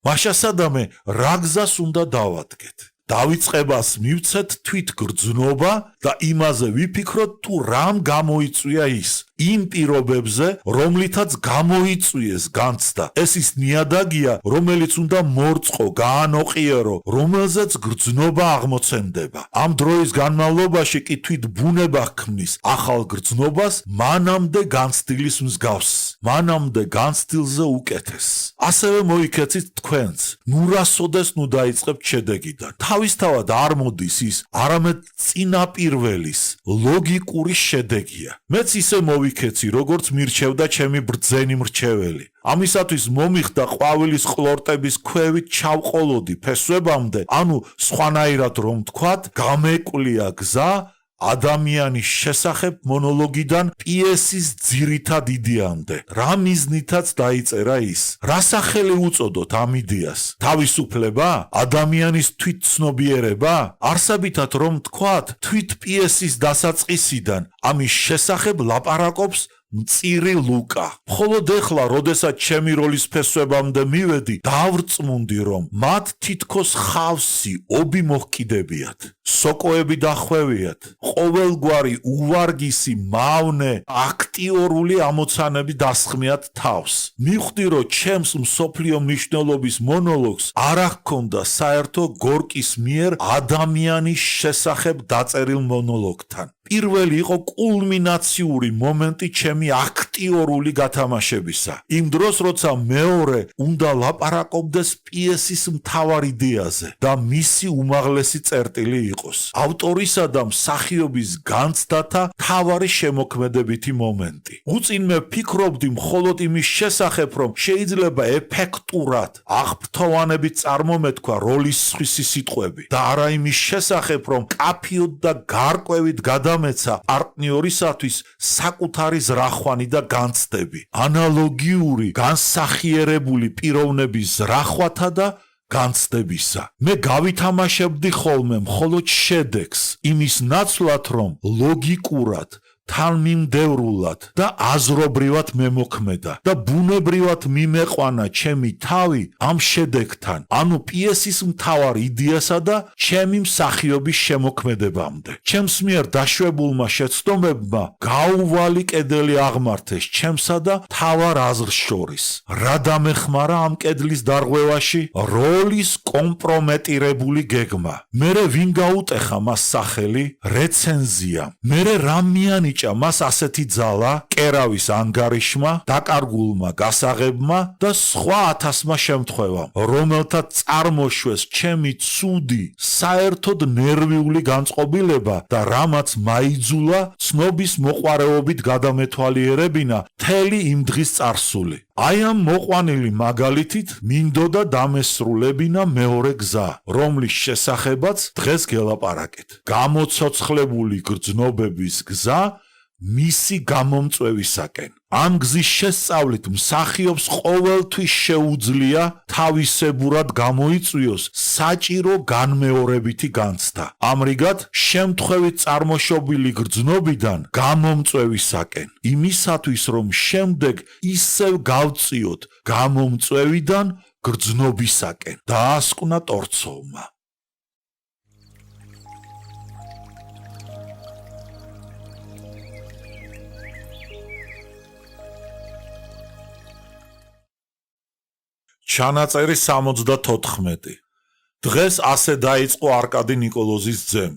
მაშასადამე რა გზას უნდა დავადგეთ? დავიწყებას მივცეთ თვით გრძნობა და იმაზე ვიფიქროთ თუ რამ გამოიწვია ის. იმ პირობებზე, რომლითაც გამოიწვიეს განცდა. ეს ის ნიადაგია, რომელიც უნდა მორწყო, გაანოყიერო, რომელზეც გრძნობა აღმოცენდება. ამ დროის განმავლობაში კი თვით ბუნება ქმნის ახალ გრძნობას მანამდე განცდილის მსგავსს, მანამდე განცდილზე უკეთეს. ასევე მოიქეცით თქვენც, ნუ რასოდეს ნუ დაიწყებთ შედეგიდან. თავისთავად არ მოდის ის, არამედ წინაპირველის, ლოგიკური შედეგია. მეც ისე მოვიქეცი, როგორც მირჩევდა ჩემი ბრძენი მრჩეველი. ამისათვის მომიხდა ყვავილის ყლორტების ქვევით ჩავყოლოდი ფესვებამდე, ანუ სხვანაირად რომ ვთქვათ, გამეკვლია გზა ადამიანის შესახებ მონოლოგიდან პიესის ძირითად იდეამდე. რა მიზნითაც დაიწერა ის? რა სახელი უწოდოთ ამ იდეას? თავისუფლება? ადამიანის თვითცნობიერება? არსებითად რომ ვთქვათ, თვით პიესის დასაწყისიდან ამის შესახებ ლაპარაკობს მწირი ლუკა. მხოლოდ ეხლა, როდესაც ჩემი როლის ფესვებამდე მივედი, დავრწმუნდი, რომ მათ თითქოს ხავსი, ობი მოჰკიდებიათ. სოკოები დახვევიათ. ყოველგვარი უვარგისი, მავნე, აქტიორული ამოცანები დასხმიათ თავს. მივხვდი, რომ ჩემს მსოფლიო მნიშვნელობის მონოლოგს არ ჰქონდა საერთო გორკის მიერ ადამიანის შესახებ დაწერილ მონოლოგთან. პირველი იყო კულმინაციური მომენტი ჩემი აქტიორული გათამაშებისა. იმ დროს, როცა მეორე უნდა ლაპარაკობდეს პიესის მთავარ იდეაზე და მისი უმაღლესი წერტილი იყოს. ავტორისა და მსახიობის განცდათა მთავარი შემოქმედებითი მომენტი. უწინ მე ვფიქრობდი მხოლოდ იმის შესახებ, რომ შეიძლება ეფექტურად აღფრთოვანებით წარმომეთქვა როლის სხვისი სიტყვები და არა იმის შესახებ, რომ კაფიოდ და გარკვევით დამეცა პარტნიორისათვის საკუთარი ზრახვანი და განცდები. ანალოგიური, განსახიერებული პიროვნების ზრახვათა და განცდებისა. მე გავითამაშებდი ხოლმე მხოლოდ შედეგს, იმის ნაცვლად, რომ ლოგიკურად თანმიმდევრულად და აზრობრივად მემოქმედა და ბუნებრივად მიმეყვანა ჩემი თავი ამ შედეგთან, ანუ პიესის მთავარ იდეასა და ჩემი მსახიობის შემოქმედებამდე. ჩემს მიერ დაშვებულმა შეცდომებმა გაუვალი კედელი აღმართეს ჩემსა და მთავარ აზრს შორის. რა დამეხმარა ამ კედლის დარღვევაში? როლის კომპრომეტირებული გეგმა. მერე ვინ გაუტეხა მას სახელი? რეცენზია. მერე რამ მიანიჭა მას ასეთი ძალა კერავის ანგარიშმა, დაკარგულმა გასაღებმა და სხვა 1000-მა შემთხვევამ, რომელთაც წარმოშვეს ჩემი ცუდი, საერთოდ ნერვიული განწყობილება და რამაც მაიძულა ცნობის მოყვარეობით გადამეთვალიერებინა მთელი იმ დღის წარსული. აი ამ მოყვანილი მაგალითით მინდოდა დამესრულებინა მეორე გზა, რომლის შესახებაც დღეს გელაპარაკეთ. გამოცოცხლებული გრძნობების გზა მისი გამომწვევისაკენ. ამ გზის შესწავლით მსახიობს ყოველთვის შეუძლია თავისებურად გამოიწვიოს საჭირო განმეორებითი განცდა. ამრიგად, შემთხვევით წარმოშობილი გრძნობიდან გამომწვევისაკენ, იმისათვის რომ შემდეგ ისევ გავწიოთ გამომწვევიდან გრძნობისაკენ. დაასკვნა ტორცოვმა. ჩანაწერი 74. დღეს ასე დაიწყო არკადი ნიკოლოზის ძემ.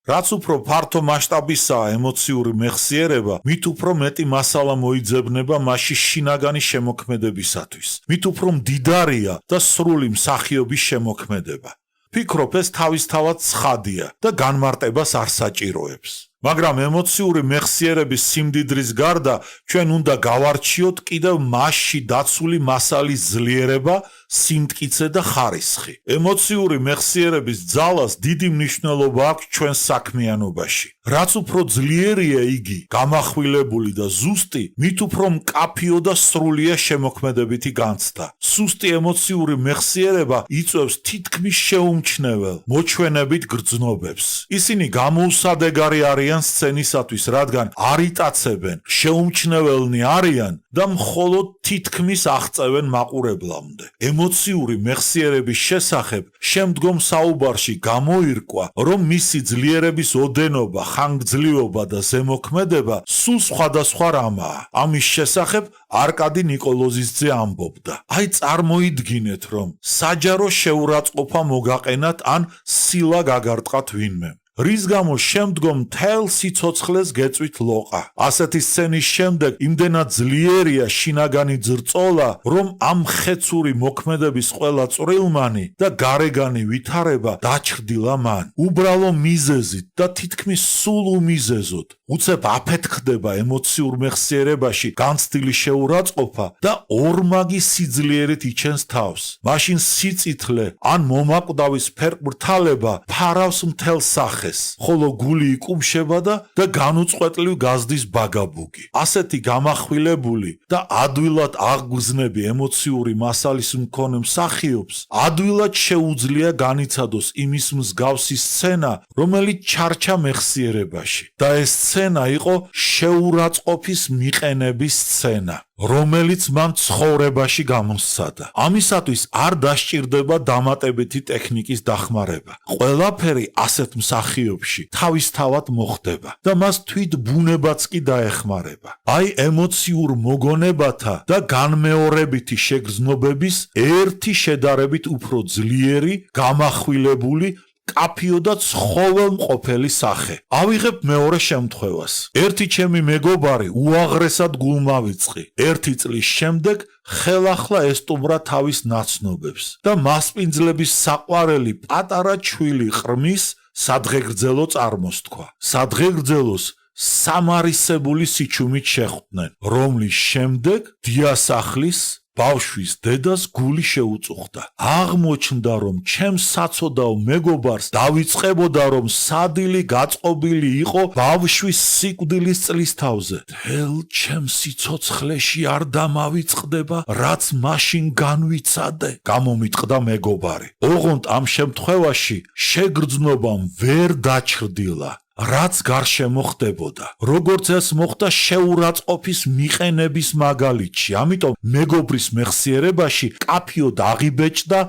რაც უფრო ფართო მასშტაბისაა ემოციური მეხსიერება, მით უფრო მეტი მასალა მოიძებნება მასში შინაგანი შემოქმედებისათვის. მით უფრო მდიდარია და სრული მსახიობის შემოქმედება. ფიქრობ, ეს თავისთავად ცხადია და განმარტებას არ საჭიროებს. მაგრამ ემოციური მეხსიერების სიმდიდრის გარდა ჩვენ უნდა გავარჩიოთ კიდევ მასში დაცული მასალის ძლიერება, სიმტკიცე და ხარისხი. ემოციური მეხსიერების ძალას დიდი მნიშვნელობა აქვს ჩვენ საქმიანობაში. რაც უფრო ძლიერია იგი, გამახვილებული და ზუსტი, მით უფრო მკაფიო და სრულია შემოქმედებითი განცდა. სუსტი ემოციური მეხსიერება იწვევს თითქმის შეუმჩნევლ, მოჩვენებით გრძნობებს. ისინი გამოუსადეგარი არიან სცენისათვის, რადგან არ იტაცებენ, შეუმჩნეველნი არიან და მხოლოდ თითქმის აღწევენ მაყურებლამდე. ემოციური მეხსიერების შესახებ შემდგომ საუბარში გამოირკვა, რომ მისი ძლიერების ოდენობა, ხანგრძლივობა და ზემოქმედება სულ სხვადასხვა რამაა. ამის შესახებ არკადი ნიკოლოზისძე ამბობდა. აი წარმოიდგინეთ, რომ საჯარო შეურაცხყოფა მოგაყენათ ან სილა გაგარტყათ ვინმემ. რის გამო შემდგომ მთელ სიცოცხლეს გეწვით ლოყა. ასეთი სცენის შემდეგ იმდენად ძლიერია შინაგანი ძრწოლა, რომ ამ ხეცური მოქმედების ყველა წვრილმანი და გარეგანი ვითარება დაჩრდილა მან. უბრალო მიზეზით და თითქმის სულ უმიზეზოდ უცებ აფეთქდება ემოციურ მეხსიერებაში განცდილი შეურაცხყოფა და ორმაგი სიძლიერით იჩენს თავს. მაშინ სიწითლე ან მომაკვდავის ფერყმრთალება ფარავს მთელ სახეს, ხოლო გული იკუმშება და განუწყვეტლივ გაზდის ბაგაბუგი. ასეთი გამახვილებული და ადვილად აღგრძნები ემოციური მასალის მქონე მსახიობს ადვილად შეუძლია განიცადოს იმის მსგავსი სცენა, რომელიც ჩარჩა მეხსიერებაში. და ეს სცენა იყო შეურაცხყოფის მიყენების სცენა, რომელიც მან ცხოვრებაში გამოსცადა. ამისათვის არ დასჭირდება დამატებითი ტექნიკის დახმარება. ყველაფერი ასეთ მსახიობში თავისთავად მოხდება და მას თვით ბუნებაც კი დაეხმარება. აი ემოციურ მოგონებათა და განმეორებითი შეგრძნობების ერთი შედარებით უფრო ძლიერი, გამახვილებული კაფიო და ცხოველმყოფელი სახე. ავიღებ მეორე შემთხვევას. ერთი ჩემი მეგობარი უაღრესად გულმავიწყი. ერთი წლის შემდეგ ხელახლა ესტუმრა თავის ნაცნობებს და მასპინძლების საყვარელი პატარა ჩვილი ყრმის სადღეგრძელო წარმოსთქვა. სადღეგრძელოს სამარისებული სიჩუმით შეხვდნენ, რომლის შემდეგ დიასახლის ბავშვის დედას გული შეუწუხდა. აღმოჩნდა, რომ ჩემს საცოდაო მეგობარს დავიწყებოდა, რომ სადილი გაწყობილი იყო ბავშვის სიკვდილის წლის თავზე. თელ ჩემს სიცოცხლეში არ დამავიწყდება, რაც მაშინ განვიცადე, გამომიტყდა მეგობარი. ოღონდ ამ შემთხვევაში შეგრძნობამ ვერ დაჩრდილა, რაც გარშემო ხდებოდა. როგორც ეს მოხდა შეურაცხყოფის მიყენების მაგალითში, ამიტომ მეგობრის მეხსიერებაში კაფიოდ აღიბეჭდა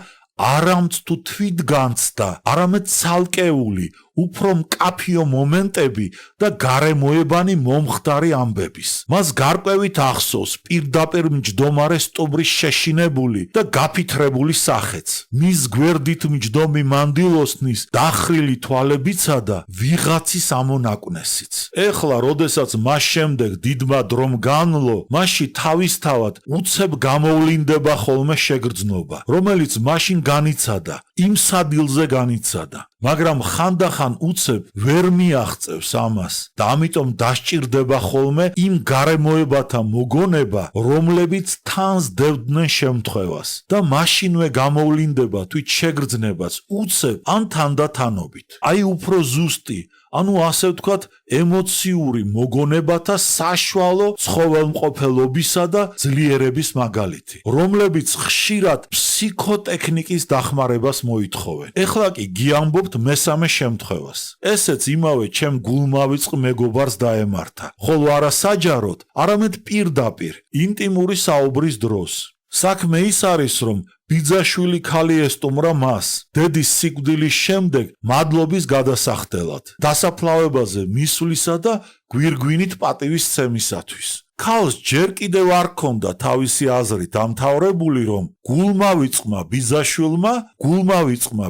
არამც თუ თვით განცდა, არამედ ცალკეული, უფრო მკაფიო მომენტები და გარემოებანი მომხდარი ამბების. მას გარკვევით ახსოვს პირდაპირ მჯდომარე სტუმრის შეშინებული და გაფითრებული სახეც. მის გვერდით მჯდომი მანდილოსნის დახრილი თვალებიცა და ვიღაცის ამონაკვნესიც. ეხლა, როდესაც მას შემდეგ დიდმა დრომ განვლო, მასში თავისთავად უცებ გამოვლინდება ხოლმე შეგრძნობა, რომელიც მაშინ განიცადა იმ სადილზე განიცადა, მაგრამ ხანდახან უცებ ვერ მიაღწევს ამას და ამიტომ დასჭირდება ხოლმე იმ გარემოებათა მოგონება, რომლებიც თან სდევდნენ შემთხვევას და მაშინვე გამოვლინდება თვით შეგრძნებას უცებ ან თანდათანობით. აი უფრო ზუსტი, ანუ ასე ვთქვათ, ემოციური მოგონებათა საშუალო ცხოველმყოფელობისა და ძლიერების მაგალითი, რომლებიც ხშირად ფსიქოტექნიკის დახმარებას მოითხოვენ. ეხლა კი გიამბობთ მესამე შემთხვევას. ესეც იმავე ჩემ გულმავიწყ მეგობარს დაემართა, ხოლო არა საჯაროდ, არამედ პირდაპირ, ინტიმური საუბრის დროს. საქმე ის არის, რომ ბიძაშვილი ქალი ესტუმრა მას დედის სიკვდილის შემდეგ მადლობის გადასახდელად, დასაფლავებაზე მისვლისა და გვირგვინით პატივის ცემისათვის. ქალს ჯერ კიდევ არ ჰქონდა თავისი აზრი დამთავრებული, რომ გულმავიწყმა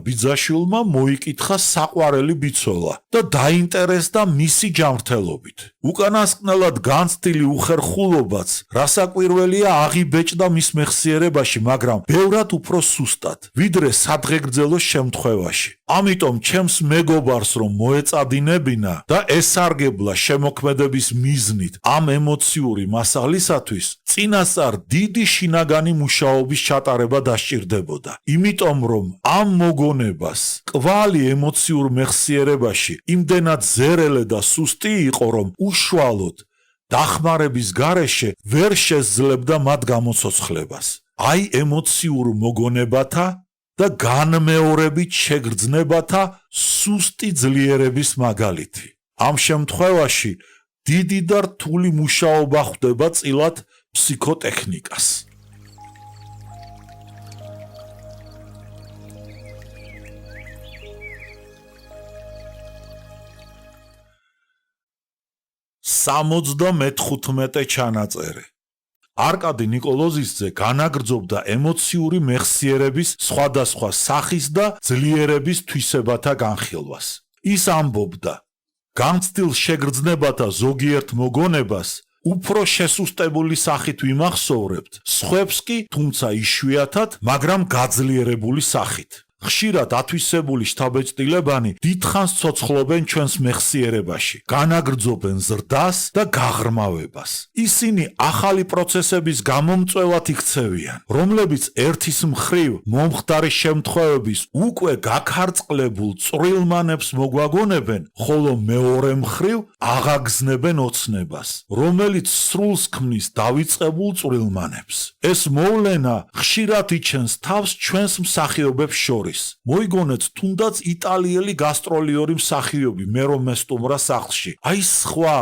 ბიძაშვილმა მოიკითხა საყვარელი ბიცოლა და დაინტერესდა მისი ჯანმრთელობით. უკანასკნელად განცდილი უხერხულობაც, რასაკვირველია, აღიბეჭდა მის მეხსიერებაში, მაგრამ ბევრად უფრო სუსტად, ვიდრე სადღეგრძელოს შემთხვევაში. ამიტომ ჩემს მეგობარს რომ მოეწადინებინა და ესარგებლა შემოქმედების მიზნით ამ ემოციური მასალისათვის, წინასწარ დიდი შინაგანი მუშაობის ჩატარება დასჭირდებოდა. იმიტომ რომ ამ მოგონებას კვალი ემოციურ მეხსიერებაში იმდენად ზერელე და სუსტი იყო, რომ უშუალოდ დახმარების გარეშე ვერ შესძლებდა მათ გამოცოცხლებას. აი ემოციურ მოგონებათა და განმეორებით შეგრძნებათა სუსტი ძლიერების მაგალითი. ამ შემთხვევაში დიდი და რთული მუშაობა ხვდება წილად ფსიქოტექნიკას. სამოცდამეთხუთმეტე ჩანაწერი. არკადი ნიკოლოზისძე განაგრძობდა ემოციური მეხსიერების სხვადასხვა სახის და ძლიერების თვისებათა განხილვას. ის ამბობდა, განცდილ შეგრძნებათა ზოგიერთ მოგონებას უფრო შესუსტებული სახით ვიმახსოვრებთ, სხვებს კი, თუმცა იშვიათად, მაგრამ გაძლიერებული სახით. ხშირად ათვისებული შთაბეჭდილებანი დიდხანს ცოცხლობენ ჩვენს მეხსიერებაში, განაგრძობენ ზრდას და გაღრმავებას. ისინი ახალი პროცესების გამომწვევად იქცევიან, რომლებიც ერთის მხრივ მომხდარი შემთხვევების უკვე გაქარწყლებულ წვრილმანებს მოგვაგონებენ, ხოლო მეორე მხრივ აღაგზნებენ ოცნებას, რომელიც სრულს ქმნის დავიწყებულ წვრილმანებს. ეს მოვლენა ხშირად იჩენს თავს ჩვენს მსახიობებს შორის. მოიგონეთ თუნდაც იტალიელი გასტროლიური მსახიობი მე რომ მესტუმრა სახლში. აი სხვა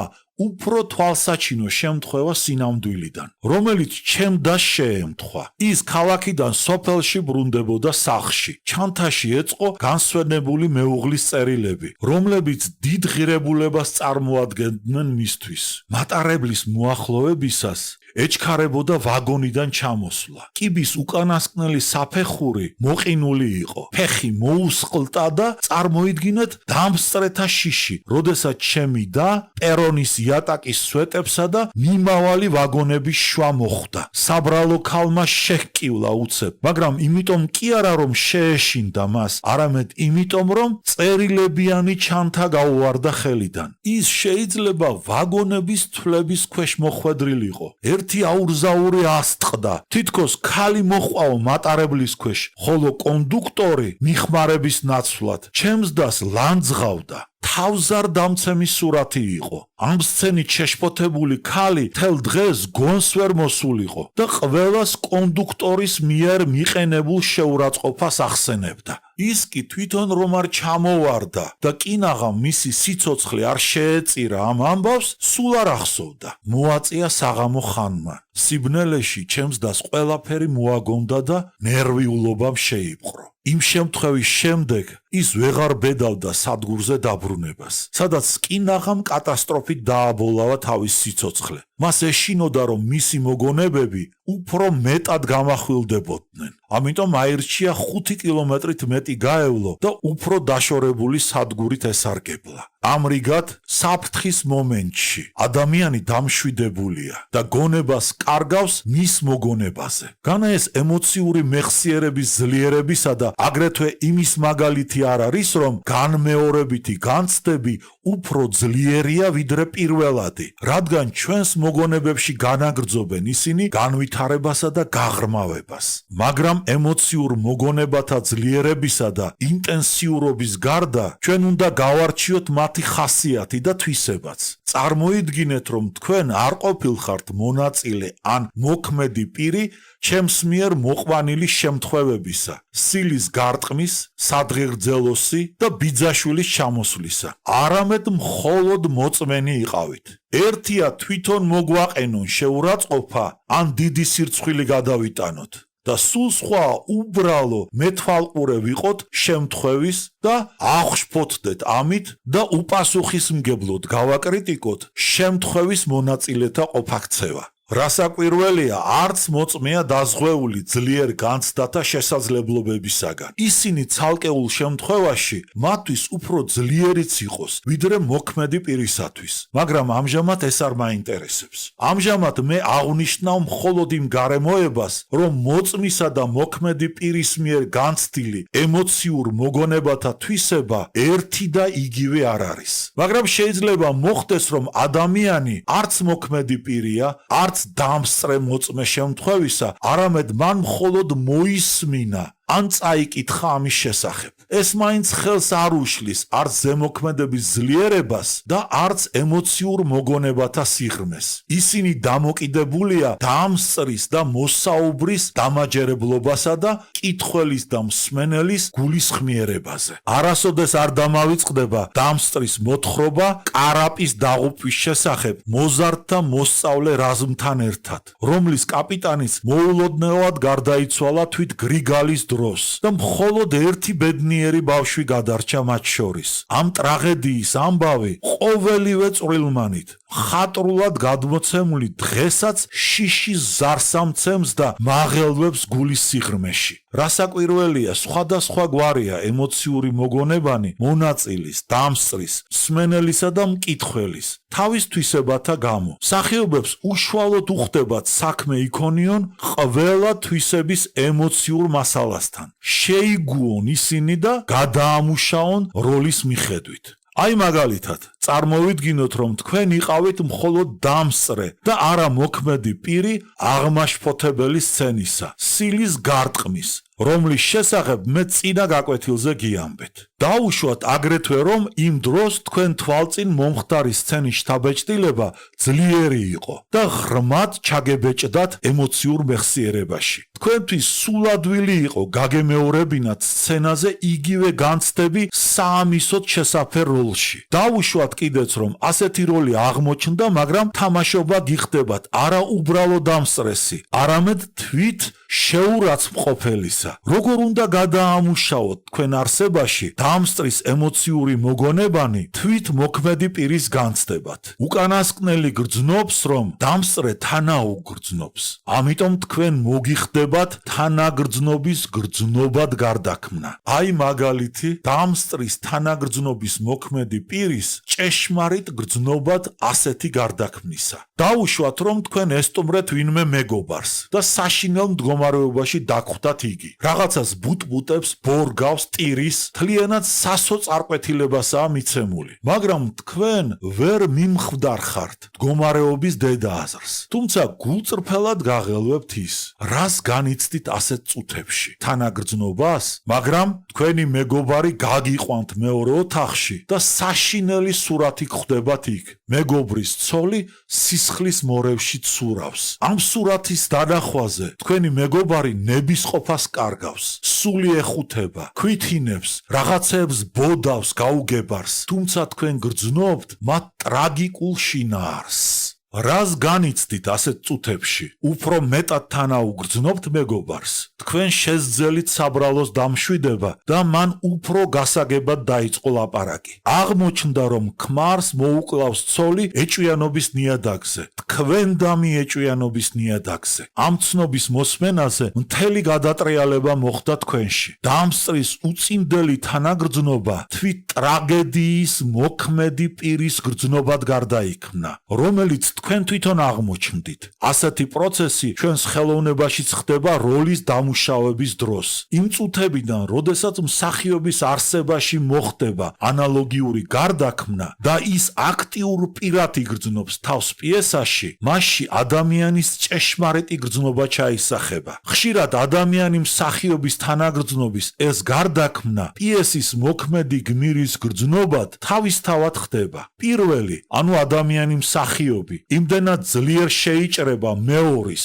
უფრო თვალსაჩინო შემთხვევა სინამდვილიდან, რომელიც ჩემ და შეემთხვა. ის ქალაქიდან სოფელში ბრუნდებოდა სახლში. ჩანთაში ეწყო განსვენებული მეუღლის წერილები, რომლებიც დიდ ღირებულებას წარმოადგენდნენ მისთვის. მატარებლის მოახლოებისას ეჩქარებოდა ვაგონიდან ჩამოსვლა. კიბის უკანასკნელი საფეხური მოყინული იყო. ფეხი მოუსყლტა და წარმოიდგინეთ დამსწრეთა შიში, როდესაც ჩემი და პერონის იატაკის სვეტებსა და მიმავალი ვაგონების შვა მოხვდა. საბრალო ქალმა შეჰკივლა უცებ, მაგრამ იმიტომ კი არა რომ შეეშინდა მას, არამედ იმიტომ რომ წერილებიანი ჩანთა გაუვარდა ხელიდან. ის შეიძლება ვაგონების თვლების ქვეშ მოხვედრილიყო. ერთი აურზაური ასტყდა, თითქოს ქალი მოჰყავ მატარებლის ქვეშ, ხოლო კონდუქტორი მიხმარების ნაცვლად ჩემს დას ლანძღავდა. თავზარდამცემი სურათი იყო. ამ სცენით შეშფოთებული ქალი თელ დღეს გონს ვერ მოსულიყო და ყველას კონდუქტორის მიერ მიყენებულ შეურაცხყოფას ახსენებდა. ის კი თვითონ რომ არ ჩამოვარდა და კინაღამ მისი სიცოცხლე არ შეეწირა ამ ამბავს, სულ არ ახსოვდა. მოაწია საღამო ხანმა. სიბნელეში ჩემს დას ყველაფერი მოაგონდა და ნერვიულობამ შეიპყრო. იმ შემთხვევის შემდეგ ის ვეღარ ბედავდა სადგურზე დაბრუნებას, სადაც კინაღამ კატასტროფით დააბოლავა თავის სიცოცხლე. მას ეშინოდა, რომ მისი მოგონებები უფრო მეტად გამახვილდებოდნენ. ამიტომ აირჩია 5 კილომეტრით მეტი გაევლო და უფრო დაშორებული სადგურით ესარგებლა. ამრიგად, საფრთხის მომენტში ადამიანი დამშვიდებულია და გონებას კარგავს მის მოგონებაზე. განა ეს ემოციური მეხსიერების ძლიერებისა და აგრეთვე იმის მაგალითი არ არის, რომ განმეორებითი განცდები უფრო ძლიერია ვიდრე პირველადი, რადგან ჩვენს მოგონებებში განაგრძობენ ისინი განვითარებასა და გაღრმავებას. მაგრამ ემოციურ მოგონებათა ძლიერებისა და ინტენსიურობის გარდა ჩვენ უნდა გავარჩიოთ მათი ხასიათი და თვისებაც. წარმოიდგინეთ, რომ თქვენ არ ყოფილხართ მონაწილე ან მოქმედი პირი ჩემს მიერ მოყვანილი შემთხვევებისა, სილის გარტყმის, სადღეგრძელოსი და ბიძაშვილის ჩამოსვლისა. არამედ მხოლოდ მოწმენი იყავით. ერთია თვითონ მოგვაყენონ შეურაცხყოფა ან დიდი სირცხვილი გადავიტანოთ. და სულ სხვა უბრალო მეთვალყურე ვიყოთ შემთხვევის და აღშფოთდეთ ამით და უპასუხისმგებლოდ გავაკრიტიკოთ შემთხვევის მონაწილეთა ყოფაქცევა. რასაკვირველია, არც მოწმეა დაზღვეული ძლიერ განცდათა შესაძლებლობებისაგან. ისინი ცალკეულ შემთხვევაში მათთვის უფრო ძლიერიც იყოს, ვიდრე მოქმედი პირისათვის. მაგრამ ამჟამად ეს არ მაინტერესებს. ამჟამად მე აღნიშნავ მხოლოდ იმ გარემოებას, რომ მოწმისა და მოქმედი პირის მიერ განცდილი ემოციურ მოგონებათა თვისება ერთი და იგივე არ არის. მაგრამ შეიძლება მოხდეს, რომ ადამიანი არც მოქმედი პირია, არც დამსწრე მოწმე შემთხვევისა, არამედ მან მხოლოდ მოისმინა ან წაიკითხა ამის შესახებ. ეს მაინც ხელს არ უშლის არც ზემოქმედების ძლიერებას და არც ემოციურ მოგონებათა სიღრმეს. ისინი დამოკიდებულია დამსწრის და მოსაუბრის დამაჯერებლობასა და კითხველის და მსმენელის გულისხმიერებაზე. არასოდეს არ დამავიწყდება დამსწრის მოთხრობა კარაპის დაღუპვის შესახებ მოზარდთა მოსწავლე რაზმთან ერთად, რომლის კაპიტანიც მოულოდნელად გარდაიცვალა თვით გრიგალის და მხოლოდ ერთი ბედნიერი ბავშვი გადარჩა მათ შორის. ამ ტრაგედიის ამბავი ყოველივე წვრილმანით ხატრულად გადმოცემული დღესაც შიშის ზარს ამცემს და მაღელვებს გულის სიღრმეში. რასაკვირველია, სხვადასხვა გვარია ემოციური მოგონებანი მონაწილის, დამსწრის, მსმენელისა და მკითხველის. თავის თვისებათა გამო მსახიობებს უშუალოდ უხდებათ საქმე იქონიონ ყველა თვისების ემოციურ მასალასთან. შეიგუონ ისინი და გადაამუშაონ როლის მიხედვით. აი მაგალითად, წარმოვიდგინოთ, რომ თქვენ იყავით მხოლოდ დამსწრე და არა მოქმედი პირი აღმაშფოთებელი სცენისა, სილის გარტყმის, რომლის შესახებ მე წინა გაკვეთილზე გიამბეთ. დაუშვათ აგრეთვე, რომ იმ დროს თქვენ თვალწინ მომხდარი სცენის შთაბეჭდილება ძლიერი იყო და ღრმად ჩაგებეჭდათ ემოციურ მეხსიერებაში. თქვენთვის სულადვილი იყო გაგემეორებინათ სცენაზე იგივე განცდები საამისოდ შესაფერ როლში. დაუშვათ კიდეც, რომ ასეთი როლი აღმოჩნდა, მაგრამ თამაშობა გიხდებათ არა უბრალო დამსწრესი, არამედ თვით შეურაცხმყოფელისა. როგორ უნდა გადაამუშაოთ თქვენ არსებაში დამსწრის ემოციური მოგონებანი თვით მოქმედი პირის განცდებად. უკანასკნელი გრძნობს, რომ დამსწრე თანაუგრძნობს. ამიტომ თქვენ მოგიხდებათ თანაგრძნობის გრძნობად გარდაქმნა. აი მაგალითი დამსწრის თანაგრძნობის მოქმედი პირის ჭეშმარიტ გრძნობად ასეთი გარდაქმნისა. დაუშვათ, რომ თქვენ ესტუმრეთ ვინმე მეგობარს და საშინელ მდგომარეობაში დაგხვდათ იგი. რაღაცას ბუტბუტებს, ბორგავს, ტირის, თლიანად სასოწარკვეთილებასაა მიცემული. მაგრამ თქვენ ვერ მიმხვდარხართ მდგომარეობის დედააზრს. თუმცა გულწრფელად გაღელვებთ ის, რას განიცდით ასეთ წუთებში. თანაგრძნობას, მაგრამ თქვენი მეგობარი გაგიყვანთ მეორე ოთახში და საშინელი სურათი გხვდებათ იქ. მეგობრის ცოლი სისხლის მორევში ცურავს. ამ სურათის დანახვაზე თქვენი მეგობარი ნებისყოფას კარგავს, სული ეხუთება, ქვითინებს, რაღაცებს ბოდავს, გაუგებარს, თუმცა თქვენ გრძნობთ მათ ტრაგიკულ შინაარსს. რას განიცდით ასეთ წუთებში? უფრო მეტად თანაუგრძნობთ მეგობარს. თქვენ შესძელით საბრალოს დამშვიდება და მან უფრო გასაგებად დაიწყო ლაპარაკი. აღმოჩნდა, რომ ქმარს მოუკლავს ცოლი ეჭვიანობის ნიადაგზე. თქვენ დამიეჭვიანობის ნიადაგზე. ამ ცნობის მოსმენაზე მთელი გადატრიალება მოხდა თქვენში. დამსწრის უწინდელი თანაგრძნობა თვით ტრაგედიის მოქმედი პირის გრძნობად გარდაიქმნა, რომელიც თქვენ თვითონ აღმოჩნდით. ასეთი პროცესი ჩვენს ხელოვნებაშიც ხდება როლის დამუშავების დროს. იმ წუთებიდან, როდესაც მსახიობის არსებაში მოხდება ანალოგიური გარდაქმნა და ის აქტიურ პირად იგრძნობს თავს პიესაში, მასში ადამიანის ჭეშმარიტი გრძნობა ჩაისახება. ხშირად ადამიანი მსახიობის თანაგრძნობის ეს გარდაქმნა პიესის მოქმედი გმირის გრძნობად თავისთავად ხდება. პირველი, ანუ ადამიანი მსახიობი, იმდენად ძლიერ შეიჭრება მეორის,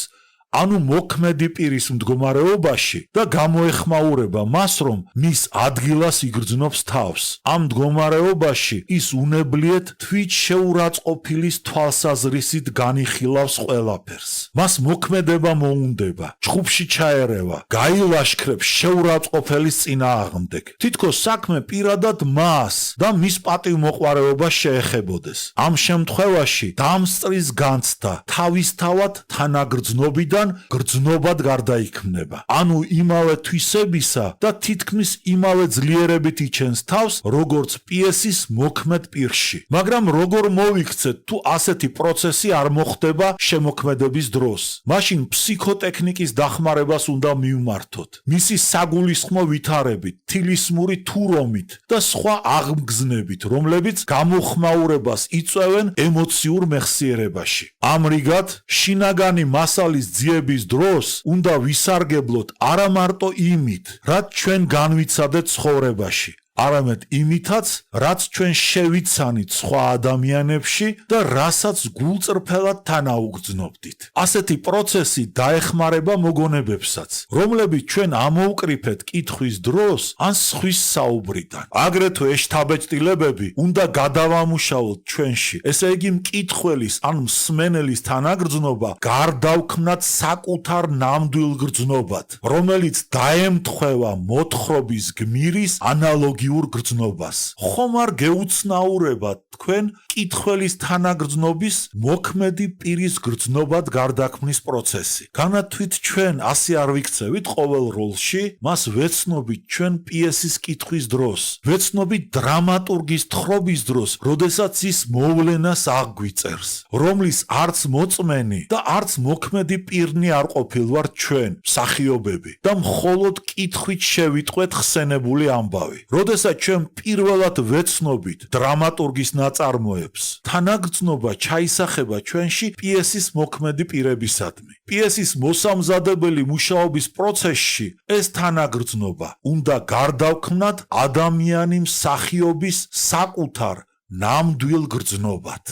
ანუ მოქმედი პირის მდგომარეობაში და გამოეხმაურება მას, რომ მის ადგილას იგრძნობს თავს. ამ მდგომარეობაში ის უნებლიეთ თვით შეურაცხყოფილის თვალსაზრისით განიხილავს ყველაფერს. მას მოქმედება მოუნდება, ჯგუფში ჩაერევა, გაილაშქრებს შეურაცხყოფელის წინააღმდეგ. თითქოს საქმე პირადად მას და მის პატივმოყვარეობას შეეხებოდეს. ამ შემთხვევაში დამსწრის განცდა თავისთავად თანაგრძნობიდან გრძნობად გარდაიქმნება. ანუ იმავე თვისებისა და თითქმის იმავე ძლიერებით იჩენს თავს, როგორც პიესის მოქმედ პირში. მაგრამ როგორ მოვიქცეთ, თუ ასეთი პროცესი არ მოხდება შემოქმედების დროს? მაშინ ფსიქოტექნიკის დახმარებას უნდა მივმართოთ. მისი საგულისხმო ვითარებით, თილისმური თურომით და სხვა აღმგზნებით, რომლებიც გამოხმაურებას იწვევენ ემოციურ მეხსიერებაში. ამრიგად, შინაგანი მასალის ძიების დროს უნდა ვისარგებლოთ არა მარტო იმით, რაც ჩვენ განვიცადეთ ცხოვრებაში, არამედ იმითაც, რაც ჩვენ შევიცანით სხვა ადამიანებში და რასაც გულწრფელად თანაუგრძნობდით. ასეთი პროცესი დაეხმარება მოგონებებსაც, რომლებიც ჩვენ ამოუკრიფეთ კითხვის დროს ან სხვის საუბრიდან. აგრეთვე ეს შთაბეჭდილებები უნდა გადავამუშავოთ ჩვენში, ესე იგი მკითხველის ან მსმენელის თანაგრძნობა გარდავქმნათ საკუთარ ნამდვილ გრძნობად, რომელიც დაემთხვევა მოთხრობის გმირის ანალოგიურ გრძნობას. ხომ არ გეუცნაურებათ თქვენ კითხველის თანაგრძნობის მოქმედი პირის გრძნობად გარდაქმნის პროცესი? განათვით ჩვენ ასე არ ვიქცევით ყოველ როლში, მას ვეცნობით ჩვენ პიესის კითხვის დროს, ვეცნობით დრამატურგის თხრობის დროს, როდესაც ის მოვლენას აღგვიწერს, რომლის არც მოწმენი და არც მოქმედი პირნი არ ყოფილვართ ჩვენ, მსახიობები, და მხოლოდ კითხვით შევიტყვეთ ხსენებული ამბავი. როდესაც ჩვენ პირველად ვეცნობით დრამატურგის ნაწარმოებს, თანაგრძნობა ჩაისახება ჩვენში პიესის მოქმედი პირებისადმი. პიესის მოსამზადებელი მუშაობის პროცესში ეს თანაგრძნობა უნდა გარდავქმნათ ადამიანი მსახიობის საკუთარ ნამდვილ გრძნობად.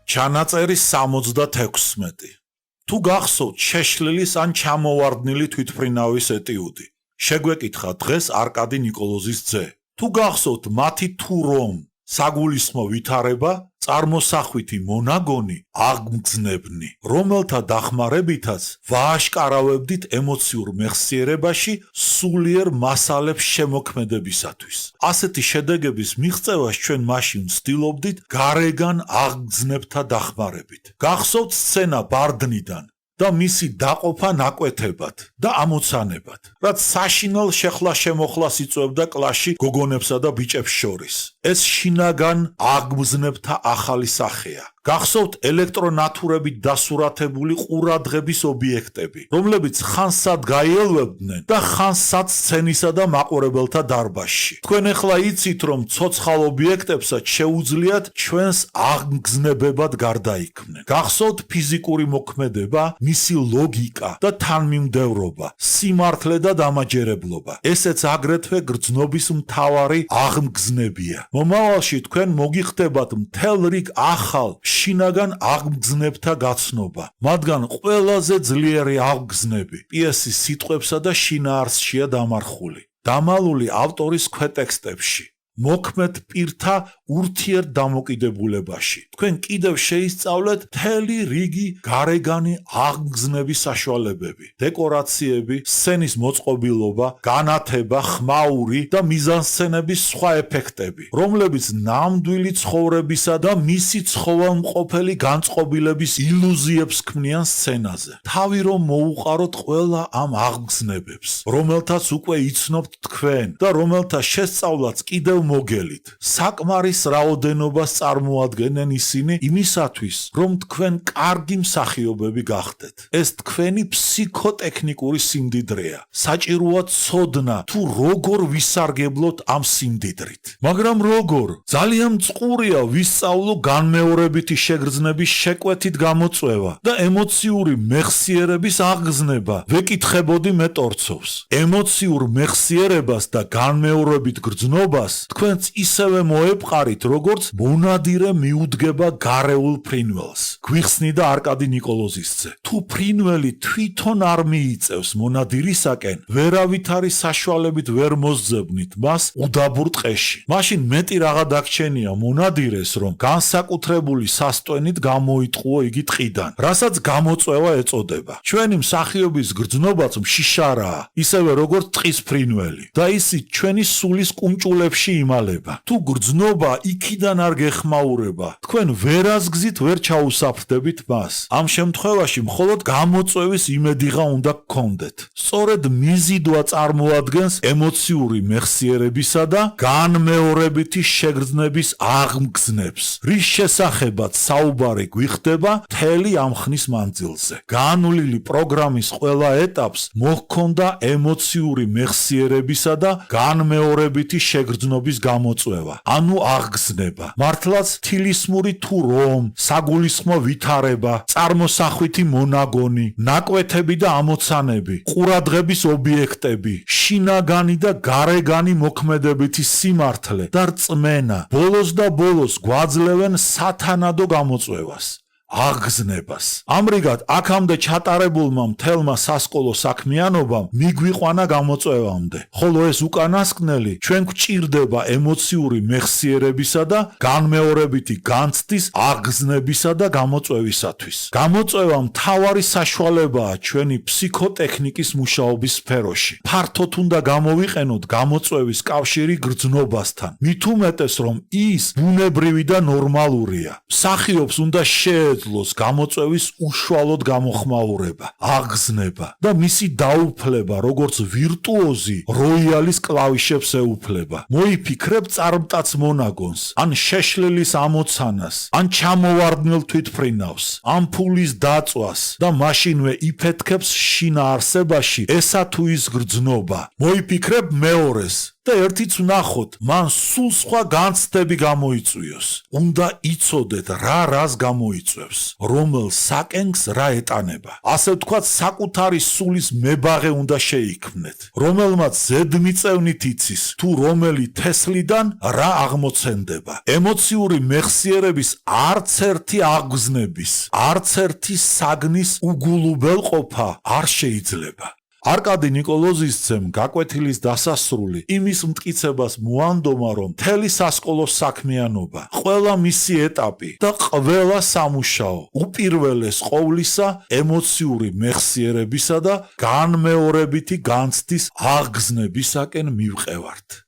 ჩანაწერი 76. თუ გახსოვთ შეშლილის ან ჩამოვარდნილი თვითმფრინავის ეტიუდი, შეგვეკითხა დღეს არკადი ნიკოლოზის ძე. თუ გახსოვთ მათი თურომ, საგულისხმო ვითარება, წარმოსახვითი მონაგონი, აღმგზნებნი, რომელთა დახმარებითაც ვააშკარავებდით ემოციურ მეხსიერებაში სულიერ მასალებს შემოქმედებისათვის. ასეთი შედეგების მიღწევას ჩვენ მაშინ ვცდილობდით გარეგან აღმგზნებთა დახმარებით. გახსოვთ სცენა ბარდნიდან და მისი დაყოფა ნაკვეთებად და ამოცანებად, რაც საშინელ შეხლა-შემოხლას იწვევდა კლასში გოგონებსა და ბიჭებს შორის. ეს შინაგან აღმგზნებთა ახალი სახეა. გახსოვთ ელექტრონათურებით დასურათებული ყურადღების ობიექტები, რომლებიც ხანსად გაიელვებდნენ და ხანსად სცენისა და მაყურებელთა დარბაზში. თქვენ ახლა იცით, რომ ცოცხალ ობიექტებსაც შეუძლიათ ჩვენს აღმგზნებებად გარდაიქმნენ. გახსოვთ ფიზიკური მოქმედება, მისი ლოგიკა და თანმიმდევრობა, სიმართლე და დამაჯერებლობა. ესეც აგრეთვე გრძნობის მთავარი აღმგზნებია. მომავალში თქვენ მოგიხდებათ მთელ რიგ ახალ შინაგან აღგზნებთა გაცნობა. მათგან ყველაზე ძლიერი აღგზნები პიესის სიტყვებსა და შინაარსშია დამარხული. დამალული ავტორის ქვეტექსტებში. მოქმედ პირთა ურთიერთდამოკიდებულებაში. თქვენ კიდევ შეისწავლეთ მთელი რიგი გარეგანი აღგზნების საშუალებები, დეკორაციები, სცენის მოწყობილობა, განათება, ხმაური და მიზანსცენების სხვა ეფექტები, რომლებიც ნამდვილი ცხოვრებისა და მისი ცხოველმყოფელი განწყობილების ილუზიებს ქმნიან სცენაზე. თავი რომ მოუყაროთ ყველა ამ აღგზნებებს, რომელთაც უკვე იცნობთ თქვენ და რომელთა შესწავლაც კიდევ მოგელით. საკმარის რაოდენობას წარმოადგენენ ისინი იმისათვის, რომ თქვენ კარგი მსახიობები გახდეთ. ეს თქვენი ფსიქოტექნიკური სიმდიდრეა. საჭიროა ცოდნა თუ როგორ ვისარგებლოთ ამ სიმდიდრით. მაგრამ როგორ? ძალიან წყურია ვისწავლო განმეორებითი შეგრძნების შეკვეთით გამოწვევა და ემოციური მეხსიერების აღგზნება. ვეკითხებოდი მეტორცოვს. ემოციურ მეხსიერებას და განმეორებით გრძნობას თქვენც ისევე მოეპყარით, როგორც მონადირე მიუდგება გარეულ ფრინველს. გვიხსნიდა არკადი ნიკოლოზისძე. თუ ფრინველი თვითონ არ მიიწევს მონადირისაკენ, ვერავითარი საშუალებით ვერ მოსძებნით მას უდაბურ ტყეში. მაშინ მეტი რაღა დაგჩენია მონადირეს, რომ განსაკუთრებული სასტვენით გამოიტყუო იგი ტყიდან, რასაც გამოწვევა ეწოდება. ჩვენი მსახიობის გრძნობაც მშიშარაა, ისევე როგორც ტყის ფრინველი და ისი ჩვენი სულის კუნჭულებში იმალება. თუ გრძნობა იქიდან არ გეხმაურება, თქვენ ვერასგზით ვერ ჩაუსაფრდებით მას. ამ შემთხვევაში მხოლოდ გამოწვევის იმედიღა უნდა გქონდეთ. სწორედ მიზიდვა წარმოადგენს ემოციური მეხსიერებისა და განმეორებითი შეგრძნების აღგზნებს, რის შესახებაც საუბარი გვიხდება მთელი ამ ხნის მანძილზე. განვლილი პროგრამის ყველა ეტაპს მოჰქონდა ემოციური მეხსიერებისა და განმეორებითი შეგრძნობის გამოწვევა, ანუ აღგზნება. მართლაც თილისმური თუ რომ, საგულისხმო ვითარება, წარმოსახვითი მონაგონი, ნაკვეთები და ამოცანები, ყურადღების ობიექტები, შინაგანი და გარეგანი მოქმედებითი სიმართლე და რწმენა, ბოლოს და ბოლოს გვაძლევენ სათანადო გამოწვევას. აღგზნებას. ამრიგად, აქამდე ჩატარებულმა მთელმა სასკოლო საქმიანობამ მიგვიყვანა გამოწვევამდე, ხოლო ეს უკანასკნელი ჩვენ გვჭირდება ემოციური მეხსიერებისა და განმეორებითი განცდის აღგზნებისა და გამოწვევისათვის. გამოწვევა მთავარი საშუალებაა ჩვენი ფსიქოტექნიკის მუშაობის სფეროში. ფართოდ უნდა გამოვიყენოთ გამოწვევის კავშირი გრძნობასთან, მით უმეტეს რომ ის ბუნებრივი და ნორმალურია. მსახიობს უნდა შეეძლოს გამოწვევის უშუალოდ გამოხმაურება, აღგზნება და მისი დაუფლება, როგორც ვირტუოზი როიალის კლავიშებს ეუფლება. მოიფიქრებ წარმტაც მონაგონს, ან შეშლილის ამოცანას, ან ჩამოვარდნილ თვითფრინავს, ან ფულის დაწვას და მაშინვე იფეთქებს შინაარსებაში ესა თუ ის გრძნობა. მოიფიქრებ მეორეს და ერთიც ვნახოთ, მან სულ სხვა განცდები გამოიწვიოს. უნდა იცოდეთ რა რას გამოიწვევს, რომელ საკენგს რა ეტანება. ასე ვთქვათ, საკუთარი სულის მებაღე უნდა შეიქმნეთ, რომელმაც ზედმიწევნით იცის, თუ რომელი თესლიდან რა აღმოცენდება. ემოციური მეხსიერების არც ერთი აღგზნების, არც ერთი საგნის უგულუბელყოფა არ შეიძლება. არკადი ნიკოლოზისძემ გაკვეთილის დასასრული იმის მტკიცებას მოანდომა, რომ მთელი სასკოლო საქმიანობა, ყველა მისი ეტაპი და ყველა სამუშაო უპირველეს ყოვლისა ემოციური მეხსიერებისა და განმეორებითი განცდის აღგზნებისაკენ მივყევართ.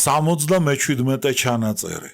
სამოცდამეჩვიდმეტე ჩანაწერი.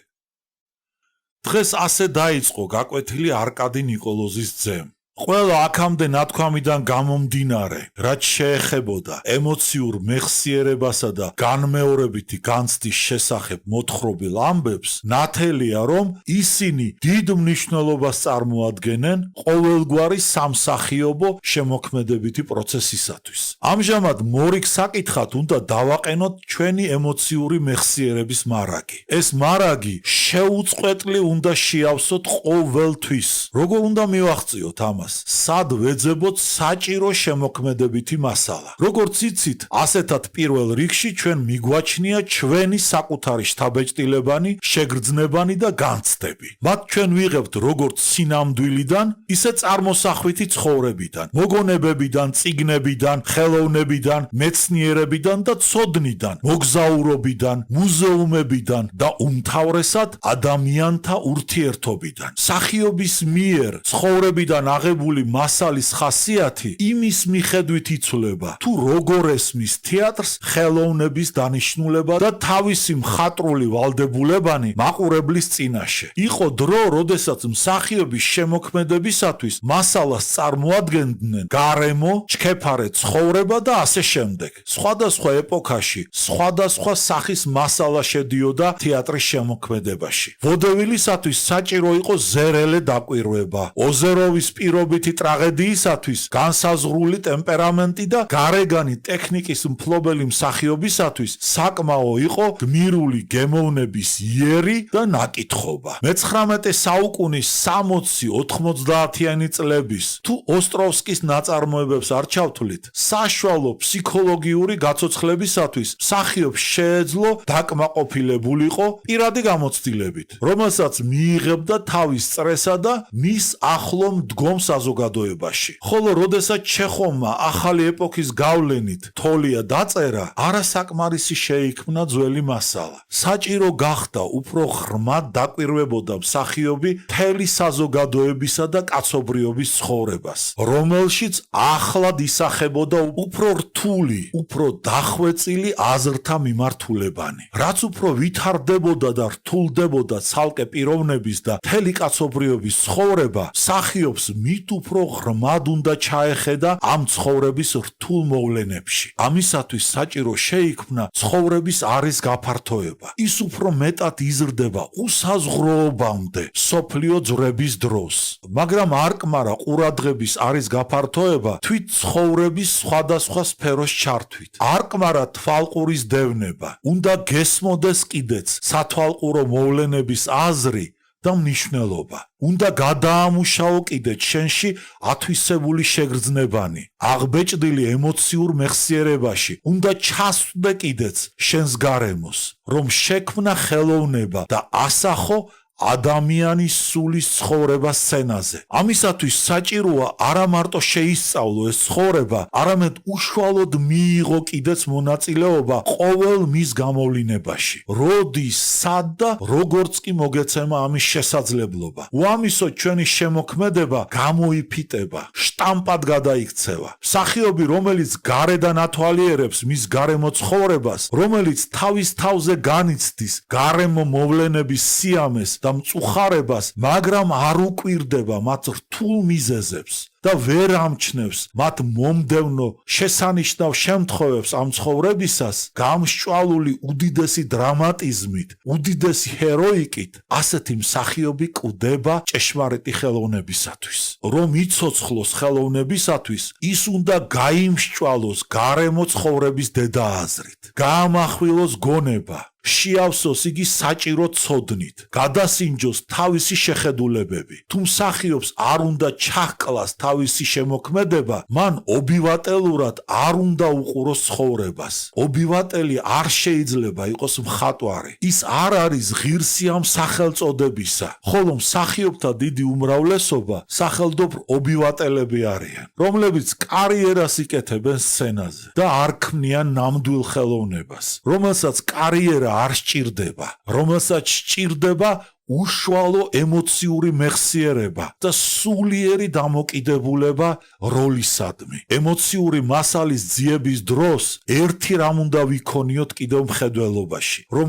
დღეს ასე დაიწყო გაკვეთილი არკადი ნიკოლოზის ძემ. ყველა აქამდე ნათქვამიდან გამომდინარე, რაც შეეხებოდა ემოციურ მეხსიერებასა და განმეორებითი განცდის შესახებ მოთხრობილ ამბებს, ნათელია, რომ ისინი დიდ მნიშვნელობას წარმოადგენენ ყოველგვარი სამსახიობო შემოქმედებითი პროცესისათვის. ამჟამად მორიგ საკითხად უნდა დავაყენოთ ჩვენი ემოციური მეხსიერების მარაგი. ეს მარაგი შეუწყვეტლი უნდა შეავსოთ ყოველთვის. როგორ უნდა მივაღწიოთ ამას? ამას, სად ვეძებოთ საჭირო შემოქმედებითი მასალა. Როგორც იცით, ასეთად პირველ რიგში ჩვენ მიგვაჩნია ჩვენი საკუთარი შთაბეჭდილებანი, შეგრძნებანი და განცდები. მათ ჩვენ ვიღებთ როგორც სინამდვილიდან, ისე წარმოსახვითი ცხოვრებიდან, მოგონებებიდან, წიგნებიდან, ხელოვნებიდან, მეცნიერებიდან და ცოდნიდან, მოგზაურობიდან, მუზეუმებიდან და უმთავრესად ადამიანთა ურთიერთობიდან. მსახიობის მიერ ცხოვრებიდან აღებული მასალის ხასიათი იმის მიხედვით იცვლება, თუ როგორ ესმის თეატრს ხელოვნების დანიშნულება და თავისი მხატვრული ვალდებულებანი მაყურებლის წინაშე. იყო დრო, როდესაც მსახიობის შემოქმედებისათვის მასალას წარმოადგენდნენ გარემო, ჩქეფარე ცხოვრება და ასე შემდეგ. სხვადასხვა ეპოქაში სხვადასხვა სახის მასალა შედიოდა თეატრის შემოქმედებაში. ვოდევილისათვის საჭირო იყო ზერელე დაკვირვება, ოზეროვის პირობითი ტრაგედიისათვის განსაზღვრული ტემპერამენტი და გარეგანი ტექნიკის მფლობელი მსახიობისათვის საკმაო იყო გმირული გემოვნების იერი და ნაკითხობა. მე-19 საუკუნის 60-90-იანი წლების თუ ოსტროვსკის ნაწარმოებებს არ ჩავთვლით, საშუალო ფსიქოლოგიური გაცოცხლებისათვის მსახიობს შეეძლო დაკმაყოფილებულიყო პირადი გამოცდილებით, რომელსაც მიიღებდა თავის წრესა და მის ახლო მდგომ საზოგადოებაში. ხოლო როდესაც ჩეხოვმა ახალი ეპოქის გავლენით თოლია დაწერა, არასაკმარისი შეიქმნა ძველი მასალა. საჭირო გახდა უფრო ღრმად დაკვირვებოდა მსახიობი მთელი საზოგადოებისა და კაცობრიობის ცხოვრებას, რომელშიც ახლად ისახებოდა უფრო რთული, უფრო დახვეწილი აზრთა მიმართულებანი. რაც უფრო ვითარდებოდა და რთულდებოდა ცალკე პიროვნების და მთელი კაცობრიობის ცხოვრება, მსახიობს მით უფრო ღრმად უნდა ჩაეხედა ამ ცხოვრების რთულ მოვლენებში. ამისათვის საჭირო შეიქმნა ცხოვრების არის გაფართოება. ის უფრო მეტად იზრდება უსაზღროობამდე სოფლიო ძვრების დროს. მაგრამ არკმარა ყურადღების არის გაფართოება თვით ცხოვრების სხვადასხვა სფეროს ჩართვით. არკმარა თვალყურის დევნება. უნდა გესმოდეს კიდეც სათვალყურო მოვლენების აზრი და მნიშვნელობა. უნდა გადაამუშაო კიდეც შენში ათვისებული შეგრძნებანი, აღბეჭდილი ემოციურ მეხსიერებაში. უნდა ჩასვდე კიდეც შენს გარემოს, რომ შექმნა ხელოვნება და ასახო ადამიანის სულის ცხოვრება სცენაზე. ამისათვის საჭიროა არა მარტო შეისწავლო ეს ცხოვრება, არამედ უშუალოდ მიიღო კიდეც მონაწილეობა ყოველ მის გამოვლინებაში. როდის, სად და როგორც კი მოგეცემა ამის შესაძლებლობა. უამისოდ ჩვენი შემოქმედება გამოიფიტება, შტამპად გადაიქცევა. მსახიობი, რომელიც გარედან ათვალიერებს მის გარემო ცხოვრებას, რომელიც თავის თავზე განიცდის გარემო მოვლენების სიამეს და მწუხარებას, მაგრამ არ უკვირდება მათ რთულ მიზეზებს და ვერ ამჩნევს მათ მომდევნო შესანიშნავ შემთხვევებს ამ ცხოვრებისას, გამსჭვალული უდიდესი დრამატიზმით, უდიდესი ჰეროიკით, ასეთი მსახიობი კვდება ჭეშმარიტი ხელოვნებისათვის. რომ იცოცხლოს ხელოვნებისათვის, ის უნდა გაიმსჭვალოს გარემო ცხოვრების დედააზრით, გაამახვილოს გონება, შეავსოს იგი საჭირო ცოდნით, გადასინჯოს თავისი შეხედულებები. თუ მსახიობს არ უნდა ჩაჰკლას თავისი შემოქმედება, მან ობივატელურად არ უნდა უყუროს ცხოვრებას. ობივატელი არ შეიძლება იყოს მხატვარი. ის არ არის ღირსი ამ სახელწოდებისა, ხოლო მსახიობთა დიდი უმრავლესობა სახელდობრ ობივატელები არიან, რომლებიც კარიერას იკეთებენ სცენაზე და არ ქმნიან ნამდვილ ხელოვნებას, რომელსაც კარიერა არ სჭირდება, რომელსაც სჭირდება უშუალო ემოციური მეხსიერება და სულიერი დამოკიდებულება როლისადმი. ემოციური მასალის ძიების დროს ერთი რამ უნდა ვიქონიოთ კიდევ მხედველობაში, რომ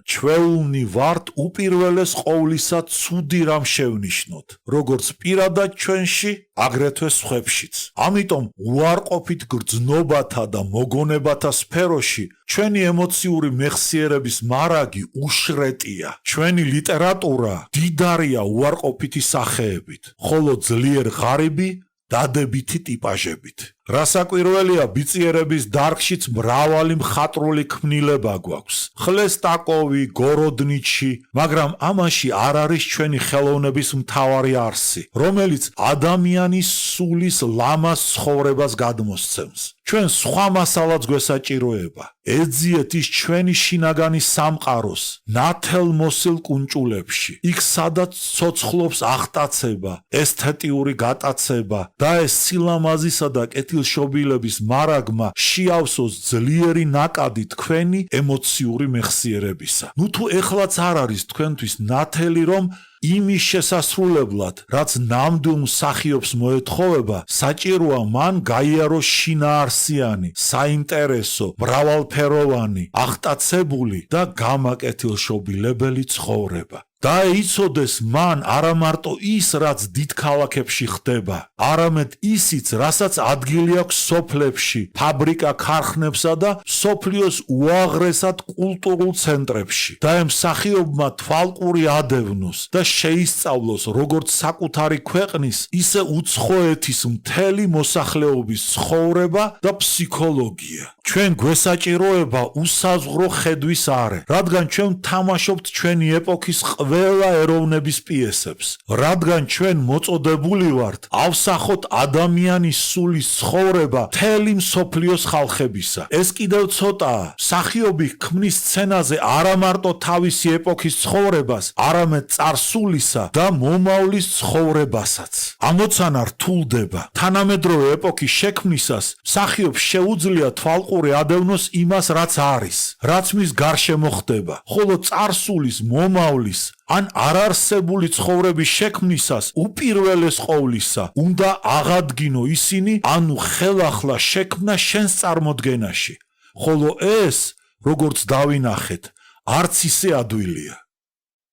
ჩვეულნი ვართ უპირველეს ყოვლისა ცუდი რამ შევნიშნოთ, როგორც პირადად ჩვენში, აგრეთვე სხვებშიც. ამიტომ უარყოფით გრძნობათა და მოგონებათა სფეროში ჩვენი ემოციური მეხსიერების მარაგი უშრეტია. ჩვენი ლიტერატურა დიდარია უარყოფითი სახეებით, ხოლო ძლიერ ღარიბი დადებითი ტიპაჟებით. რასაკვირველია, ბიწიერების დარგშიც მრავალი მხატვრული ქმნილება გვაქვს. ხლესტაკოვი, გოროდნიჩი, მაგრამ ამაში არ არის ჩვენი ხელოვნების მთავარი არსი, რომელიც ადამიანის სულის ლამაზ ცხოვრებას გადმოსცემს. ჩვენ სხვა მასალაც გვესაჭიროება. ეძიეთ ის ჩვენი შინაგანი სამყაროს ნათელ მოსილ კუნჭულებში. იქ სადაც ცოცხლობს აღტაცება, ესთეტიური გატაცება და ეს სილამაზისა და კეთილშობილების მარაგმა შეავსოს ძლიერი ნაკადი თქვენი ემოციური მეხსიერებისა. ნუ თუ ეხლაც არ არის თქვენთვის ნათელი, რომ იმის შესასრულებლად, რაც ნამდვილ მსახიობს მოეთხოვება, საჭიროა მან გაიაროს შინაარსიანი, საინტერესო, მრავალფეროვანი, აღტაცებული და გამაკეთილშობილებელი ცხოვრება. და იცოდეს მან არა მარტო ის, რაც დიდ ქალაქებში ხდება, არამედ ისიც, რასაც ადგილი აქვს სოფლებში, ფაბრიკა-ქარხნებსა და სოფლიოს უაღრესად კულტურულ ცენტრებში. და ამ მსახიობმა თვალყური ადევნოს და შეისწავლოს როგორც საკუთარი ქვეყნის, ისე უცხოეთის მთელი მოსახლეობის ცხოვრება და ფსიქოლოგია. ჩვენ გვესაჭიროება უსაზღვრო ხედვის არე, რადგან ჩვენ თამაშობთ ჩვენი ეპოქის ყველა ეროვნების პიესებს, რადგან ჩვენ მოწოდებული ვართ ავსახოთ ადამიანის სულის ცხოვრება მთელი მსოფლიოს ხალხებისა. ეს კიდევ ცოტაა. მსახიობი ქმნის სცენაზე არა მარტო თავისი ეპოქის ცხოვრებას, არამედ წარსულისა და მომავლის ცხოვრებასაც. ამოცანა რთულდება. თანამედროვე ეპოქის შექმნისას მსახიობს შეუძლია თვალყური ადევნოს იმას, რაც არის, რაც მის გარშემო ხდება, ხოლო წარსულის, მომავლის ან არარსებული ცხოვრების შექმნისას უპირველეს ყოვლისა უნდა აღადგინო ისინი, ანუ ხელახლა შექმნა შენს წარმოდგენაში, ხოლო ეს, როგორც დავინახეთ, არც ისე ადვილია.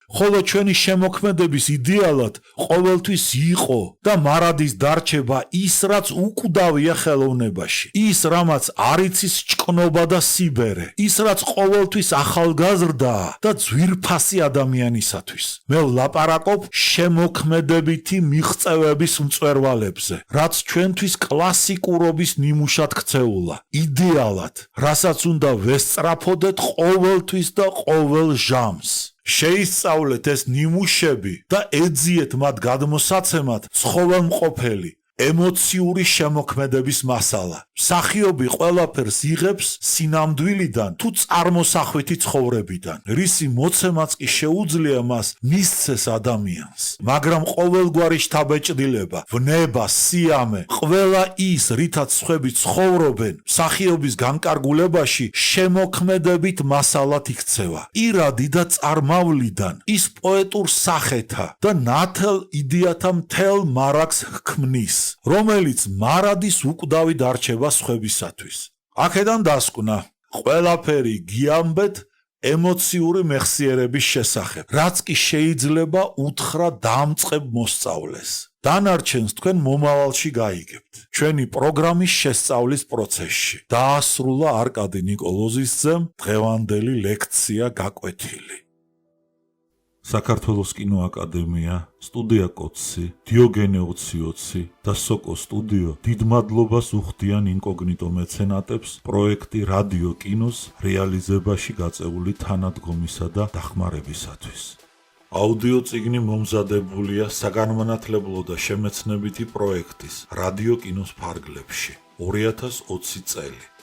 ხოლო ჩვენი შემოქმედების იდეალად ყოველთვის იყო და მარადის დარჩება ის, რაც უკვდავია ხელოვნებაში, ის, რამაც არ იცის ჭკნობა და სიბერე, ის, რაც ყოველთვის ახალგაზრდაა და ძვირფასი ადამიანისათვის. მე ვლაპარაკობ შემოქმედებითი მიღწევების მწვერვალებზე, რაც ჩვენთვის კლასიკურობის ნიმუშად ქცეულა, იდეალად, რასაც უნდა ვესწრაფოდეთ ყოველთვის და ყოველ ჟამს. შეისწავლეთ ეს ნიმუშები და ეძიეთ მათ გადმოსაცემად ცხოველმყოფელი, ემოციური შემოქმედების მასალა. მსახიობი ყველაფერს იღებს სინამდვილიდან თუ წარმოსახვითი ცხოვრებიდან, რისი მოცემაც კი შეუძლია მას მისცეს ადამიანს. მაგრამ ყოველგვარი შთაბეჭდილება, ვნება, სიამე, ყველა ის, რითაც სხვები ცხოვრობენ, მსახიობის განკარგულებაში შემოქმედებით მასალად იქცევა. პირადი და წარმავლიდან ის პოეტურ სახეთა და ნათელ იდეათა მთელ მარაგს ჰქმნის, რომელიც მარადის უკვდავი დარჩება სხვებისათვის. აქედან დასკვნა, ყველაფერი გიამბეთ ემოციური მეხსიერების შესახებ, რაც კი შეიძლება უთხრა დამწყებ მოსწავლეს. დანარჩენს თქვენ მომავალში გაიგებთ. ჩვენი პროგრამის შესწავლის პროცესში. დაასრულა არკადი ნიკოლოზისძემ დღევანდელი ლექცია გაკვეთილი. საქართველოს კინოაკადემია, სტუდია კოცი, დიოგენე 2020 და სოკო სტუდიო დიდ მადლობას უხდიან ინკოგნიტო მეცენატებს პროექტი რადიო კინოს რეალიზებაში გაწეული თანადგომისა და დახმარებისათვის. აუდიო წიგნი მომზადებულია საგანმანათლებლო და შემეცნებითი პროექტის რადიო კინოს ფარგლებში 2020 წელი.